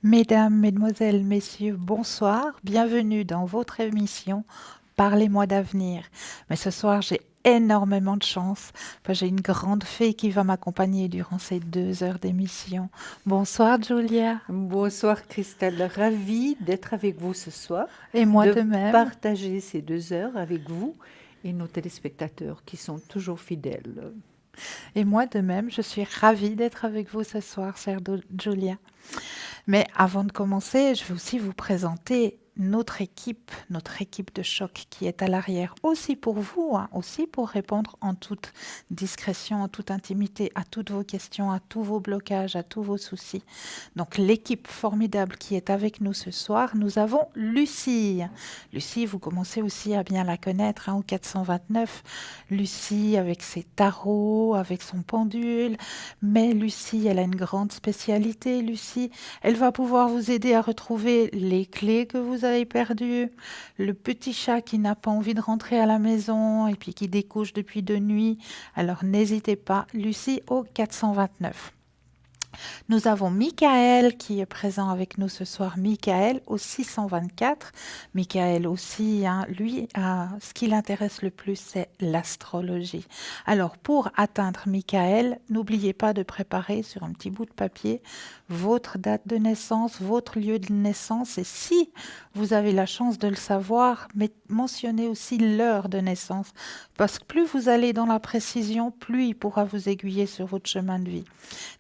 Mesdames, Mesdemoiselles, Messieurs, bonsoir. Bienvenue dans votre émission Parlez-moi d'avenir. Mais ce soir, j'ai énormément de chance. Enfin, j'ai une grande fée qui va m'accompagner durant ces 2 heures d'émission. Bonsoir, Julia. Bonsoir Christelle, ravie d'être avec vous ce soir, Et moi de de même. partager ces 2 heures avec vous et nos téléspectateurs qui sont toujours fidèles. Et moi de même, je suis ravie d'être avec vous ce soir, chère Julia. Mais avant de commencer, je vais aussi vous présenter notre équipe de choc qui est à l'arrière, aussi pour vous, hein, aussi pour répondre en toute discrétion, en toute intimité à toutes vos questions, à tous vos blocages, à tous vos soucis. Donc l'équipe formidable qui est avec nous ce soir, nous avons Lucie. Lucie, vous commencez aussi à bien la connaître hein, au 429. Lucie avec ses tarots, avec son pendule. Mais Lucie, elle a une grande spécialité, Lucie. Elle va pouvoir vous aider à retrouver les clés que vous avez perdues, le petit chat qui n'a pas envie de rentrer à la maison et puis qui découche depuis 2 nuits. Alors n'hésitez pas, Lucie au 429. Nous avons Michael qui est présent avec nous ce soir. Michael au 624. Michael aussi, hein, lui, ce qui l'intéresse le plus, c'est l'astrologie. Alors, pour atteindre Michael, n'oubliez pas de préparer sur un petit bout de papier votre date de naissance, votre lieu de naissance. Et si vous avez la chance de le savoir, mentionnez aussi l'heure de naissance. Parce que plus vous allez dans la précision, plus il pourra vous aiguiller sur votre chemin de vie.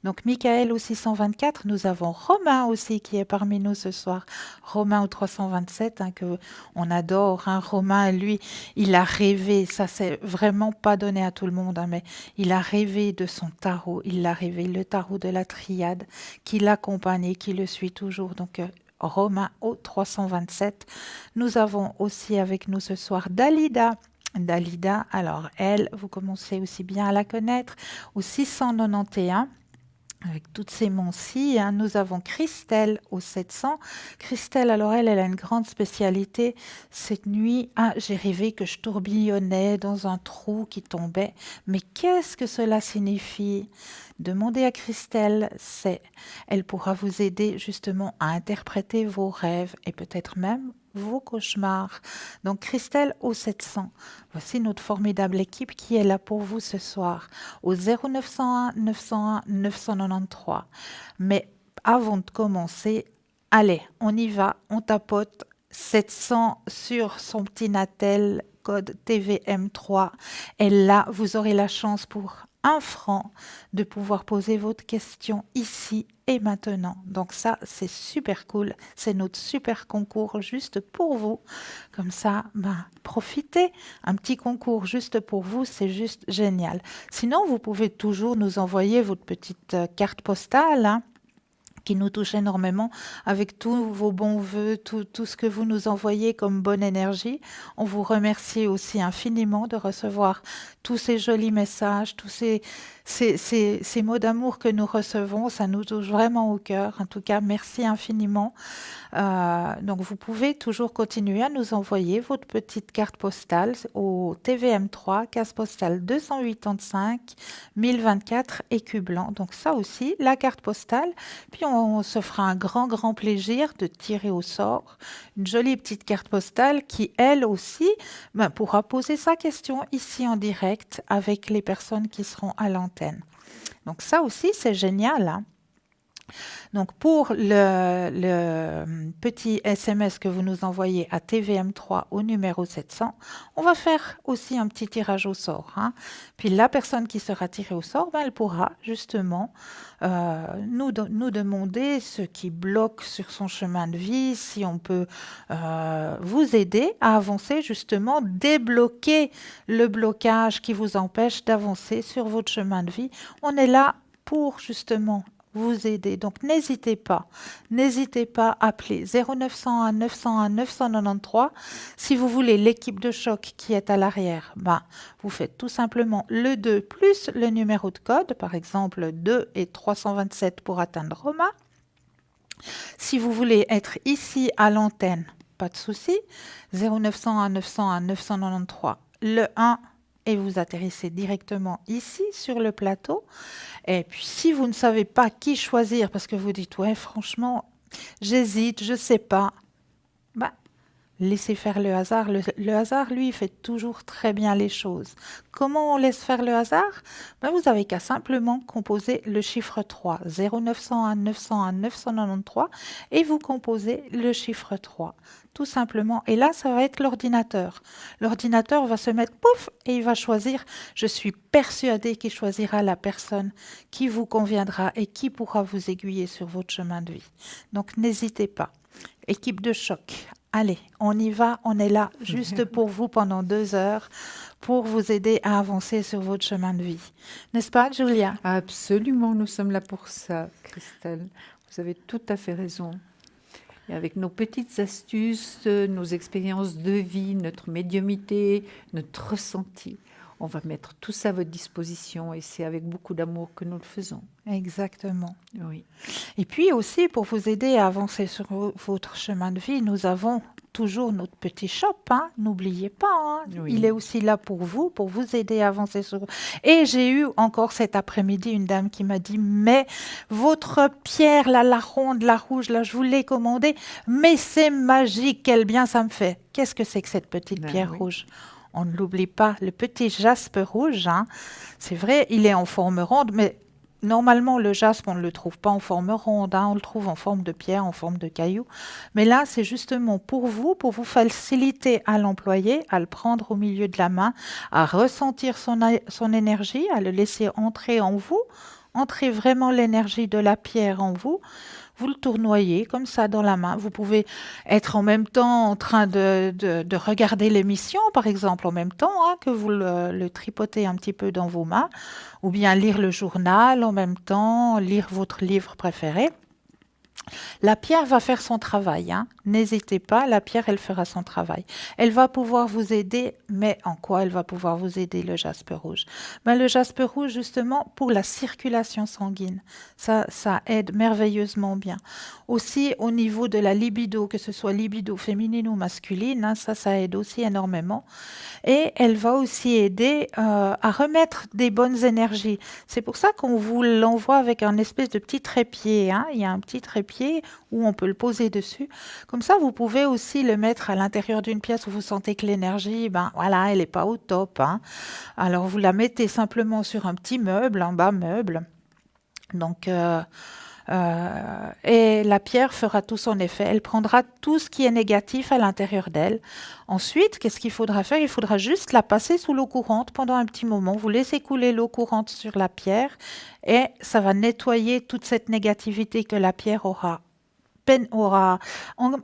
Donc, Michael au 624, nous avons Romain aussi qui est parmi nous ce soir. Romain au 327, hein, que on adore. Hein. Romain, lui, il a rêvé, ça c'est vraiment pas donné à tout le monde, hein, mais il a rêvé de son tarot. Il l'a rêvé, le tarot de la triade, qui l'accompagne et qui le suit toujours. Donc, Romain au 327. Nous avons aussi avec nous ce soir Dalida. Dalida, alors elle, vous commencez aussi bien à la connaître, au 691 avec toutes ces monts-ci. Hein. Nous avons Christelle au 700. Christelle, alors elle a une grande spécialité. Cette nuit, j'ai rêvé que je tourbillonnais dans un trou qui tombait. Mais qu'est-ce que cela signifie? Demandez à Christelle, elle pourra vous aider justement à interpréter vos rêves et peut-être même vos cauchemars. Donc Christelle au 700. Voici notre formidable équipe qui est là pour vous ce soir au 0901 901 993. Mais avant de commencer, allez, on y va, on tapote 700 sur son petit Natel, code TVM3. Et là, vous aurez la chance pour 1 franc de pouvoir poser votre question ici et maintenant. Donc ça, c'est super cool. C'est notre super concours juste pour vous. Comme ça, profitez. Un petit concours juste pour vous, c'est juste génial. Sinon, vous pouvez toujours nous envoyer votre petite carte postale, hein, qui nous touche énormément avec tous vos bons voeux, tout ce que vous nous envoyez comme bonne énergie. On vous remercie aussi infiniment de recevoir tous ces jolis messages, tous ces mots d'amour que nous recevons. Ça nous touche vraiment au cœur. En tout cas, merci infiniment. Donc vous pouvez toujours continuer à nous envoyer votre petite carte postale au TVM3, case postale 285 1024 écu blanc. Donc ça aussi, la carte postale. Puis on se fera un grand plaisir de tirer au sort une jolie petite carte postale qui, elle aussi, pourra poser sa question ici en direct avec les personnes qui seront à l'antenne. Donc ça aussi, c'est génial, hein. Donc pour le petit SMS que vous nous envoyez à TVM3 au numéro 700, on va faire aussi un petit tirage au sort. Hein. Puis la personne qui sera tirée au sort, elle pourra justement nous demander ce qui bloque sur son chemin de vie, si on peut vous aider à avancer justement, débloquer le blocage qui vous empêche d'avancer sur votre chemin de vie. On est là pour justement vous aider. Donc n'hésitez pas à appeler 0901 901 993. Si vous voulez l'équipe de choc qui est à l'arrière, vous faites tout simplement le 2 plus le numéro de code, par exemple 2 et 327 pour atteindre Roma. Si vous voulez être ici à l'antenne, pas de souci, 0901 901 993, le 1 et vous atterrissez directement ici sur le plateau. Et puis si vous ne savez pas qui choisir parce que vous dites ouais franchement J'hésite, je sais pas. Bah, laissez faire le hasard. Le hasard, lui, il fait toujours très bien les choses. Comment on laisse faire le hasard? Ben, vous avez qu'à simplement composer le chiffre 3, 0901 901 993, et vous composez le chiffre 3, tout simplement. Et là, ça va être l'ordinateur. L'ordinateur va se mettre, pouf, et il va choisir. Je suis persuadée qu'il choisira la personne qui vous conviendra et qui pourra vous aiguiller sur votre chemin de vie. Donc, n'hésitez pas. Équipe de choc. Allez, on y va, on est là juste pour vous pendant 2 heures pour vous aider à avancer sur votre chemin de vie. N'est-ce pas, Julia? Absolument, nous sommes là pour ça, Christelle. Vous avez tout à fait raison. Et avec nos petites astuces, nos expériences de vie, notre médiumnité, notre ressenti, on va mettre tout ça à votre disposition et c'est avec beaucoup d'amour que nous le faisons. Exactement. Oui. Et puis aussi, pour vous aider à avancer sur votre chemin de vie, nous avons toujours notre petit shop, hein. N'oubliez pas, hein. Oui. Il est aussi là pour vous aider à avancer sur... Et j'ai eu encore cet après-midi une dame qui m'a dit, mais votre pierre, là, la ronde, la rouge, là, je vous l'ai commandée, mais c'est magique, quel bien ça me fait. Qu'est-ce que c'est que cette petite Ben pierre oui. rouge? On ne l'oublie pas, le petit jaspe rouge, hein. C'est vrai, il est en forme ronde, mais normalement, le jaspe, on ne le trouve pas en forme ronde, hein, on le trouve en forme de pierre, en forme de caillou. Mais là, c'est justement pour vous faciliter à l'employer, à le prendre au milieu de la main, à ressentir son énergie, à le laisser entrer en vous, entrer vraiment l'énergie de la pierre en vous. Vous le tournoyez comme ça dans la main. Vous pouvez être en même temps en train de regarder l'émission, par exemple, en même temps, hein, que vous le tripotez un petit peu dans vos mains, ou bien lire le journal en même temps, lire votre livre préféré. La pierre va faire son travail, hein. N'hésitez pas, la pierre, elle fera son travail. Elle va pouvoir vous aider, mais en quoi elle va pouvoir vous aider, le jaspe rouge? Ben, le jaspe rouge, justement, pour la circulation sanguine. Ça aide merveilleusement bien. Aussi, au niveau de la libido, que ce soit libido féminine ou masculine, hein, ça aide aussi énormément. Et elle va aussi aider à remettre des bonnes énergies. C'est pour ça qu'on vous l'envoie avec un espèce de petit trépied, hein. Il y a un petit trépied où on peut le poser dessus. Comme ça, vous pouvez aussi le mettre à l'intérieur d'une pièce où vous sentez que l'énergie, ben voilà, elle n'est pas au top, hein. Alors vous la mettez simplement sur un petit meuble, un bas meuble. Donc et la pierre fera tout son effet. Elle prendra tout ce qui est négatif à l'intérieur d'elle. Ensuite, qu'est-ce qu'il faudra faire? Il faudra juste la passer sous l'eau courante pendant un petit moment. Vous laissez couler l'eau courante sur la pierre et ça va nettoyer toute cette négativité que la pierre aura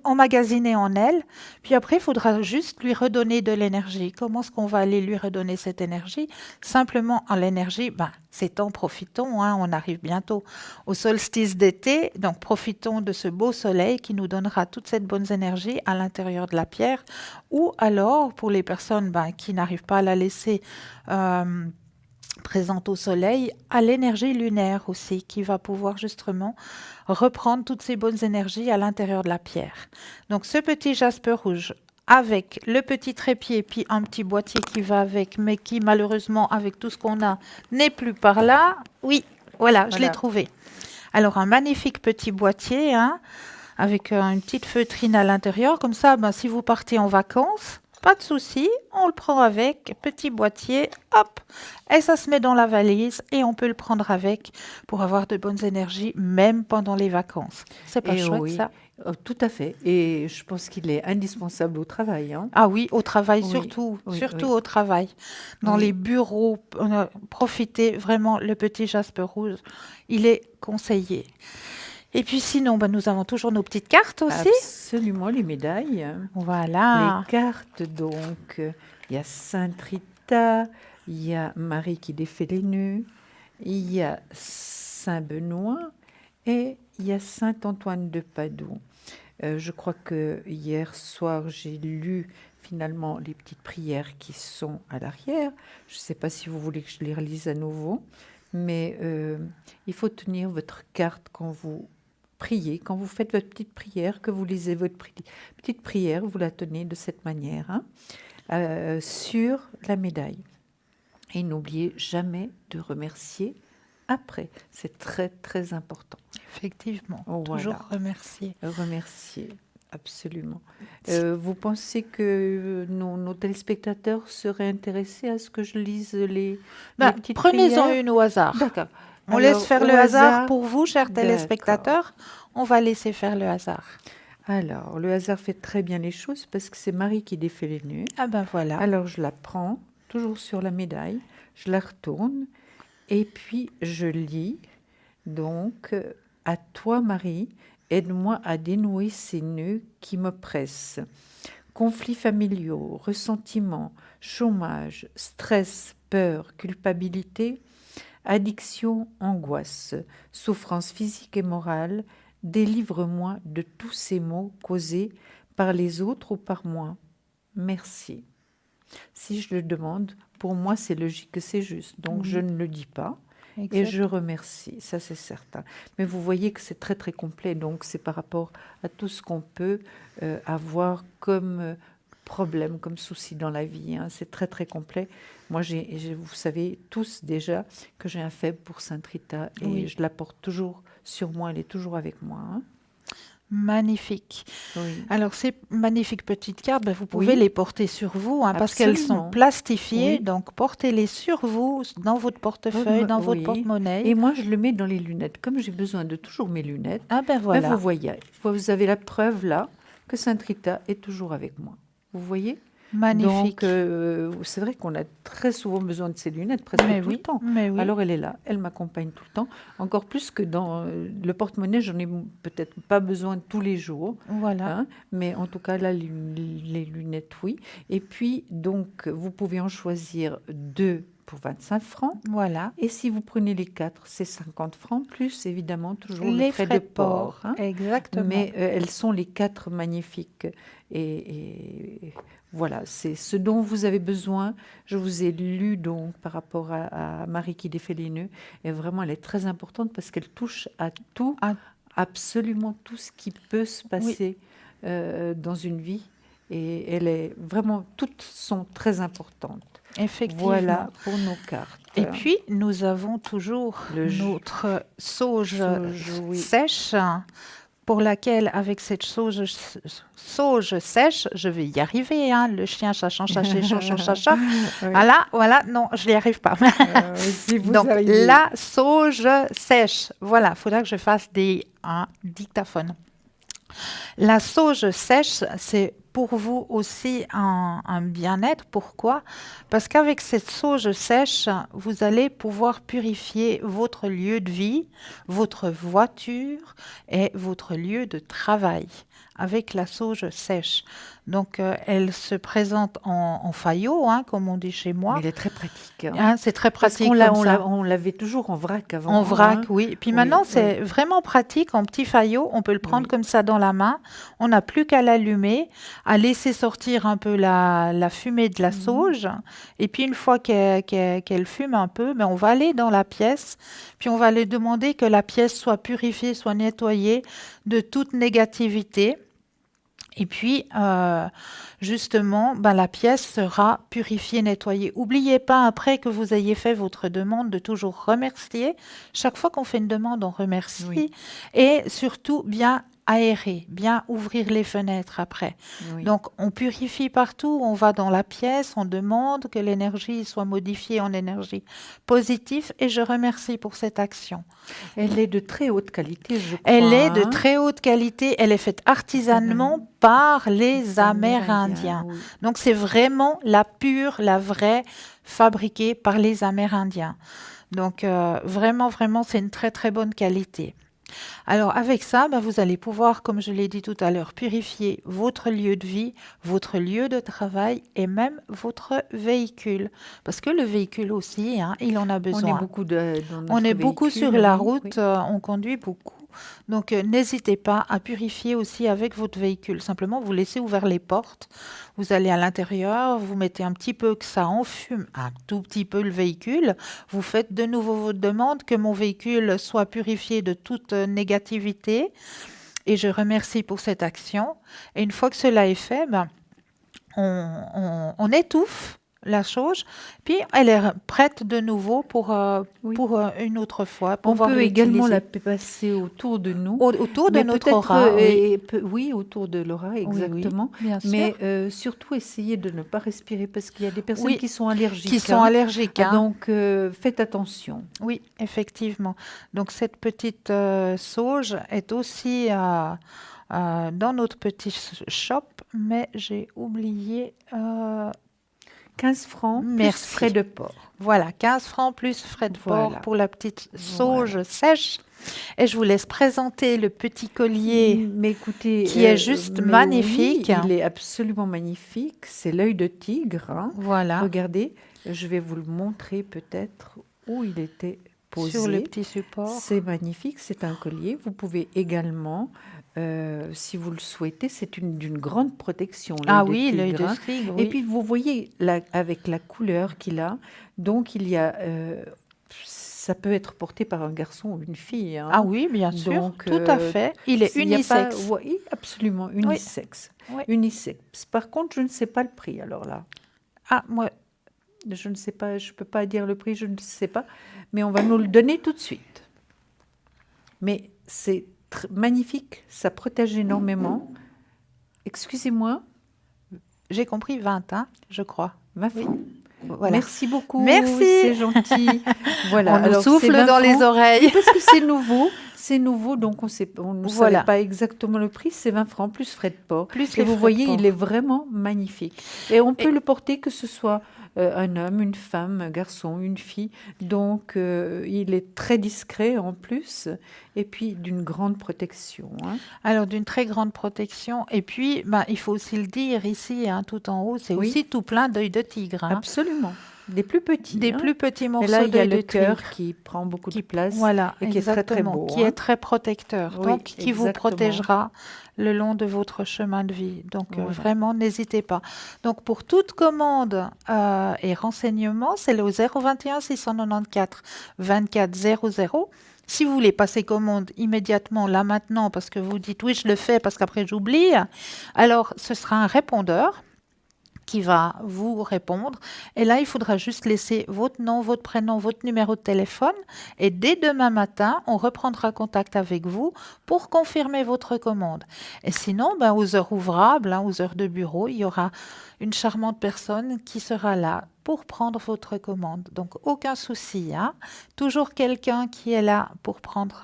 emmagasiné en elle. Puis après, il faudra juste lui redonner de l'énergie. Comment est-ce qu'on va aller lui redonner cette énergie? Simplement en l'énergie, ben, ces temps, profitons, hein, on arrive bientôt au solstice d'été, donc profitons de ce beau soleil qui nous donnera toute cette bonne énergie à l'intérieur de la pierre. Ou alors, pour les personnes ben, qui n'arrivent pas à la laisser présente au soleil, à l'énergie lunaire aussi, qui va pouvoir justement reprendre toutes ces bonnes énergies à l'intérieur de la pierre. Donc ce petit jaspe rouge avec le petit trépied puis un petit boîtier qui va avec, mais qui malheureusement avec tout ce qu'on a n'est plus par là. Oui, voilà, je l'ai trouvé. Alors un magnifique petit boîtier, hein, avec une petite feutrine à l'intérieur, comme ça, ben, si vous partez en vacances, pas de souci, on le prend avec, petit boîtier, hop, et ça se met dans la valise et on peut le prendre avec pour avoir de bonnes énergies, même pendant les vacances. C'est pas chouette, oui, ça? tout à fait. Et je pense qu'il est indispensable au travail, hein. Ah oui, au travail Oui, surtout, oui, surtout oui. au travail. Dans Oui. les bureaux, profitez vraiment, le petit jaspe rouge, il est conseillé. Et puis sinon, ben, nous avons toujours nos petites cartes aussi. Absolument, les médailles. Voilà. Les cartes, donc, il y a Sainte Rita, il y a Marie qui défait les nœuds, il y a Saint Benoît et il y a Saint Antoine de Padoue. Je crois que hier soir, j'ai lu finalement les petites prières qui sont à l'arrière. Je ne sais pas si vous voulez que je les relise à nouveau, mais il faut tenir votre carte quand vous priez, quand vous faites votre petite prière, que vous lisez votre petite prière, vous la tenez de cette manière, hein, sur la médaille. Et n'oubliez jamais de remercier après. C'est très, très important. Effectivement, Voilà, toujours remercier. remercier, absolument. Vous pensez que nos téléspectateurs seraient intéressés à ce que je lise les petites Prenez-en prières? une au hasard. D'accord. On laisse Alors, faire au le hasard hasard, pour vous, chers d'accord. téléspectateurs. On va laisser faire le hasard. Alors, le hasard fait très bien les choses parce que c'est Marie qui défait les nœuds. Ah ben voilà. Alors, je la prends, toujours sur la médaille, je la retourne et puis je lis. Donc, à toi, Marie, aide-moi à dénouer ces nœuds qui me pressent. Conflits familiaux, ressentiments, chômage, stress, peur, culpabilité, addiction, angoisse, souffrance physique et morale, délivre-moi de tous ces maux causés par les autres ou par moi. Merci. Si je le demande, pour moi, c'est logique que c'est juste. Donc, je Oui, ne le dis pas. Et exact. je remercie, ça c'est certain. Mais vous voyez que c'est très très complet, donc c'est par rapport à tout ce qu'on peut avoir comme problème, comme souci dans la vie. Hein. C'est très très complet. Moi, vous savez tous déjà que j'ai un faible pour Sainte Rita et Oui. je la porte toujours sur moi, elle est toujours avec moi. Hein. Magnifique. Oui. Alors, ces magnifiques petites cartes, vous pouvez Oui. les porter sur vous parce qu'elles sont Absolument. plastifiées. Oui. Donc, portez-les sur vous, dans votre portefeuille, dans votre Oui. porte-monnaie. Et moi, je le mets dans les lunettes. Comme j'ai besoin de toujours mes lunettes, Ah ben voilà. vous voyez, vous avez la preuve là que Sainte Rita est toujours avec moi. Vous voyez? Magnifique. Donc, c'est vrai qu'on a très souvent besoin de ces lunettes, presque Mais tout oui, le temps. mais oui. Alors, elle est là, elle m'accompagne tout le temps. Encore plus que dans le porte-monnaie, j'en ai peut-être pas besoin tous les jours. Voilà. Hein, mais en tout cas, là, les lunettes, oui. Et puis, donc, vous pouvez en choisir 2 pour 25 francs. Voilà. Et si vous prenez les 4, c'est 50 francs, plus évidemment toujours Les le frais de port. Hein. Exactement. Mais elles sont les 4 magnifiques. Et voilà, c'est ce dont vous avez besoin. Je vous ai lu donc par rapport à Marie qui défait les nœuds. Et vraiment, elle est très importante parce qu'elle touche à tout, absolument tout ce qui peut se passer dans une vie. Et elle est vraiment, toutes sont très importantes. Effectivement. Voilà pour nos cartes. Et puis, nous avons toujours notre sauge sèche, pour laquelle, avec cette sauge sèche, je vais y arriver, hein, le chien chachant, chaché, chachant, chacha. Oui. Voilà, non, je n'y arrive pas. Si vous Donc, arrivez. la sauge sèche, voilà, il faudra que je fasse un dictaphone. La sauge sèche, c'est pour vous aussi un bien-être. Pourquoi? Parce qu'avec cette sauge sèche, vous allez pouvoir purifier votre lieu de vie, votre voiture et votre lieu de travail avec la sauge sèche. Donc, elle se présente en faillot, hein, comme on dit chez moi. Mais elle est très pratique. Hein. Hein, c'est très pratique. On l'avait toujours en vrac avant. En vrac, hein. oui. Puis maintenant, c'est vraiment pratique en petit faillot. On peut le prendre comme ça dans la main. On n'a plus qu'à l'allumer, à laisser sortir un peu la fumée de la sauge. Et puis, une fois qu'elle fume un peu, on va aller dans la pièce. Puis, on va lui demander que la pièce soit purifiée, soit nettoyée de toute négativité. Et puis, justement, la pièce sera purifiée, nettoyée. N'oubliez pas, après que vous ayez fait votre demande, de toujours remercier. Chaque fois qu'on fait une demande, on remercie. Oui. Et surtout, bien aérer, bien ouvrir les fenêtres après. Oui. Donc, on purifie partout, on va dans la pièce, on demande que l'énergie soit modifiée en énergie positive et je remercie pour cette action. Elle est de très haute qualité, je crois. Elle est de très haute qualité, elle est faite artisanement par les Amérindiens. Oui. Donc, c'est vraiment la pure, la vraie, fabriquée par les Amérindiens. Donc, vraiment, c'est une très, très bonne qualité. Alors avec ça, vous allez pouvoir, comme je l'ai dit tout à l'heure, purifier votre lieu de vie, votre lieu de travail et même votre véhicule. Parce que le véhicule aussi, hein, il en a besoin. On est beaucoup sur la route, on conduit beaucoup. Donc n'hésitez pas à purifier aussi avec votre véhicule. Simplement, vous laissez ouvert les portes, vous allez à l'intérieur, vous mettez un petit peu que ça enfume, un tout petit peu le véhicule, vous faites de nouveau votre demande que mon véhicule soit purifié de toute négativité et je remercie pour cette action. Et une fois que cela est fait, on étouffe la sauge, puis elle est prête de nouveau Oui. pour une autre fois, On pouvoir peut également la l'utiliser. passer autour de nous, Autour de mais notre peut-être, aura, oui. oui, autour de l'aura, Oui, oui, exactement. bien sûr. Mais surtout, essayez de ne pas respirer parce qu'il y a des personnes Oui, qui sont qui allergiques, sont hein. allergiques, Ah, hein. donc, faites attention. Oui, effectivement. Donc cette petite sauge est aussi dans notre petit shop, mais j'ai oublié. 15 francs plus frais Merci. de port. Voilà, 15 francs plus frais de port Voilà, pour la petite voilà. sauge sèche. Et je vous laisse présenter le petit collier Mais écoutez, qui est juste mais oui, magnifique. il est absolument magnifique. C'est l'œil de tigre, hein. Voilà, Regardez, je vais vous le montrer peut-être où il était sur le posé. petit support. C'est magnifique, c'est un collier. Vous pouvez également, si vous le souhaitez, c'est d'une grande protection, l'œil Ah de oui, l'œil tigre, de hein. tigre, Et oui. puis vous voyez, avec la couleur qu'il a, donc il y a, ça peut être porté par un garçon ou une fille, Ah hein. oui, bien sûr, Donc, tout à fait. Il est il n'y a pas, unisexe. oui, absolument, Oui, unisexe. oui. Unisexe. Par contre, je ne sais pas le prix, alors là. Ah, moi, Je ne sais pas, je ne peux pas dire le prix, je ne sais pas, mais on va nous le donner tout de suite. Mais c'est magnifique, ça protège énormément. Excusez-moi, j'ai compris 20, hein, je crois. 20 Oui, francs. voilà. Merci beaucoup, Merci. c'est gentil. Voilà, On nous alors c'est souffle 20 dans les francs. Oui, oreilles. parce que c'est nouveau, donc on ne savait Voilà, pas exactement le prix, c'est 20 francs plus frais de port. plus Et les vous frais de voyez, il port. est vraiment magnifique. Et on peut Et le porter que ce soit un homme, une femme, un garçon, une fille. Donc il est très discret en plus, et puis d'une grande protection, hein. alors, d'une très grande protection. Et puis, bah, il faut aussi le dire ici, hein, tout en haut, c'est Oui, aussi tout plein d'œils de tigre, hein. absolument. Des plus petits, Des hein. plus petits Et là, morceaux il y a d'œils le de cœur tigre. qui prend beaucoup de Qui, place voilà, et qui est très très exactement, beau, qui est hein. très protecteur, Oui, donc qui vous exactement. protégera le long de votre chemin de vie. Donc Voilà. vraiment, n'hésitez pas. Donc pour toute commande et renseignement, c'est le 021 694 24 00. Si vous voulez passer commande immédiatement, là maintenant, parce que vous dites oui, je le fais parce qu'après j'oublie, alors ce sera un répondeur qui va vous répondre. Et là, il faudra juste laisser votre nom, votre prénom, votre numéro de téléphone. Et dès demain matin, on reprendra contact avec vous pour confirmer votre commande. Et sinon, ben, aux heures ouvrables, hein, aux heures de bureau, il y aura une charmante personne qui sera là pour prendre votre commande. Donc, aucun souci, hein. Toujours quelqu'un qui est là pour prendre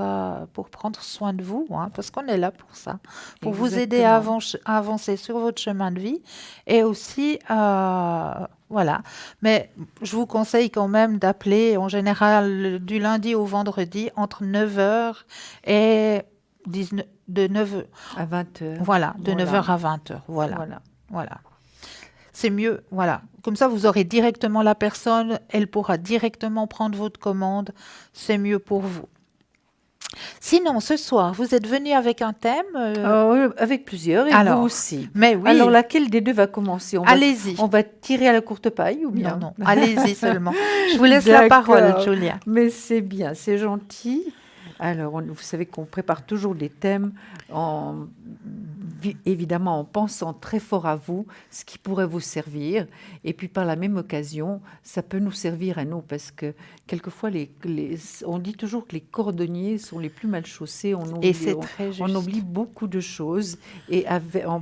soin de vous, hein, parce qu'on est là pour ça, pour vous aider à Exactement. à avancer sur votre chemin de vie et aussi, voilà. Mais je vous conseille quand même d'appeler en général du lundi au vendredi entre 9 heures et 19, de 9 heures, À 20 heures. voilà, de 9 Voilà. heures à 20 heures. Voilà, Voilà. voilà. C'est mieux, voilà. Comme ça, vous aurez directement la personne, elle pourra directement prendre votre commande. C'est mieux pour vous. Sinon, ce soir, vous êtes venu avec un thème. Avec plusieurs et vous Alors, aussi. mais oui, Alors, laquelle des deux va commencer? allez-y. On va tirer à la courte paille ou Non, bien? non, allez-y seulement. Je vous laisse la parole, D'accord. Julia. Mais c'est bien, c'est gentil. Alors, vous savez qu'on prépare toujours des thèmes, évidemment en pensant très fort à vous, ce qui pourrait vous servir. Et puis, par la même occasion, ça peut nous servir à nous, parce que quelquefois, on dit toujours que les cordonniers sont les plus mal chaussés. Et c'est très juste. On oublie beaucoup de choses. Et en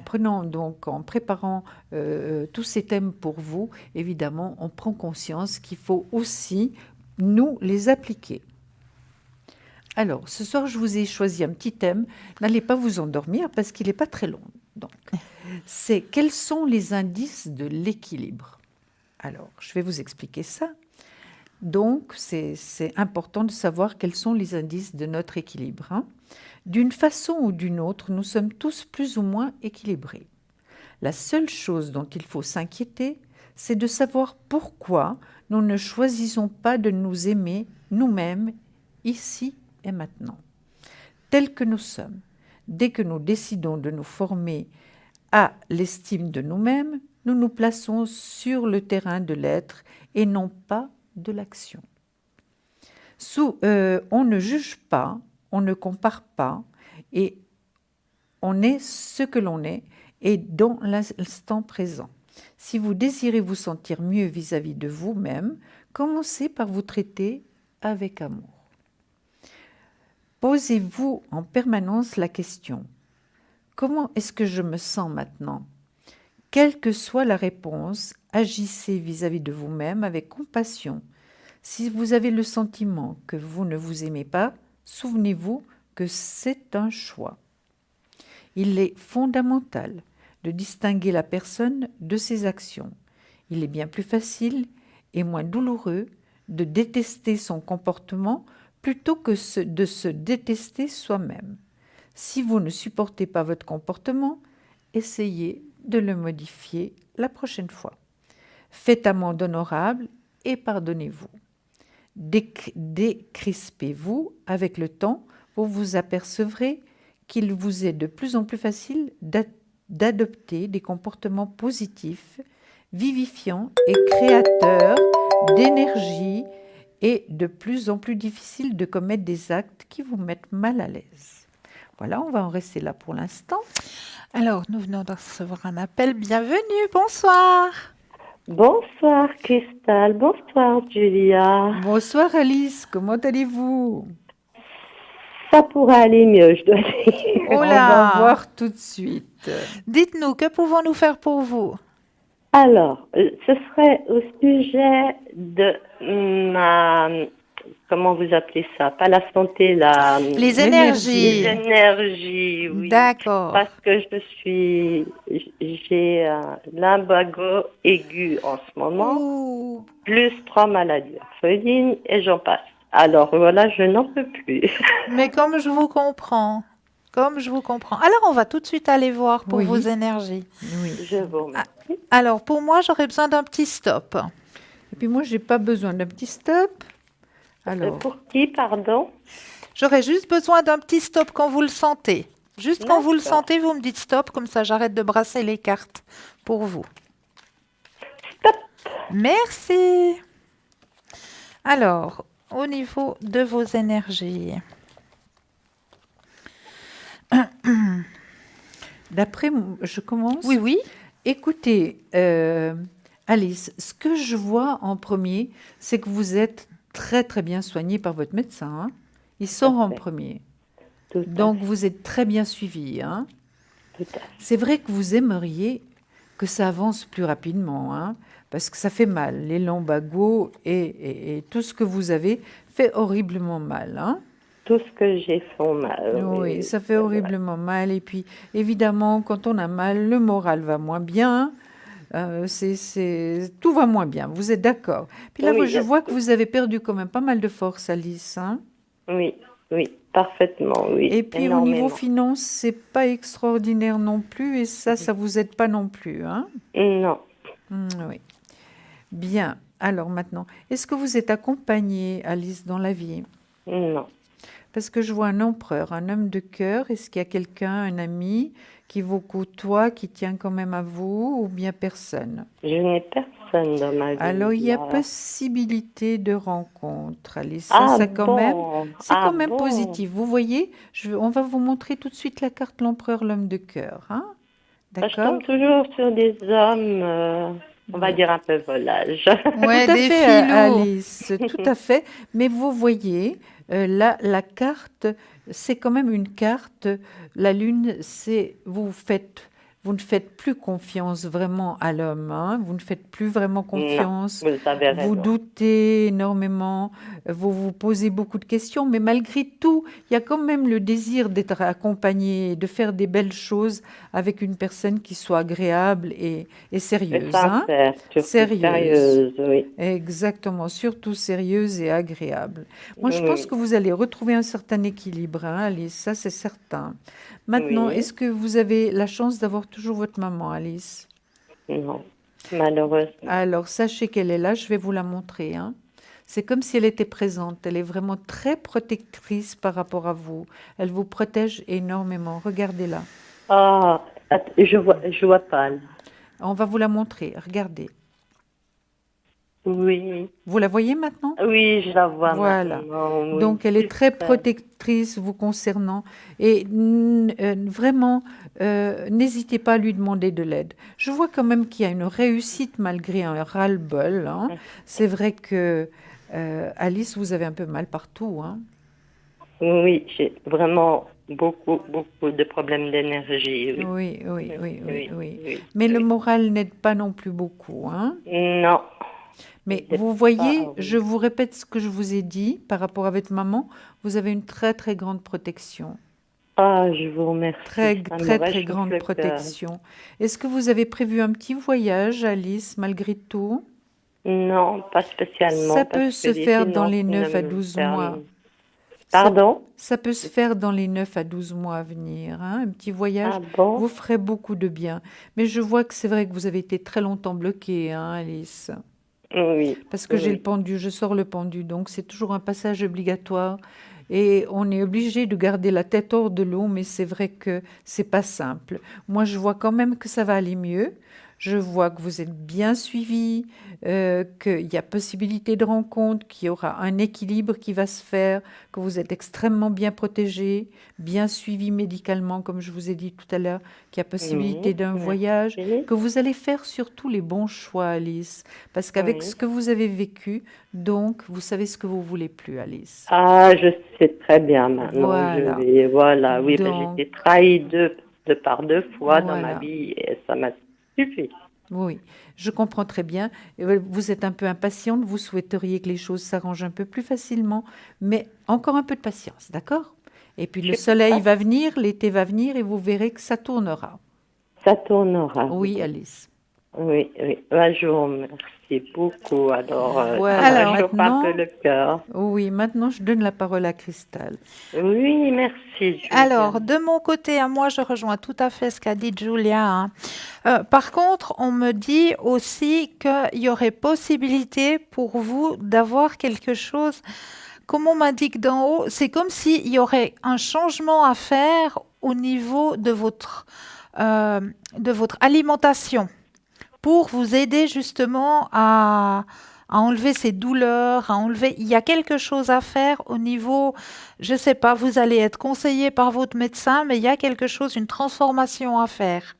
préparant tous ces thèmes pour vous, évidemment, on prend conscience qu'il faut aussi nous les appliquer. Alors, ce soir, je vous ai choisi un petit thème. N'allez pas vous endormir parce qu'il n'est pas très long. Donc, c'est quels sont les indices de l'équilibre? Alors, je vais vous expliquer ça. Donc, c'est important de savoir quels sont les indices de notre équilibre, hein. D'une façon ou d'une autre, nous sommes tous plus ou moins équilibrés. La seule chose dont il faut s'inquiéter, c'est de savoir pourquoi nous ne choisissons pas de nous aimer nous-mêmes ici et maintenant, tels que nous sommes. Dès que nous décidons de nous former à l'estime de nous-mêmes, nous nous plaçons sur le terrain de l'être et non pas de l'action. On ne juge pas, on ne compare pas, et on est ce que l'on est et dans l'instant présent. Si vous désirez vous sentir mieux vis-à-vis de vous-même, commencez par vous traiter avec amour. Posez-vous en permanence la question: comment est-ce que je me sens maintenant? Quelle que soit la réponse, agissez vis-à-vis de vous-même avec compassion. Si vous avez le sentiment que vous ne vous aimez pas, souvenez-vous que c'est un choix. Il est fondamental de distinguer la personne de ses actions. Il est bien plus facile et moins douloureux de détester son comportement plutôt que de se détester soi-même. Si vous ne supportez pas votre comportement, essayez de le modifier la prochaine fois. Faites amende honorable et pardonnez-vous. Décrispez-vous avec le temps, vous vous apercevrez qu'il vous est de plus en plus facile d'adopter des comportements positifs, vivifiants et créateurs d'énergie et de plus en plus difficile de commettre des actes qui vous mettent mal à l'aise. Voilà, on va en rester là pour l'instant. Alors, nous venons de recevoir un appel. Bienvenue, bonsoir. Bonsoir Cristal, bonsoir Julia. Bonsoir Alice, comment allez-vous? Ça pourrait aller mieux, je dois dire. Oh On là. va voir tout de suite. Dites-nous, que pouvons-nous faire pour vous? Alors, ce serait au sujet de ma... Comment vous appelez ça? Pas la santé, la... Les Les énergies. énergies, oui. D'accord. Parce que j'ai un lumbago aigu en ce moment, Ouh. plus 3 maladies orphelines et j'en passe. Alors voilà, je n'en peux plus. Mais comme je vous comprends, comme je vous comprends. Alors, on va tout de suite aller voir pour Oui. vos énergies. Oui. Je vous remercie. Alors, pour moi, j'aurais besoin d'un petit stop. Et puis moi, j'ai pas besoin d'un petit stop. Alors, Pour qui, pardon? J'aurais juste besoin d'un petit stop quand vous le sentez. Juste quand vous le D'accord. sentez, vous me dites stop, comme ça j'arrête de brasser les cartes pour vous. Stop. Merci. Alors, au niveau de vos énergies. je commence. Oui, oui. Écoutez, Alice, ce que je vois en premier, c'est que vous êtes très très bien soignée par votre médecin, hein. Il sort en fait. premier. Tout à Donc vous êtes très bien suivie, hein. Tout à fait. C'est vrai que vous aimeriez que ça avance plus rapidement, hein, parce que ça fait mal. Les lumbagos et tout ce que vous avez fait horriblement mal, hein. Tout ce que j'ai fait mal. Oui, ça fait c'est horriblement mal. Et puis, évidemment, quand on a mal, le moral va moins bien. Tout va moins bien. Vous êtes d'accord? Puis là, Oui, je vois que vous avez perdu quand même pas mal de force, Alice, hein. vrai. Oui, parfaitement, oui. Et puis, au énormément. niveau finance, c'est pas extraordinaire non plus. Et ça vous aide pas non plus, hein. Non, Oui. Bien. Alors maintenant, est-ce que vous êtes accompagnée, Alice, dans la vie? non. Parce que je vois un empereur, un homme de cœur. Est-ce qu'il y a quelqu'un, un ami, qui vous côtoie, qui tient quand même à vous, ou bien personne? Je n'ai personne dans ma vie. Alors, il y a là. possibilité de rencontre, Alice. Ah Ça, quand même, bon, c'est ah quand même bon. positif. Vous voyez, on va vous montrer tout de suite la carte l'empereur, l'homme de cœur, hein? Je D'accord? tombe toujours sur des hommes, on va dire un peu volages. Ouais, Tout à des fait, filous. Alice, tout à fait. Mais vous voyez, la carte, c'est quand même une carte. La lune, c'est vous ne faites plus confiance vraiment à l'homme, hein. Vous ne faites plus vraiment confiance. Vous avez Vous raison. doutez énormément, vous vous posez beaucoup de questions, mais malgré tout, il y a quand même le désir d'être accompagné, de faire des belles choses avec une personne qui soit agréable et Et sérieuse, hein. sincère, surtout Sérieuse. sérieuse, oui. Exactement, surtout sérieuse et agréable. Moi, je pense Oui. que vous allez retrouver un certain équilibre, hein, Alice, ça c'est certain. Maintenant, Oui. est-ce que vous avez la chance d'avoir toujours votre maman, Alice? Non, malheureusement. Alors, sachez qu'elle est là, je vais vous la montrer, hein. C'est comme si elle était présente. Elle est vraiment très protectrice par rapport à vous. Elle vous protège énormément. Regardez-la. Ah, je vois pas. Là. On va vous la montrer. Regardez. Oui, Vous la voyez maintenant? oui, je la vois Voilà. maintenant. Oui, Donc, elle est très super. protectrice vous concernant et vraiment, n'hésitez pas à lui demander de l'aide. Je vois quand même qu'il y a une réussite malgré un ras-le-bol, hein. C'est vrai que, Alice, vous avez un peu mal partout, hein. Oui, j'ai vraiment beaucoup, beaucoup de problèmes d'énergie. Oui, Oui, oui, oui, oui, oui, oui, oui. oui, Mais le oui. moral n'aide pas non plus beaucoup, hein. Non, Mais c'est vous pas. voyez, je Oui. vous répète ce que je vous ai dit par rapport à votre maman. Vous avez une très, très grande protection. Ah, je vous remercie. Très, Ça me très, très réchauffe grande le cœur. protection. Est-ce que vous avez prévu un petit voyage, Alice, malgré tout? Non, pas Ça spécialement, parce peut que se les faire dans finances les ne 9 à me 12 mois. permettent. Ça, Pardon? ça peut se faire dans les 9 à 12 mois à venir, hein. Un petit voyage Ah bon? vous ferait beaucoup de bien. Mais je vois que c'est vrai que vous avez été très longtemps bloquée, hein, Alice. Oui, Parce que j'ai le oui. pendu, je sors le pendu, donc c'est toujours un passage obligatoire. Et on est obligé de garder la tête hors de l'eau, mais c'est vrai que c'est pas simple. Moi, je vois quand même que ça va aller mieux. Je vois que vous êtes bien suivi, qu'il y a possibilité de rencontre, qu'il y aura un équilibre qui va se faire, que vous êtes extrêmement bien protégé, bien suivi médicalement, comme je vous ai dit tout à l'heure, qu'il y a possibilité Oui, d'un voyage, merci. que vous allez faire surtout les bons choix, Alice. Parce qu'avec Oui. ce que vous avez vécu, donc, vous savez ce que vous voulez plus, Alice. Ah, je sais très bien maintenant. Je Voilà. vais, voilà, oui, ben, j'ai Donc, été trahie de par deux fois dans ma voilà. vie et ça m'a suffi. Oui, je comprends très bien. Vous êtes un peu impatiente, vous souhaiteriez que les choses s'arrangent un peu plus facilement, mais encore un peu de patience, d'accord? Et puis le Je sais soleil pas. va venir, l'été va venir et vous verrez que ça tournera. Ça tournera, oui. Oui, Alice. Oui, oui. Ben, je vous remercie beaucoup. Alors, ça me Voilà, Alors, réchauffe un peu maintenant, le cœur. oui, maintenant je donne la parole à Cristal. Oui, merci, alors, Juliane. de mon côté, à moi, je rejoins tout à fait ce qu'a dit Julia, hein. Par contre, on me dit aussi qu'il y aurait possibilité pour vous d'avoir quelque chose, comme on m'indique d'en haut, c'est comme s'il y aurait un changement à faire au niveau de votre alimentation pour vous aider justement à enlever ces douleurs, à enlever. Il y a quelque chose à faire au niveau, je ne sais pas, vous allez être conseillé par votre médecin, mais il y a quelque chose, une transformation à faire,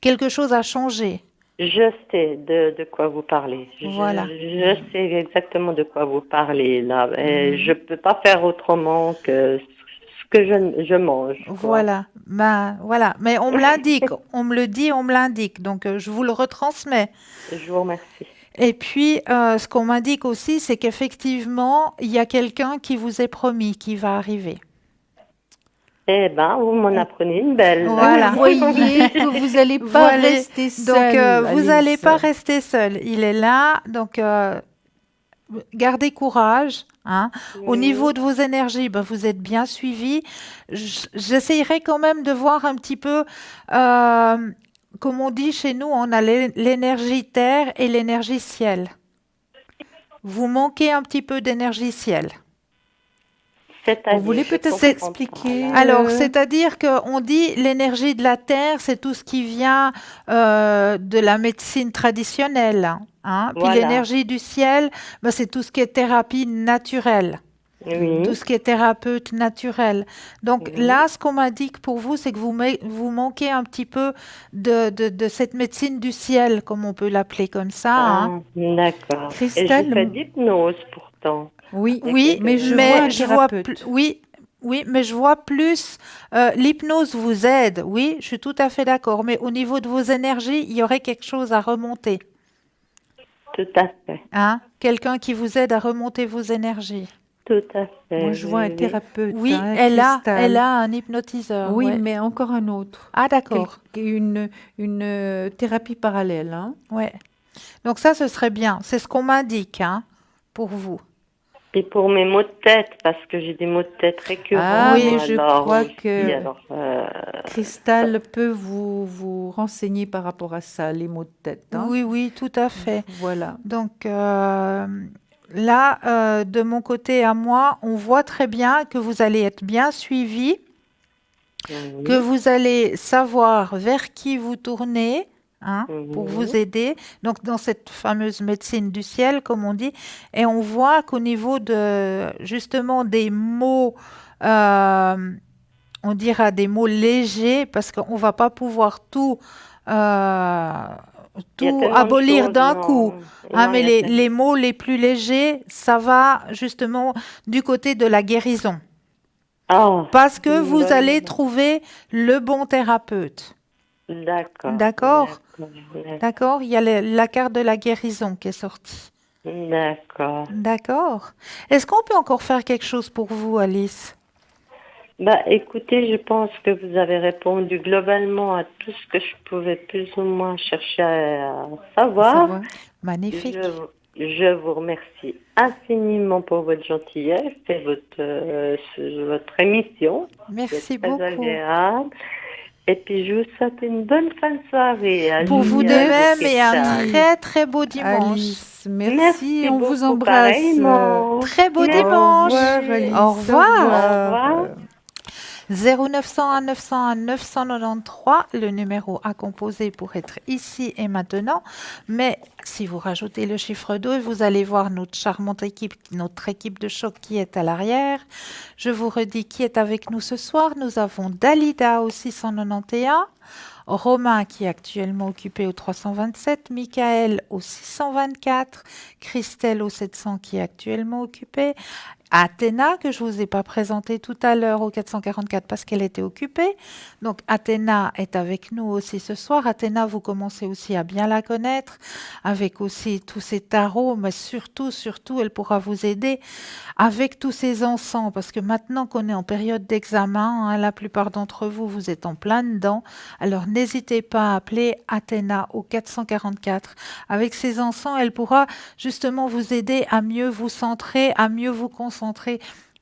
quelque chose à changer. Je sais de quoi vous parlez. Voilà. Je sais exactement de quoi vous parlez là. Et je Mhm. peux pas faire autrement que ce que je mange, quoi. Voilà, ben voilà, mais on me l'indique, on me le dit, on me l'indique, donc je vous le retransmets. Je vous remercie. Et puis, ce qu'on m'indique aussi, c'est qu'effectivement, il y a quelqu'un qui vous est promis, qui va arriver. Eh ben, vous m'en On- apprenez une belle, là. Vous Voilà. voyez que vous n'allez pas Voilà. rester Donc, seule, vous n'allez Alice. pas rester seul. Il est là. Donc, gardez courage, hein. Au Oui. niveau de vos énergies, ben, vous êtes bien suivi. J'essayerai quand même de voir un petit peu, comme on dit chez nous, on a l'énergie terre et l'énergie ciel. Vous manquez un petit peu d'énergie ciel. Vous C'est-à-dire, voulez je peut-être C'est comprends pas, expliquer là. Alors, c'est-à-dire qu'on dit l'énergie de la terre, c'est tout ce qui vient de la médecine traditionnelle, hein. Puis Voilà. l'énergie du ciel, ben, c'est tout ce qui est thérapie naturelle, tout Oui. ce qui est thérapeute naturel. Donc Oui. là, ce qu'on m'indique pour vous, c'est que vous manquez un petit peu de cette médecine du ciel, comme on peut l'appeler comme ça, hein. Ah, d'accord. Et je fais Cristal, d'hypnose pourtant. oui, Oui, Avec, mais je vois un mais je vois thérapeute. oui, oui, mais je vois plus l'hypnose vous aide. Oui, je suis tout à fait d'accord. Mais au niveau de vos énergies, il y aurait quelque chose à remonter, tout à fait. hein? Quelqu'un qui vous aide à remonter vos énergies. Tout à Moi, fait, je vois un oui, oui. thérapeute, Oui, hein, elle Cristal. a un hypnotiseur. Oui, Ouais. mais encore un autre. Ah, d'accord. Une thérapie parallèle, hein. Ouais. Donc ça, ce serait bien. C'est ce qu'on m'indique, hein, pour vous. Et pour mes maux de tête, parce que j'ai des maux de tête Ah, récurrents, mais Oui. je alors crois aussi, que alors, ça- Cristal peut vous renseigner par rapport à ça, les maux de tête, hein. Oui, oui, tout à fait. Voilà. Donc là, de mon côté à moi, on voit très bien que vous allez être bien suivi, que oui, vous allez savoir vers qui vous tournez, hein, pour vous Mhm. aider. Donc, dans cette fameuse médecine du ciel, comme on dit, et on voit qu'au niveau de, justement, des mots, euh, on dira des mots légers, parce qu'on va pas pouvoir euh, Il y a tout tellement de abolir choses, d'un coup. non. Hein, Non, il mais y a les tellement. mots les plus légers, ça va justement du côté de la guérison. Ah, Parce c'est que une vous bonne allez nouvelle. trouver le bon thérapeute. D'accord, D'accord? d'accord, D'accord? Il y a la carte de la guérison qui est sortie. d'accord. D'accord? Est-ce qu'on peut encore faire quelque chose pour vous, Alice? Bah, écoutez, je pense que vous avez répondu globalement à tout ce que je pouvais plus ou moins chercher à À savoir. savoir. Magnifique. Je vous remercie infiniment pour votre gentillesse et votre émission. C'est Merci très beaucoup. agréable. Et puis, je vous souhaite une bonne fin de soirée à Pour vous Julie de et à vous, même et un Kétal. Merci très très beau dimanche. Alice, merci, Merci on vous beaucoup, embrasse. pareillement. Très beau Au dimanche. revoir Merci. Au Alice, au Au revoir. revoir. revoir. 0901 901 993, le numéro à composer pour être ici et maintenant. Mais si vous rajoutez le chiffre 2, vous allez voir notre charmante équipe, notre équipe de choc qui est à l'arrière. Je vous redis qui est avec nous ce soir. Nous avons Dalida au 691. Romain qui est actuellement occupé au 327, Michael au 624, Christelle au 700 qui est actuellement occupée, Athéna, que je ne vous ai pas présentée tout à l'heure au 444 parce qu'elle était occupée. Donc Athéna est avec nous aussi ce soir. Athéna, vous commencez aussi à bien la connaître avec aussi tous ses tarots, mais surtout, elle pourra vous aider avec tous ces encens parce que maintenant qu'on est en période d'examen, hein, la plupart d'entre vous, vous êtes en plein dedans. Alors n'hésitez pas à appeler Athéna au 444. Avec ces encens, elle pourra justement vous aider à mieux vous centrer, à mieux vous concentrer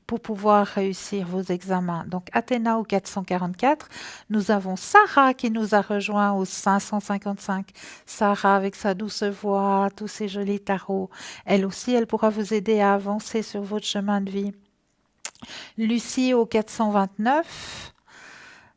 pour pouvoir réussir vos examens. Donc Athéna au 444. Nous avons Sarah qui nous a rejoint au 555. Sarah avec sa douce voix, tous ses jolis tarots. Elle aussi, elle pourra vous aider à avancer sur votre chemin de vie. Lucie au 429.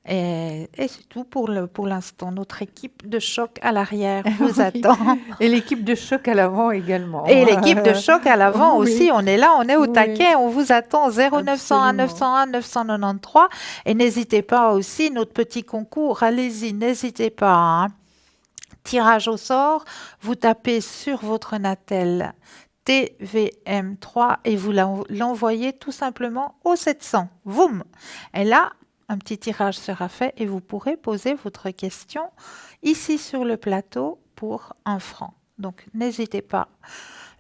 Et c'est tout pour l'instant. Notre équipe de choc à l'arrière vous Oui. attend. Et l'équipe de choc à l'avant également. Et l'équipe de choc à l'avant aussi, Oui, on est là, on est au oui, taquet, on vous attend 0901 absolument. 901 993 et n'hésitez pas aussi, notre petit concours, allez-y, n'hésitez pas, hein. Tirage au sort, vous tapez sur votre Natel TVM3 et vous l'envoyez tout simplement au 700. Voum! Et là, un petit tirage sera fait et vous pourrez poser votre question ici sur le plateau pour 1 franc. Donc n'hésitez pas.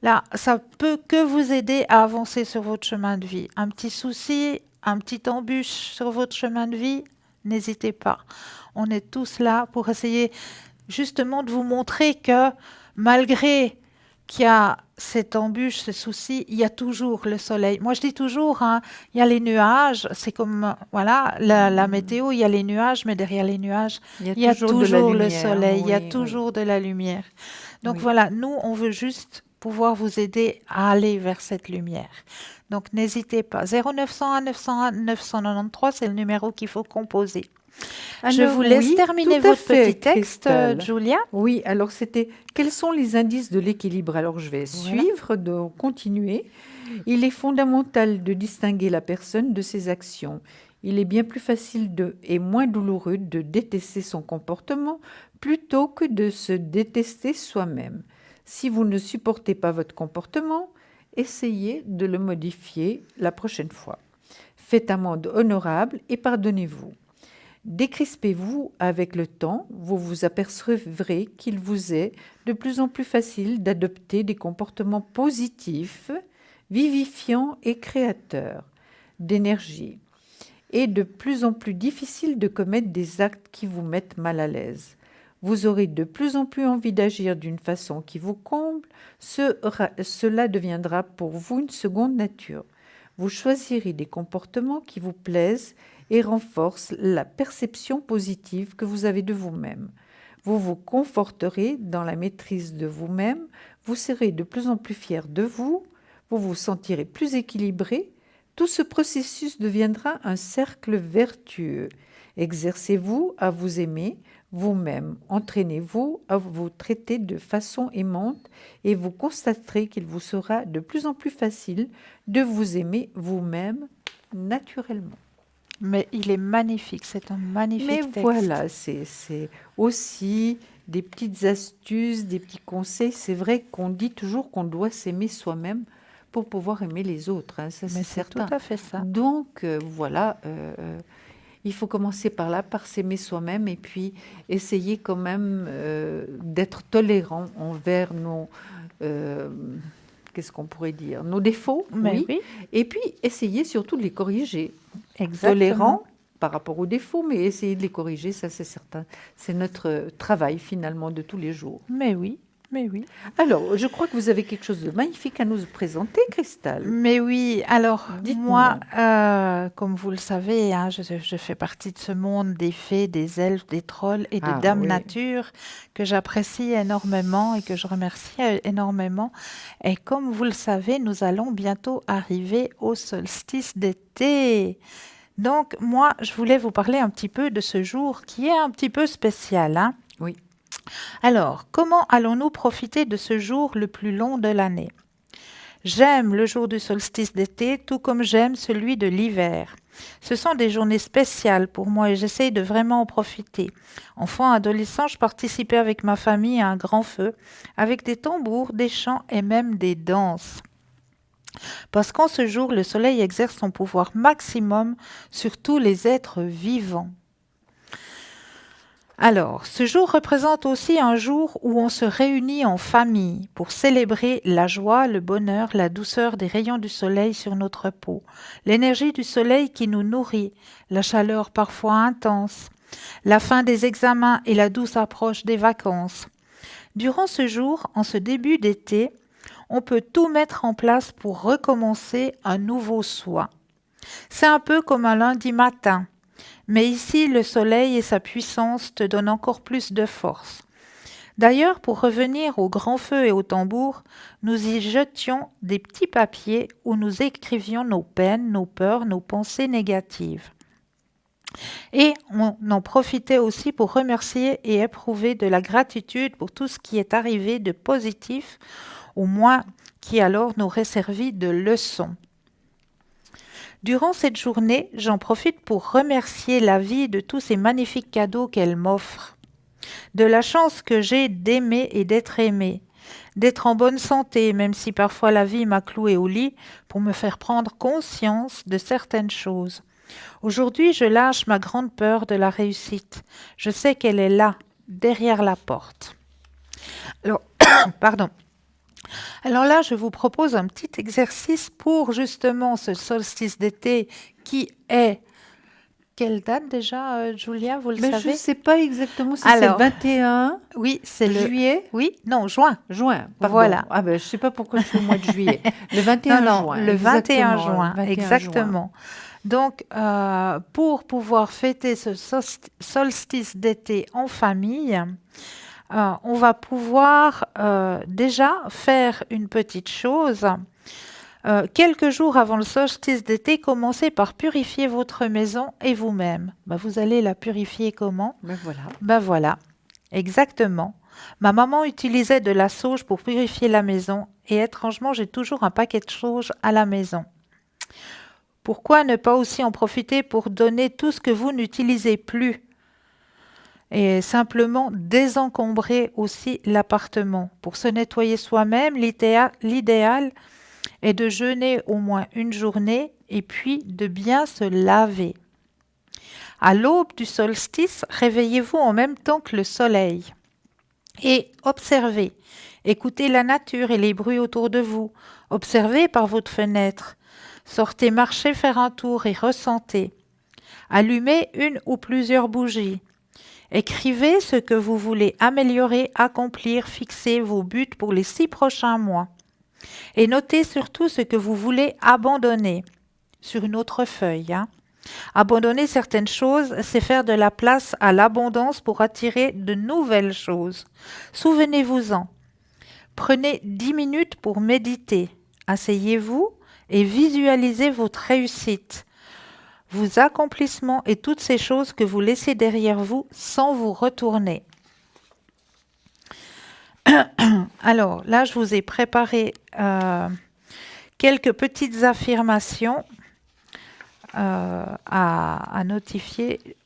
Là, ça peut que vous aider à avancer sur votre chemin de vie. Un petit souci, un petit embûche sur votre chemin de vie, n'hésitez pas. On est tous là pour essayer justement de vous montrer que malgré qu'il y a cette embûche, ce souci, il y a toujours le soleil. Moi, je dis toujours, hein, il y a les nuages, c'est comme, voilà, la météo, il y a les nuages, mais derrière les nuages, Il y a il y a toujours de la toujours le lumière. soleil, il y a Oui, oui, toujours de la lumière. Donc oui. voilà, nous, on veut juste pouvoir vous aider à aller vers cette lumière. Donc n'hésitez pas. 0901 901 993, c'est le numéro qu'il faut composer. Je vous Alors laisse oui, tout terminer à votre fait, petit texte, Christelle. Julia. Oui, alors c'était quels sont les indices de l'équilibre? Alors je vais Voilà. suivre, de continuer. Il est fondamental de distinguer la personne de ses actions. Il est bien plus facile et moins douloureux de détester son comportement plutôt que de se détester soi-même. Si vous ne supportez pas votre comportement, essayez de le modifier la prochaine fois. Faites amende honorable et pardonnez-vous. Décrispez-vous avec le temps, vous vous apercevrez qu'il vous est de plus en plus facile d'adopter des comportements positifs, vivifiants et créateurs d'énergie, et de plus en plus difficile de commettre des actes qui vous mettent mal à l'aise. Vous aurez de plus en plus envie d'agir d'une façon qui vous comble, cela deviendra pour vous une seconde nature. Vous choisirez des comportements qui vous plaisent et renforcent la perception positive que vous avez de vous-même. Vous vous conforterez dans la maîtrise de vous-même, vous serez de plus en plus fier de vous, vous vous sentirez plus équilibré, Tout ce processus deviendra un cercle vertueux. Exercez-vous à vous aimer vous-même. Entraînez-vous à vous traiter de façon aimante et vous constaterez qu'il vous sera de plus en plus facile de vous aimer vous-même naturellement. Mais il est magnifique, c'est un magnifique Mais texte. voilà, c'est aussi des petites astuces, des petits conseils. C'est vrai qu'on dit toujours qu'on doit s'aimer soi-même pour pouvoir aimer les autres, hein, ça Mais c'est c'est tout certain. à fait ça. Donc voilà, il faut commencer par là, par s'aimer soi-même et puis essayer quand même d'être tolérant envers nos, euh, qu'est-ce qu'on pourrait dire, nos défauts, Mais oui, oui, et puis essayer surtout de les corriger. exactement. Tolérant par rapport aux défauts, mais essayer de les corriger, ça c'est certain. C'est notre travail finalement de tous les jours. Mais oui, mais oui. Alors, je crois que vous avez quelque chose de magnifique à nous présenter, Cristal. Mais oui, alors Dites-moi. moi, comme vous le savez, hein, je fais partie de ce monde des fées, des elfes, des trolls et de Ah Dame oui. Nature que j'apprécie énormément et que je remercie énormément. Et comme vous le savez, nous allons bientôt arriver au solstice d'été. Donc moi, je voulais vous parler un petit peu de ce jour qui est un petit peu spécial, hein. Oui. Alors, comment allons-nous profiter de ce jour le plus long de l'année? J'aime le jour du solstice d'été, tout comme j'aime celui de l'hiver. Ce sont des journées spéciales pour moi et j'essaye de vraiment en profiter. Enfant, adolescent, je participais avec ma famille à un grand feu, avec des tambours, des chants et même des danses. Parce qu'en ce jour, le soleil exerce son pouvoir maximum sur tous les êtres vivants. Alors, ce jour représente aussi un jour où on se réunit en famille pour célébrer la joie, le bonheur, la douceur des rayons du soleil sur notre peau, l'énergie du soleil qui nous nourrit, la chaleur parfois intense, la fin des examens et la douce approche des vacances. Durant ce jour, en ce début d'été, on peut tout mettre en place pour recommencer un nouveau soi. C'est un peu comme un lundi matin. Mais ici, le soleil et sa puissance te donnent encore plus de force. D'ailleurs, pour revenir au grand feu et au tambour, nous y jetions des petits papiers où nous écrivions nos peines, nos peurs, nos pensées négatives. Et on en profitait aussi pour remercier et éprouver de la gratitude pour tout ce qui est arrivé de positif, au moins qui alors nous aurait servi de leçon. Durant cette journée, j'en profite pour remercier la vie de tous ces magnifiques cadeaux qu'elle m'offre, de la chance que j'ai d'aimer et d'être aimée, d'être en bonne santé, même si parfois la vie m'a clouée au lit pour me faire prendre conscience de certaines choses. Aujourd'hui, je lâche ma grande peur de la réussite. Je sais qu'elle est là, derrière la porte. Alors, pardon. Alors là, je vous propose un petit exercice pour justement ce solstice d'été qui est... Quelle date déjà, Julia, vous le Mais je savez? ne sais pas exactement si c'est le Alors, 21 oui, c'est le... juillet, Oui, non, juin. juin, pardon. Voilà. Ah ben, je ne sais pas pourquoi je suis au mois de juillet. Le 21 Non, non, juin. le 21 exactement, juin, 21 exactement. Donc, pour pouvoir fêter ce solstice d'été en famille, on va pouvoir déjà faire une petite chose. Quelques jours avant le solstice d'été, commencez par purifier votre maison et vous-même. Vous allez la purifier comment? Ben voilà. Ben voilà, exactement. Ma maman utilisait de la sauge pour purifier la maison et étrangement, j'ai toujours un paquet de sauge à la maison. Pourquoi ne pas aussi en profiter pour donner tout ce que vous n'utilisez plus et simplement désencombrer aussi l'appartement. Pour se nettoyer soi-même, l'idéal est de jeûner au moins une journée et puis de bien se laver. À l'aube du solstice, réveillez-vous en même temps que le soleil et observez. Écoutez la nature et les bruits autour de vous. Observez par votre fenêtre. Sortez marcher, faire un tour et ressentez. Allumez une ou plusieurs bougies. Écrivez ce que vous voulez améliorer, accomplir, fixer vos buts pour les 6 prochains mois. Et notez surtout ce que vous voulez abandonner sur une autre feuille. Abandonner certaines choses, c'est faire de la place à l'abondance pour attirer de nouvelles choses. Souvenez-vous-en. Prenez 10 minutes pour méditer. Asseyez-vous et visualisez votre réussite, vos accomplissements et toutes ces choses que vous laissez derrière vous sans vous retourner. Alors là, je vous ai préparé quelques petites affirmations à notifier.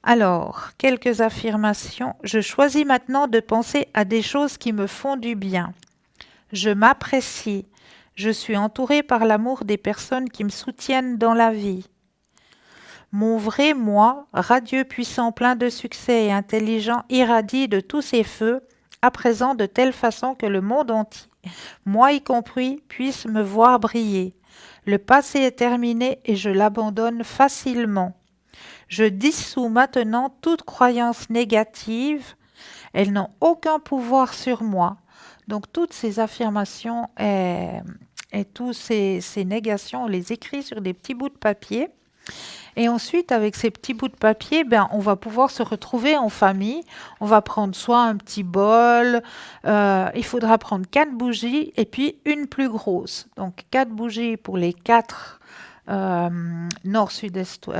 Alors, quelques affirmations. Je choisis maintenant de penser à des choses qui me font du bien. Je m'apprécie. Je suis entourée par l'amour des personnes qui me soutiennent dans la vie. Mon vrai moi, radieux, puissant, plein de succès et intelligent, irradie de tous ses feux, à présent de telle façon que le monde entier, moi y compris, puisse me voir briller. Le passé est terminé et je l'abandonne facilement. Je dissous maintenant toute croyance négative. Elles n'ont aucun pouvoir sur moi. Donc toutes ces affirmations et toutes ces négations, on les écrit sur des petits bouts de papier. Et ensuite, avec ces petits bouts de papier, on va pouvoir se retrouver en famille. On va prendre soit un petit bol, il faudra prendre 4 bougies et puis une plus grosse. Donc 4 bougies pour les 4 nord, sud-est, Oui.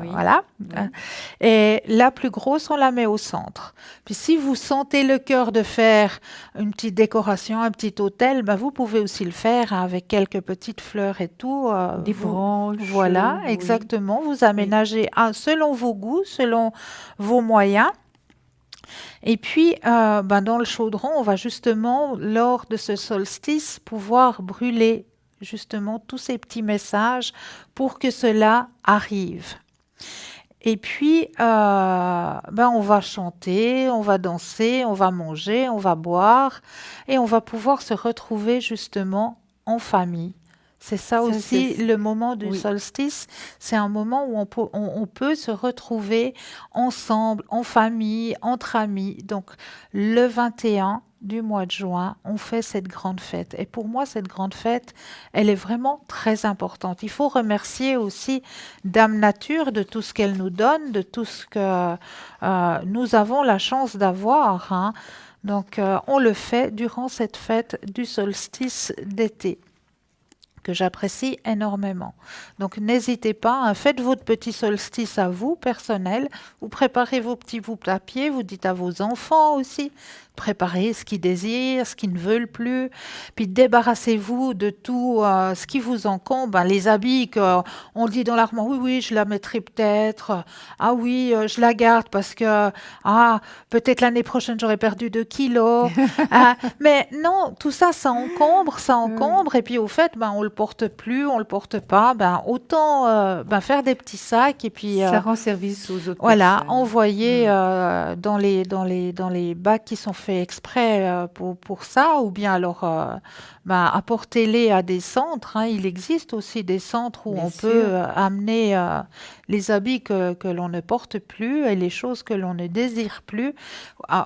voilà. Oui. Et la plus grosse, on la met au centre. Puis si vous sentez le cœur de faire une petite décoration, un petit hôtel, vous pouvez aussi le faire avec quelques petites fleurs et tout. Des branches. Voilà, oui. exactement. Vous aménagez selon vos goûts, selon vos moyens. Et puis, dans le chaudron, on va justement, lors de ce solstice, pouvoir brûler justement tous ces petits messages pour que cela arrive. Et puis, on va chanter, on va danser, on va manger, on va boire et on va pouvoir se retrouver justement en famille. C'est ça aussi c'est- le moment du oui. solstice. C'est un moment où on peut se retrouver ensemble, en famille, entre amis. Donc, le 21 du mois de juin, on fait cette grande fête. Et pour moi, cette grande fête, elle est vraiment très importante. Il faut remercier aussi Dame Nature de tout ce qu'elle nous donne, de tout ce que nous avons la chance d'avoir, hein. Donc, on le fait durant cette fête du solstice d'été, que j'apprécie énormément. Donc n'hésitez pas, hein, faites votre petit solstice à vous, personnel, vous préparez vos petits bouts de papier, vous dites à vos enfants aussi, préparez ce qu'ils désirent, ce qu'ils ne veulent plus, puis débarrassez-vous de tout ce qui vous encombre, les habits qu'on dit dans l'armoire, oui, je la mettrai peut-être, ah oui, je la garde parce que, peut-être l'année prochaine j'aurai perdu 2 kilos, mais non, tout ça, ça encombre, et puis au fait, on le porte plus, on le porte pas, autant faire des petits sacs, et puis Ça rend service aux autres voilà, personnes. envoyer dans les bacs qui sont faits exprès pour ça, ou bien alors apportez-les à des centres, hein. Il existe aussi des centres où Bien on sûr. peut amener les habits que l'on ne porte plus et les choses que l'on ne désire plus,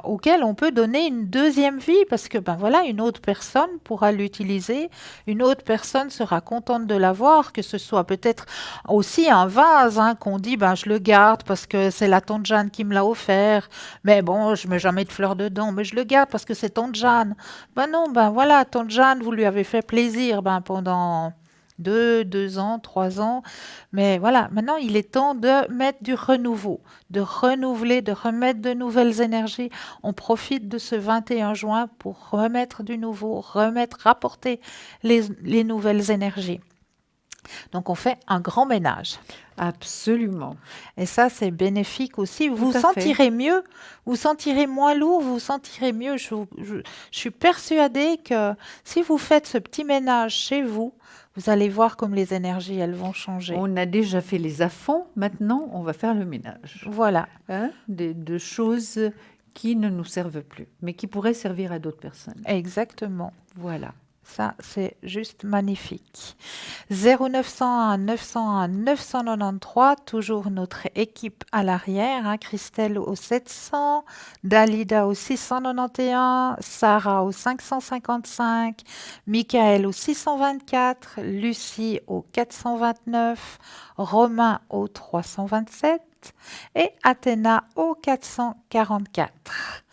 auxquelles on peut donner une deuxième vie, parce que voilà, une autre personne pourra l'utiliser, une autre personne sera contente de l'avoir, que ce soit peut-être aussi un vase, hein, qu'on dit je le garde parce que c'est la tante Jeanne qui me l'a offert, mais bon, je mets jamais de fleurs dedans, mais je le garde parce que c'est tante Jeanne. Non, voilà, tante Jeanne, vous lui avez fait plaisir pendant 2 ans, 3 ans, mais voilà, maintenant il est temps de mettre du renouveau, de renouveler, de remettre de nouvelles énergies. On profite de ce 21 juin pour remettre du nouveau, rapporter les nouvelles énergies. Donc on fait un grand ménage. Absolument. Et ça, c'est bénéfique aussi. Vous à fait. sentirez mieux, vous sentirez moins lourd, vous sentirez mieux. Je suis persuadée que si vous faites ce petit ménage chez vous, vous allez voir comme les énergies, elles vont changer. On a déjà fait les affaires, maintenant on va faire le ménage. Voilà, De choses qui ne nous servent plus, mais qui pourraient servir à d'autres personnes. exactement. Voilà. Ça, c'est juste magnifique. 0901 901 993, toujours notre équipe à l'arrière, hein. Christelle au 700, Dalida au 691, Sarah au 555, Michael au 624, Lucie au 429, Romain au 327 et Athéna au 444.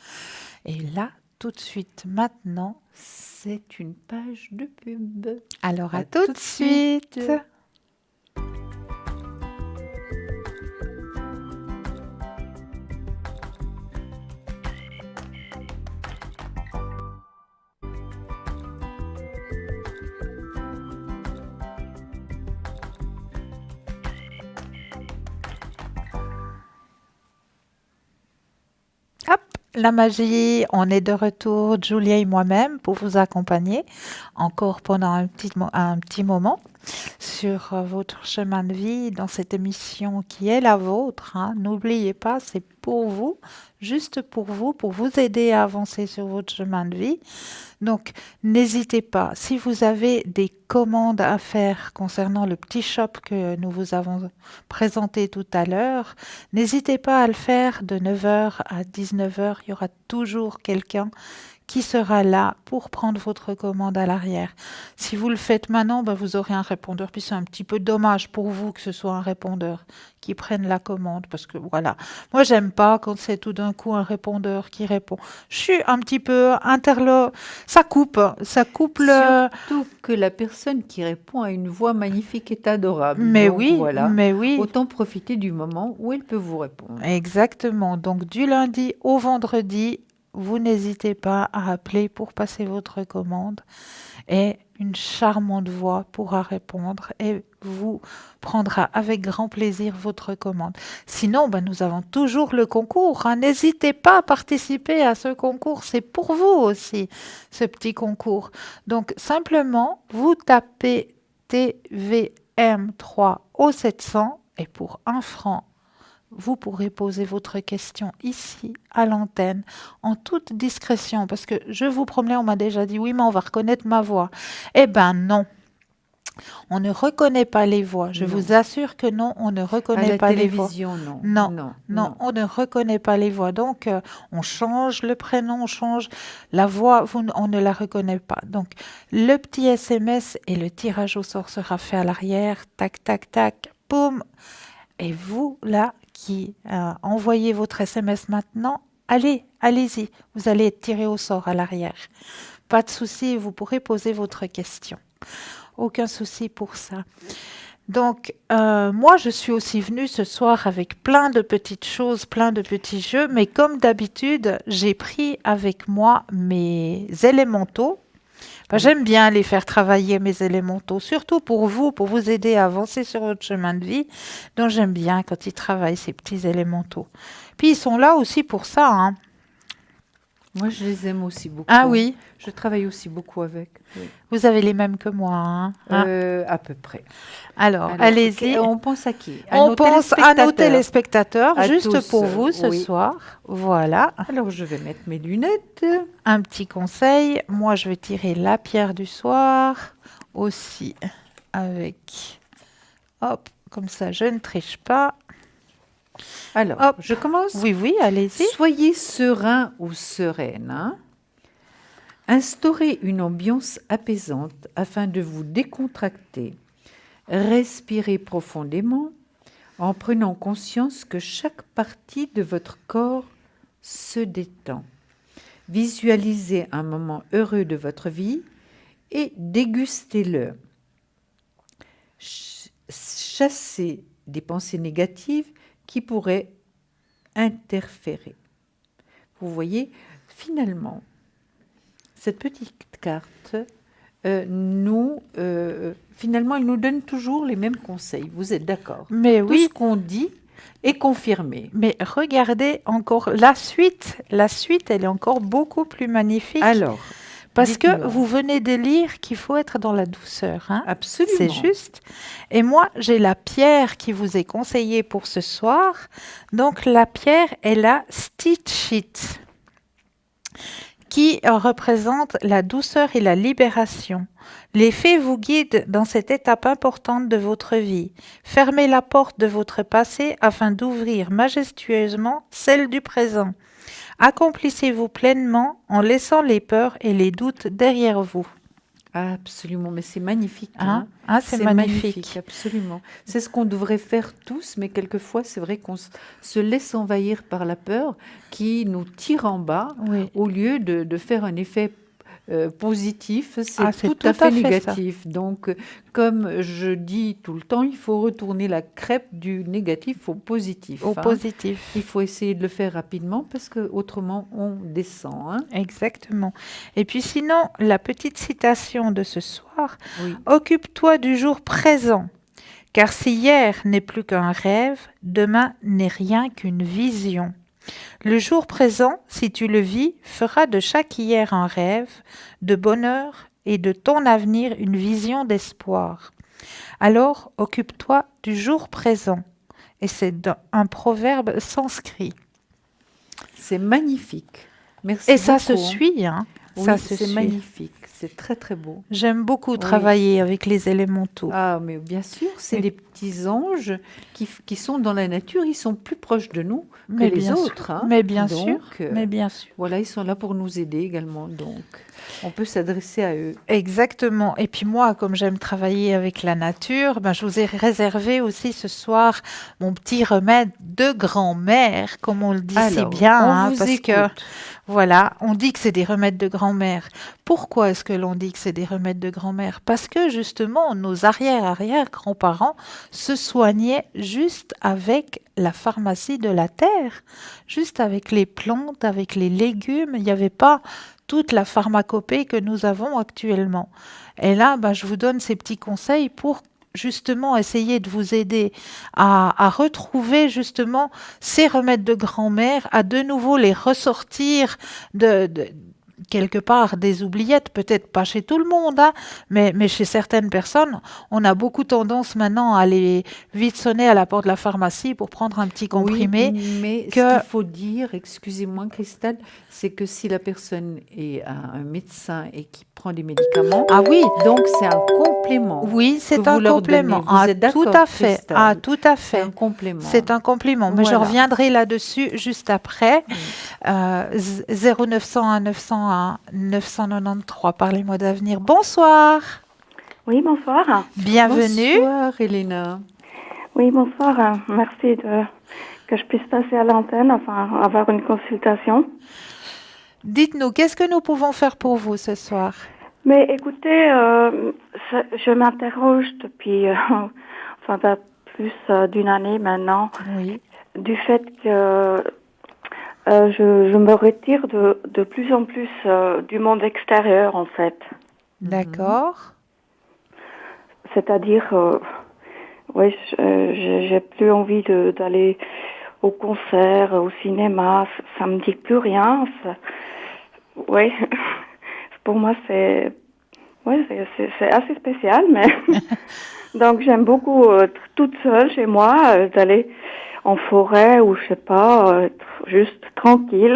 Et là, tout de suite, maintenant, c'est une page de pub. Alors, à À tout tout de de suite. suite. Hop, la magie, on est de retour, Julia et moi-même, pour vous accompagner encore pendant un petit moment sur votre chemin de vie dans cette émission qui est la vôtre, hein. N'oubliez pas, c'est pour vous, juste pour vous aider à avancer sur votre chemin de vie. Donc, n'hésitez pas, si vous avez des commandes à faire concernant le petit shop que nous vous avons présenté tout à l'heure, n'hésitez pas à le faire de 9 heures à 19 heures. Il y aura toujours quelqu'un qui sera là pour prendre votre commande à l'arrière. Si vous le faites maintenant, ben vous aurez un répondeur. Puis c'est un petit peu dommage pour vous que ce soit un répondeur qui prenne la commande. Parce que voilà, moi j'aime pas quand c'est tout d'un coup un répondeur qui répond. Je suis un petit peu ça coupe le... Surtout que la personne qui répond a une voix magnifique est adorable. Mais Donc oui, voilà, mais oui. autant profiter du moment où elle peut vous répondre. Exactement. Donc du lundi au vendredi, vous n'hésitez pas à appeler pour passer votre commande et une charmante voix pourra répondre et vous prendra avec grand plaisir votre commande. Sinon, ben, nous avons toujours le concours, hein. N'hésitez pas à participer à ce concours, c'est pour vous aussi, ce petit concours. Donc simplement, vous tapez TVM3 au 700 et pour 1 franc, vous pourrez poser votre question ici, à l'antenne, en toute discrétion, parce que je vous promets, on m'a déjà dit, oui, mais on va reconnaître ma voix. Eh ben non, on ne reconnaît pas les voix. Je Non. vous assure que non, on ne À reconnaît la pas les voix. télévision, non. Non, Non, non, on ne reconnaît pas les voix. Donc, on change le prénom, on change la voix, on ne la reconnaît pas. Donc, le petit SMS et le tirage au sort sera fait à l'arrière. Tac, tac, tac, boum. Et vous, là, qui envoyez votre SMS maintenant, allez-y. Vous allez être tiré au sort à l'arrière. Pas de souci, vous pourrez poser votre question. Aucun souci pour ça. Donc, moi, je suis aussi venue ce soir avec plein de petites choses, plein de petits jeux, mais comme d'habitude, j'ai pris avec moi mes élémentaux. Ben, j'aime bien les faire travailler, mes élémentaux, surtout pour vous aider à avancer sur votre chemin de vie. Donc, j'aime bien quand ils travaillent, ces petits élémentaux. Puis, ils sont là aussi pour ça, hein. Moi, je les aime aussi beaucoup. Ah oui, Je travaille aussi beaucoup avec. Oui. vous avez les mêmes que moi, hein. À peu près. Alors, Alors, allez-y. On pense à qui? On pense à nos téléspectateurs, À juste tous, pour vous ce oui. soir. Voilà. Alors, je vais mettre mes lunettes. Un petit conseil, moi je vais tirer la pierre du soir aussi avec, hop, comme ça je ne triche pas. Alors, Hop. je commence. Oui, allez-y. Soyez serein ou sereine, hein. Instaurez une ambiance apaisante afin de vous décontracter. Respirez profondément en prenant conscience que chaque partie de votre corps se détend. Visualisez un moment heureux de votre vie et dégustez-le. Chassez des pensées négatives qui pourraient interférer. Vous voyez, finalement, cette petite carte, finalement, elle nous donne toujours les mêmes conseils. Vous êtes d'accord? Mais Tout oui, ce qu'on dit est confirmé. mais regardez encore la suite. La suite, elle est encore beaucoup plus magnifique. Alors, parce que dites-moi. vous venez de lire qu'il faut être dans la douceur, hein. Absolument. C'est juste. Et moi, j'ai la pierre qui vous est conseillée pour ce soir. Donc, la pierre est la Stitchit, qui représente la douceur et la libération. Les fées vous guident dans cette étape importante de votre vie. Fermez la porte de votre passé afin d'ouvrir majestueusement celle du présent. Accomplissez-vous pleinement en laissant les peurs et les doutes derrière vous. Absolument, mais c'est magnifique. Hein? Ah, c'est magnifique. Absolument. C'est ce qu'on devrait faire tous, mais quelquefois, c'est vrai qu'on se laisse envahir par la peur qui nous tire en bas Oui. au lieu de faire un effet positif, Ah, c'est c'est tout à tout à fait fait ça. négatif. Donc, comme je dis tout le temps, il faut retourner la crêpe du négatif au Au positif, hein. Il positif. faut essayer de le faire rapidement parce que autrement on descend, hein. Exactement. Et puis sinon, la petite citation de ce soir, Oui. occupe-toi du jour présent, car si hier n'est plus qu'un rêve, demain n'est rien qu'une vision. Le jour présent, si tu le vis, fera de chaque hier un rêve de bonheur et de ton avenir une vision d'espoir. Alors, occupe-toi du jour présent. Et c'est un proverbe sanskrit. C'est magnifique. Et Merci ça se beaucoup, hein. suit, hein. Ça Oui, se c'est suit. magnifique. C'est très très beau. J'aime beaucoup Oui. travailler avec les élémentaux. Ah, mais bien sûr, c'est Mais, des petits anges qui sont dans la nature. Ils sont plus proches de nous que mais les bien sûr, autres, hein. mais bien sûr, Donc, mais bien sûr. voilà, ils sont là pour nous aider également. Donc, on peut s'adresser à eux. Exactement. Et puis moi, comme j'aime travailler avec la nature, ben, je vous ai réservé aussi ce soir mon petit remède de grand-mère, comme on le dit si Alors, bien, on hein, vous parce que écoute. voilà, on dit que c'est des remèdes de grand-mère. Pourquoi est-ce que l'on dit que c'est des remèdes de grand-mère? Parce que justement, nos arrière-arrière-grands-parents se soignaient juste avec la pharmacie de la terre, juste avec les plantes, avec les légumes. Il n'y avait pas toute la pharmacopée que nous avons actuellement. Et là, ben, je vous donne ces petits conseils pour justement essayer de vous aider à retrouver justement ces remèdes de grand-mère, à de nouveau les ressortir de quelque part des oubliettes, peut-être pas chez tout le monde, hein, mais chez certaines personnes, on a beaucoup tendance maintenant à aller vite sonner à la porte de la pharmacie pour prendre un petit Oui, comprimé mais ce que, qu'il faut dire, excusez-moi, Christelle, c'est que si la personne est un médecin et qui prend des médicaments, ah oui, donc c'est un complément oui, que c'est vous un leur donnez. complément. Vous Ah, êtes tout d'accord, à fait. Ah, Christelle? tout à C'est un fait. complément. C'est un compliment, mais je Voilà. reviendrai là-dessus juste après. Oui. 0901 901 993, parlez-moi d'avenir. Bonsoir, Oui, bonsoir. bienvenue. Bonsoir, Elena. Oui, bonsoir. Merci que je puisse passer à l'antenne, enfin, avoir une consultation. Dites-nous, qu'est-ce que nous pouvons faire pour vous ce soir? Mais écoutez, je m'interroge depuis, enfin, plus d'une année maintenant, Oui, du fait que je me retire de plus en plus du monde extérieur, en fait. d'accord. C'est-à-dire, oui, j'ai plus envie d'aller au concert, au cinéma, ça me dit plus rien. Oui, pour moi c'est, ouais, c'est assez spécial, mais donc j'aime beaucoup être toute seule chez moi, d'aller en forêt ou je sais pas, être juste tranquille.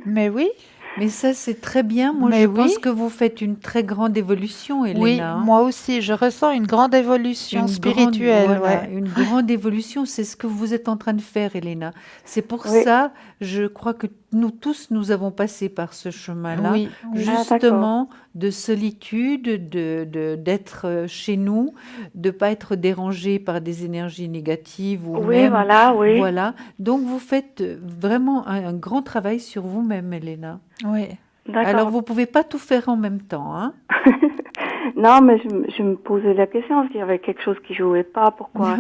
Mais oui, Mais ça, c'est très bien. Moi, mais je oui, pense que vous faites une très grande évolution, oui, Elena, hein. moi aussi, je ressens une grande évolution Une grande, spirituelle, voilà, ouais. une grande évolution, c'est ce que vous êtes en train de faire, Elena. C'est pour Oui, ça, je crois que nous tous, nous avons passé par ce chemin-là, Oui, oui, ah d'accord. justement, de solitude, d'être chez nous, de pas être dérangé par des énergies négatives ou Oui, même, voilà, oui, voilà. Donc, vous faites vraiment un grand travail sur vous-même, Elena. oui. Alors, d'accord. vous pouvez pas tout faire en même temps, hein? Non, mais je me posais la question s'il y avait quelque chose qui jouait pas, pourquoi,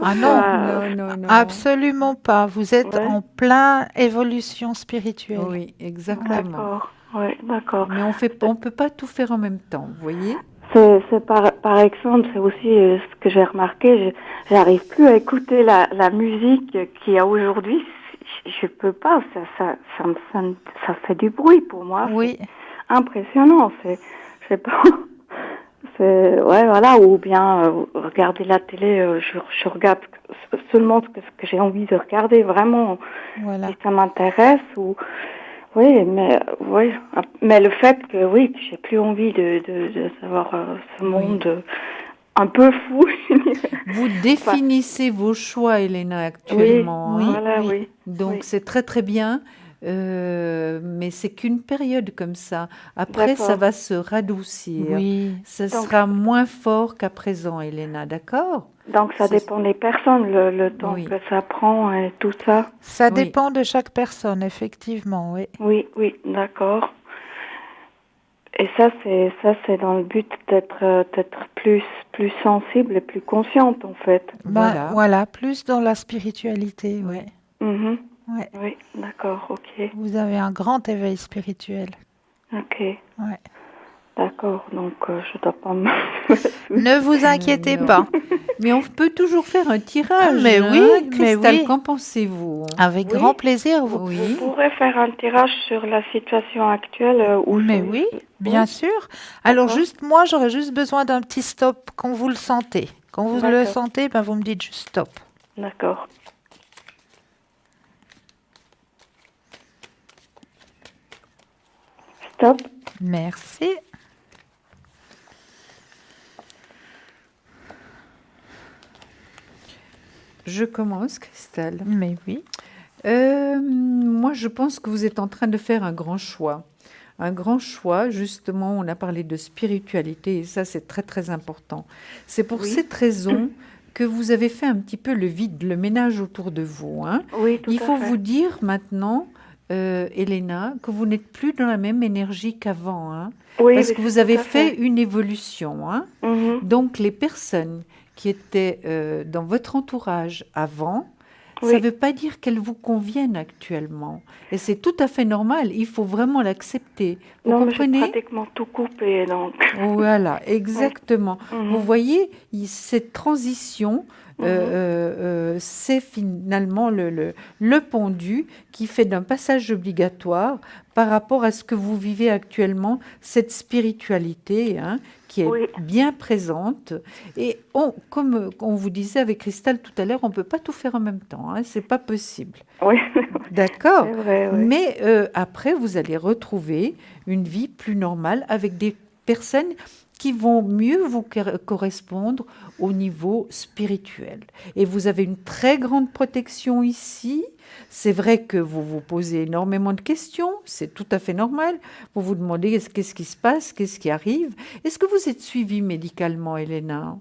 Ah non, pourquoi, Non, non, non. absolument pas. Vous êtes ouais, en plein évolution spirituelle. Oui, exactement. d'accord, ouais, d'accord. Mais on peut pas tout faire en même temps, vous voyez? C'est par exemple, c'est aussi ce que j'ai remarqué, j'arrive plus à écouter la musique qu'il y a aujourd'hui. Je peux pas, ça fait du bruit pour moi. Oui, C'est impressionnant, je sais pas, c'est, ouais, voilà, ou bien regarder la télé, je regarde seulement ce que j'ai envie de regarder, vraiment, voilà. si ça m'intéresse, ou, oui, mais le fait que, oui, que j'ai plus envie de savoir ce Oui. monde un peu fou, je dirais. Vous Enfin, définissez vos choix, Elena, oui, actuellement, Oui, hein? voilà, oui. oui, Donc oui, c'est très très bien, mais c'est qu'une période comme ça. Après, ça d'accord. va se radoucir. Oui, Ça Donc, sera moins fort qu'à présent, Elena, d'accord? donc ça C'est- dépend des personnes, le temps Oui, que ça prend et tout ça. ça oui. dépend de chaque personne, effectivement, oui. Oui, oui, d'accord. Et ça c'est dans le but d'être plus sensible et plus consciente en fait. Bah, Voilà. voilà, plus dans la spiritualité, ouais. Mhm. Ouais. Oui, d'accord, ok. Vous avez un grand éveil spirituel. Ok, Ouais. d'accord, donc je dois pas me... Ne vous inquiétez Non. pas. Mais on peut toujours faire un tirage. Mais oui, hein. mais Christelle, oui. qu'en pensez-vous? Avec Oui. grand plaisir. Vous Oui. pourrez faire un tirage sur la situation actuelle où Mais je... oui, bien sûr. Alors juste, moi, j'aurais juste besoin d'un petit stop quand vous le sentez. Quand vous le D'accord. sentez, ben, vous me dites juste stop. D'accord. Stop. Merci. Je commence, Christelle. Mais oui. Moi, je pense que vous êtes en train de faire un grand choix. Un grand choix, justement, on a parlé de spiritualité et ça, c'est très, très important. C'est pour Oui. cette raison que vous avez fait un petit peu le vide, le ménage autour de vous. Hein. Oui, tout Il à faut fait. vous dire maintenant, Elena, que vous n'êtes plus dans la même énergie qu'avant. Hein, Oui, parce oui, que vous tout avez à fait une évolution. Hein. Mhm. Donc, les personnes qui étaient dans votre entourage avant, Oui. ça ne veut pas dire qu'elles vous conviennent actuellement. Et c'est tout à fait normal. Il faut vraiment l'accepter. Vous Non, mais j'ai comprenez? pratiquement tout coupé, donc. Voilà, exactement. Mhm. Vous voyez, cette transition, c'est finalement le pendu qui fait d'un passage obligatoire par rapport à ce que vous vivez actuellement, cette spiritualité hein, qui est Oui. bien présente. Et comme on vous disait avec Christelle tout à l'heure, on ne peut pas tout faire en même temps. Hein, c'est pas possible. Oui, D'accord. c'est vrai, oui. Mais après, vous allez retrouver une vie plus normale avec des personnes qui vont mieux vous correspondre au niveau spirituel. Et vous avez une très grande protection ici. C'est vrai que vous vous posez énormément de questions, c'est tout à fait normal. Vous vous demandez qu'est-ce qui se passe, qu'est-ce qui arrive. Est-ce que vous êtes suivie médicalement, Elena?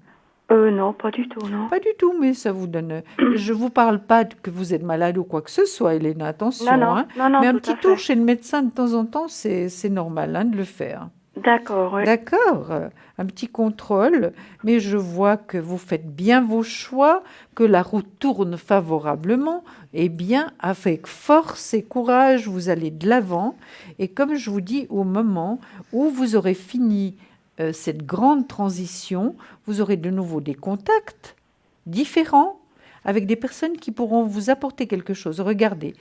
Non, pas du tout, non. Pas du tout, mais ça vous donne... Je ne vous parle pas que vous êtes malade ou quoi que ce soit, Elena, attention. Non, hein. non, Mais un tout petit à tour fait. chez le médecin de temps en temps, c'est normal hein, de le faire. D'accord, oui. D'accord, un petit contrôle, mais je vois que vous faites bien vos choix, que la roue tourne favorablement, et bien avec force et courage, vous allez de l'avant. Et comme je vous dis, au moment où vous aurez fini cette grande transition, vous aurez de nouveau des contacts différents avec des personnes qui pourront vous apporter quelque chose. Regardez.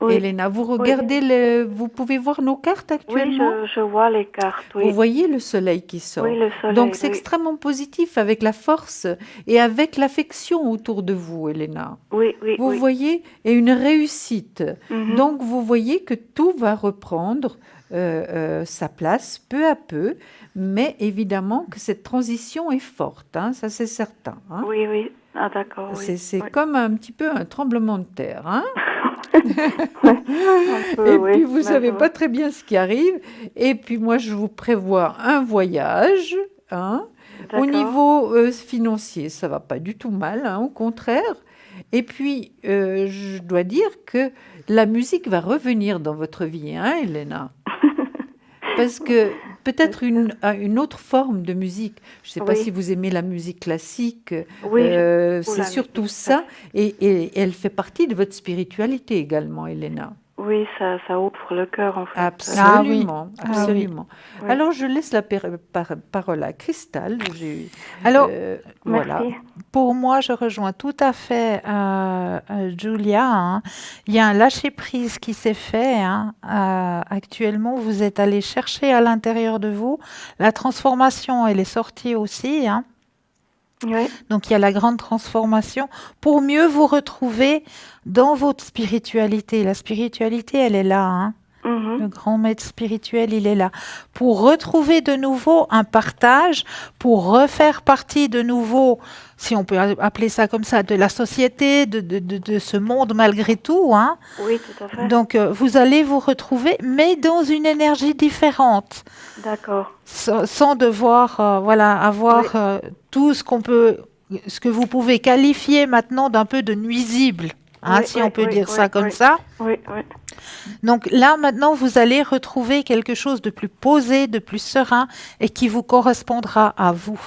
Oui. Elena, vous regardez, vous pouvez voir nos cartes Oui, actuellement? je vois les cartes, oui. Vous voyez le soleil qui sort. Oui, le soleil, Donc c'est oui. extrêmement positif avec la force et avec l'affection autour de vous, Elena. Oui, oui, Vous oui. voyez, et une réussite. Mhm. Donc vous voyez que tout va reprendre sa place peu à peu, mais évidemment que cette transition est forte, hein, ça c'est certain. Hein. Oui, oui. Ah, d'accord, oui. C'est Oui. comme un petit peu un tremblement de terre. Hein. Un peu, Et oui. puis vous Mais savez je pas vois. très bien ce qui arrive. Et puis moi, je vous prévois un voyage. Hein. Au D'accord. niveau financier, ça va pas du tout mal, hein, au contraire. Et puis, je dois dire que la musique va revenir dans votre vie, hein, Elena. Parce que peut-être une autre forme de musique. Je ne sais pas Oui. si vous aimez la musique classique. Oui, j'aime beaucoup c'est la surtout musique ça. Et elle fait partie de votre spiritualité également, Elena. Oui, ça ouvre le cœur, en fait. Absolument, Ah oui. absolument. Oui. Alors, je laisse la parole à Christelle. Alors, voilà. Merci. pour moi, je rejoins tout à fait Julia. Hein. Il y a un lâcher-prise qui s'est fait. Hein. Actuellement, vous êtes allé chercher à l'intérieur de vous. La transformation, elle est sortie aussi. Hein. Oui, Donc, il y a la grande transformation pour mieux vous retrouver dans votre spiritualité. La spiritualité, elle est là. Hein. mhm. Le grand maître spirituel, il est là pour retrouver de nouveau un partage, pour refaire partie de nouveau, si on peut appeler ça comme ça, de la société, de ce monde malgré tout. Hein. Oui, tout à fait. Donc, vous allez vous retrouver, mais dans une énergie différente, D'accord. sans devoir voilà, avoir Oui. tout ce que vous pouvez qualifier maintenant d'un peu de nuisible, hein, Oui, si oui, on peut oui, dire oui, ça comme oui. ça. Oui, oui. Donc là, maintenant, vous allez retrouver quelque chose de plus posé, de plus serein et qui vous correspondra à vous.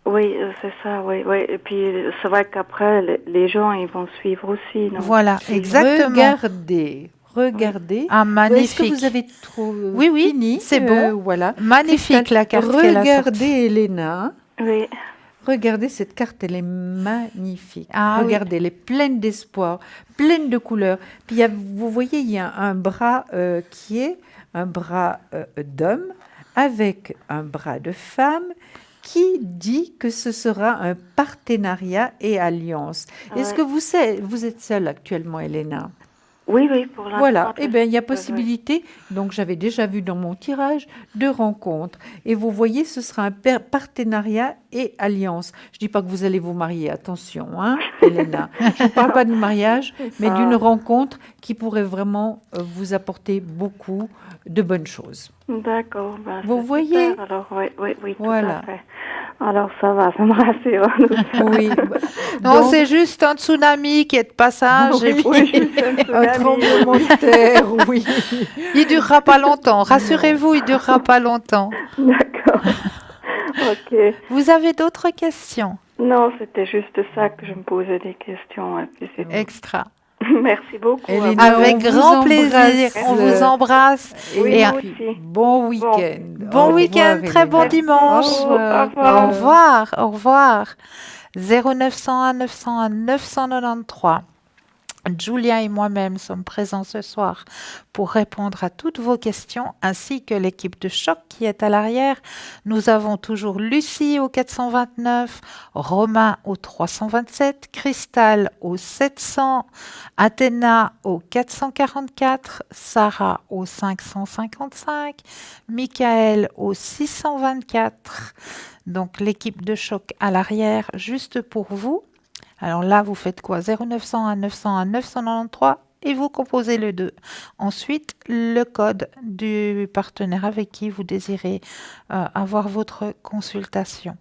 Oui, c'est ça, oui, oui. Et puis, c'est vrai qu'après, les gens, ils vont suivre aussi, non? Voilà, Si- exactement. Regardez. Ah, Est-ce que magnifique. vous avez trop Oui, oui, fini? c'est bon. Voilà. Magnifique Christelle, la carte qu'elle a sortie. regardez Elena. Oui, Regardez cette carte, elle est magnifique. Ah oui. Regardez, elle est pleine d'espoir, pleine de couleurs. Puis vous voyez, il y a un bras qui est un bras d'homme avec un bras de femme qui dit que ce sera un partenariat et alliance. Est-ce Ouais. que vous êtes seule actuellement, Elena? oui, oui, pour l'instant. Voilà, je eh bien, il y a suis- possibilité, donc j'avais déjà vu dans mon tirage, de rencontres. Et vous voyez, ce sera un partenariat et alliance. Je ne dis pas que vous allez vous marier, attention, hein, Elena. Je ne parle pas de mariage, mais d'une rencontre qui pourrait vraiment vous apporter beaucoup de bonnes choses. D'accord. Ben, Vous c'est voyez? super. Alors, oui, oui, oui, Voilà. tout à fait. Alors, ça va, ça me rassure. Oui. Non, Donc, c'est juste un tsunami qui est de passage et oui, puis juste un un tsunami, tremblement de terre, oui. il durera pas longtemps. Rassurez-vous, il durera pas longtemps. D'accord. Ok. Vous avez d'autres questions? Non, c'était juste ça que je me posais des questions. Et puis c'est- Extra. Merci beaucoup. Elena, Avec on vous grand plaisir. embrasse. On vous embrasse. Oui, Et moi un aussi. Bon week-end. bon Au week-end, revoir, très bon Elena. dimanche. Au revoir. Au revoir. Au revoir. 0901 901 993. Julia et moi-même sommes présents ce soir pour répondre à toutes vos questions, ainsi que l'équipe de choc qui est à l'arrière. Nous avons toujours Lucie au 429, Romain au 327, Cristal au 700, Athéna au 444, Sarah au 555, Michael au 624. Donc l'équipe de choc à l'arrière, juste pour vous. Alors là, vous faites quoi? 0901 901 993 et vous composez le 2. Ensuite, le code du partenaire avec qui vous désirez avoir votre consultation.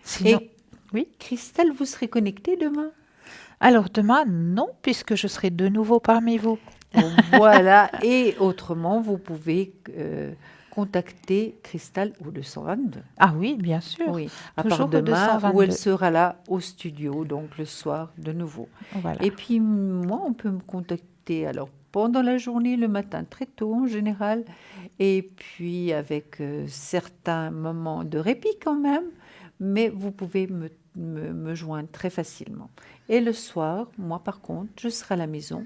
Sinon, Et oui. Christelle, vous serez connectée demain? Alors demain, non, puisque je serai de nouveau parmi vous. Voilà. Et autrement, vous pouvez contacter Christelle au 222. Ah oui, bien sûr. Oui, à Toujours part au demain, où 222. elle sera là au studio, donc le soir de nouveau. Voilà. Et puis, moi, on peut me contacter alors pendant la journée, le matin, très tôt en général, et puis avec certains moments de répit quand même, mais vous pouvez me joindre très facilement. Et le soir, moi, par contre, je serai à la maison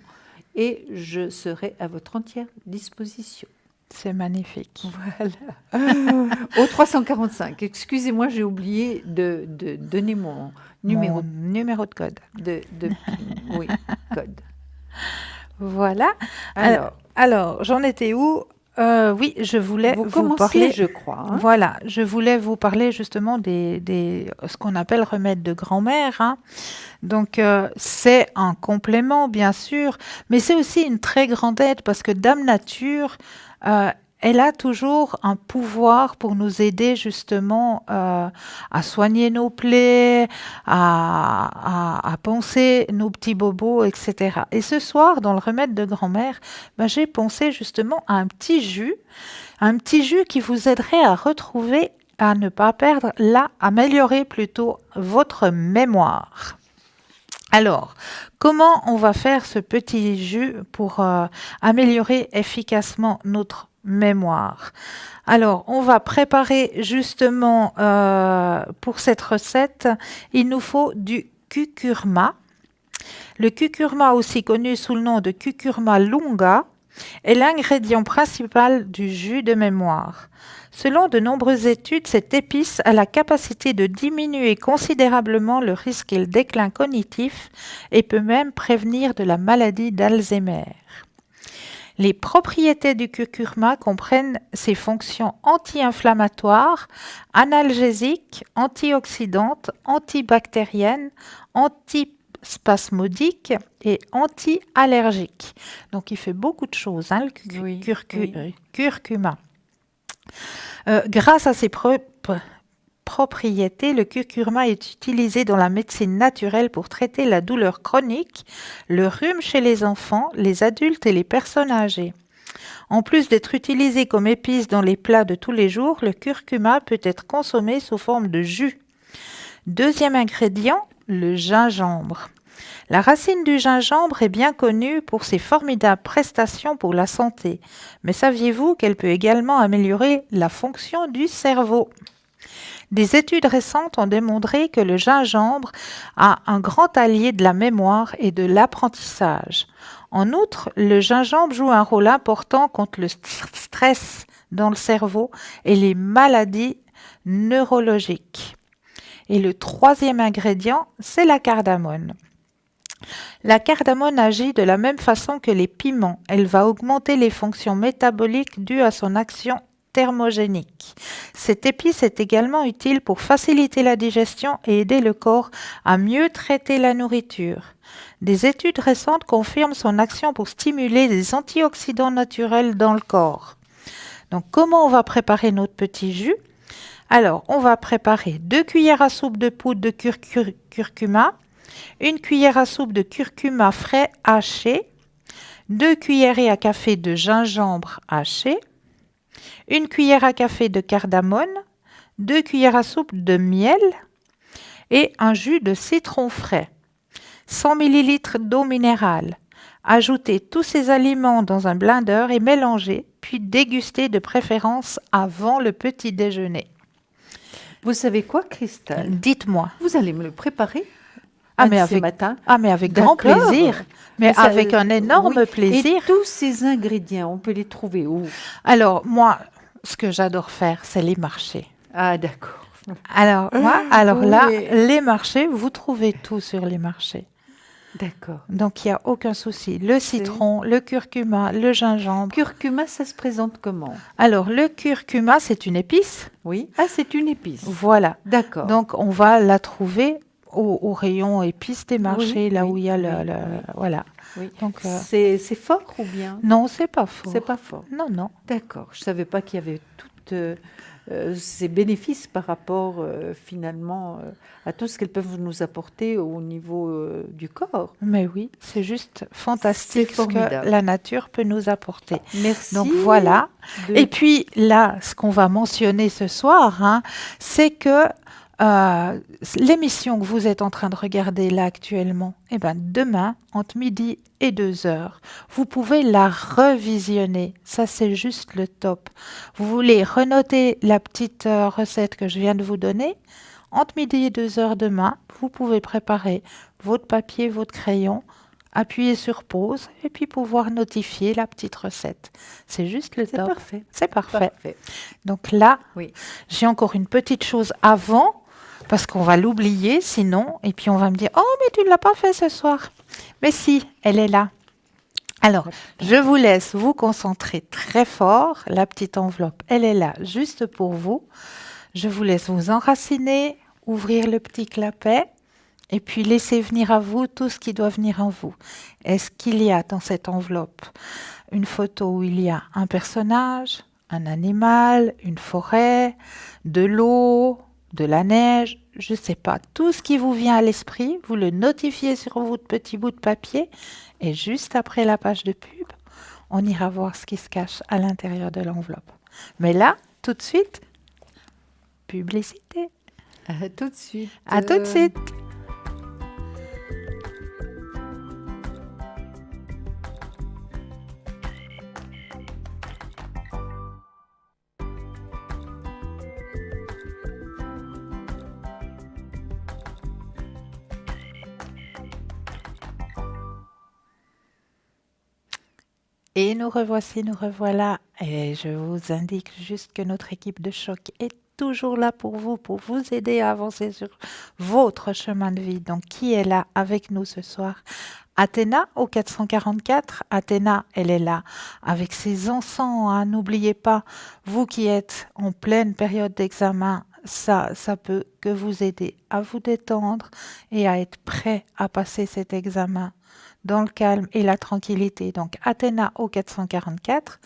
et je serai à votre entière disposition. C'est magnifique. Voilà. Au 345. Excusez-moi, j'ai oublié de donner mon numéro Mon numéro de code. oui, code. Voilà. Alors, j'en étais où? Oui, je voulais vous vous commenciez, parler. je crois. Hein. Voilà, je voulais vous parler justement des ce qu'on appelle remèdes de grand-mère. Hein. Donc, c'est un complément, bien sûr, mais c'est aussi une très grande aide parce que Dame Nature, elle a toujours un pouvoir pour nous aider justement à soigner nos plaies, à penser nos petits bobos, etc. Et ce soir, dans le remède de grand-mère, j'ai pensé justement à un petit jus qui vous aiderait à retrouver, à ne pas perdre, à améliorer plutôt votre mémoire. Alors, comment on va faire ce petit jus pour améliorer efficacement notre mémoire? Alors, on va préparer justement pour cette recette, il nous faut du curcuma. Le curcuma, aussi connu sous le nom de curcuma lunga, est l'ingrédient principal du jus de mémoire. Selon de nombreuses études, cette épice a la capacité de diminuer considérablement le risque et le déclin cognitif et peut même prévenir de la maladie d'Alzheimer. Les propriétés du curcuma comprennent ses fonctions anti-inflammatoires, analgésiques, antioxydantes, antibactériennes, antispasmodiques et anti-allergiques. Donc il fait beaucoup de choses, hein, le curcuma. Grâce à ses propriétés. Le curcuma est utilisé dans la médecine naturelle pour traiter la douleur chronique, le rhume chez les enfants, les adultes et les personnes âgées. En plus d'être utilisé comme épice dans les plats de tous les jours, le curcuma peut être consommé sous forme de jus. Deuxième ingrédient, le gingembre. La racine du gingembre est bien connue pour ses formidables prestations pour la santé. Mais saviez-vous qu'elle peut également améliorer la fonction du cerveau ? Des études récentes ont démontré que le gingembre a un grand allié de la mémoire et de l'apprentissage. En outre, le gingembre joue un rôle important contre le stress dans le cerveau et les maladies neurologiques. Et le troisième ingrédient, c'est la cardamone. La cardamone agit de la même façon que les piments. Elle va augmenter les fonctions métaboliques dues à son action thermogénique. Cette épice est également utile pour faciliter la digestion et aider le corps à mieux traiter la nourriture. Des études récentes confirment son action pour stimuler les antioxydants naturels dans le corps. Donc, comment on va préparer notre petit jus ? Alors, on va préparer 2 cuillères à soupe de poudre de curcuma, 1 cuillère à soupe de curcuma frais haché, 2 cuillerées à café de gingembre haché, 1 cuillère à café de cardamone, 2 cuillères à soupe de miel et un jus de citron frais. 100 ml d'eau minérale. Ajoutez tous ces aliments dans un blender et mélangez, puis dégustez de préférence avant le petit déjeuner. Vous savez quoi, Christelle? Dites-moi. Vous allez me le préparer mais avec, matin. Mais avec grand plaisir. Mais ça, avec un énorme plaisir. Et tous ces ingrédients, on peut les trouver où? Alors, moi, ce que j'adore faire, c'est les marchés. Ah, d'accord. Alors là, les marchés, vous trouvez tout sur les marchés. D'accord. Donc, il n'y a aucun souci. Le citron, le curcuma, le gingembre. Curcuma, ça se présente comment? Alors, le curcuma, c'est une épice. Oui. Ah, c'est une épice. Voilà. D'accord. Donc, on va la trouver au rayon épices des marchés, où il y a voilà. Oui. Donc, c'est fort ou bien? Non, c'est pas fort. C'est pas fort. Non, non. D'accord. Je savais pas qu'il y avait toutes ces bénéfices par rapport finalement à tout ce qu'elles peuvent nous apporter au niveau du corps. Mais oui, c'est juste fantastique ce formidable. que la nature peut nous apporter. Merci. Donc voilà. Et puis là, ce qu'on va mentionner ce soir, c'est que l'émission que vous êtes en train de regarder là actuellement, demain, entre midi et 2h, vous pouvez la revisionner. Ça, c'est juste le top. Vous voulez renoter la petite recette que je viens de vous donner? Entre midi et 2h demain, vous pouvez préparer votre papier, votre crayon, appuyer sur pause et puis pouvoir notifier la petite recette. C'est juste le top. Parfait. C'est parfait. Donc là, j'ai encore une petite chose avant, parce qu'on va l'oublier sinon, et puis on va me dire « Oh, mais tu ne l'as pas fait ce soir !» Mais si, elle est là. Alors, je vous laisse vous concentrer très fort. La petite enveloppe, elle est là juste pour vous. Je vous laisse vous enraciner, ouvrir le petit clapet et puis laisser venir à vous tout ce qui doit venir en vous. Est-ce qu'il y a dans cette enveloppe une photo où il y a un personnage, un animal, une forêt, de l'eau, de la neige, je ne sais pas. Tout ce qui vous vient à l'esprit, vous le notifiez sur votre petit bout de papier et juste après la page de pub, on ira voir ce qui se cache à l'intérieur de l'enveloppe. Mais là, tout de suite, publicité. À tout de suite. À tout de suite. Et nous revoilà. Et je vous indique juste que notre équipe de choc est toujours là pour vous aider à avancer sur votre chemin de vie. Donc, qui est là avec nous ce soir? Athéna au 444. Athéna, elle est là avec ses encens. N'oubliez pas, vous qui êtes en pleine période d'examen, ça peut que vous aider à vous détendre et à être prêt à passer cet examen dans le calme et la tranquillité. Donc, Athéna au 444.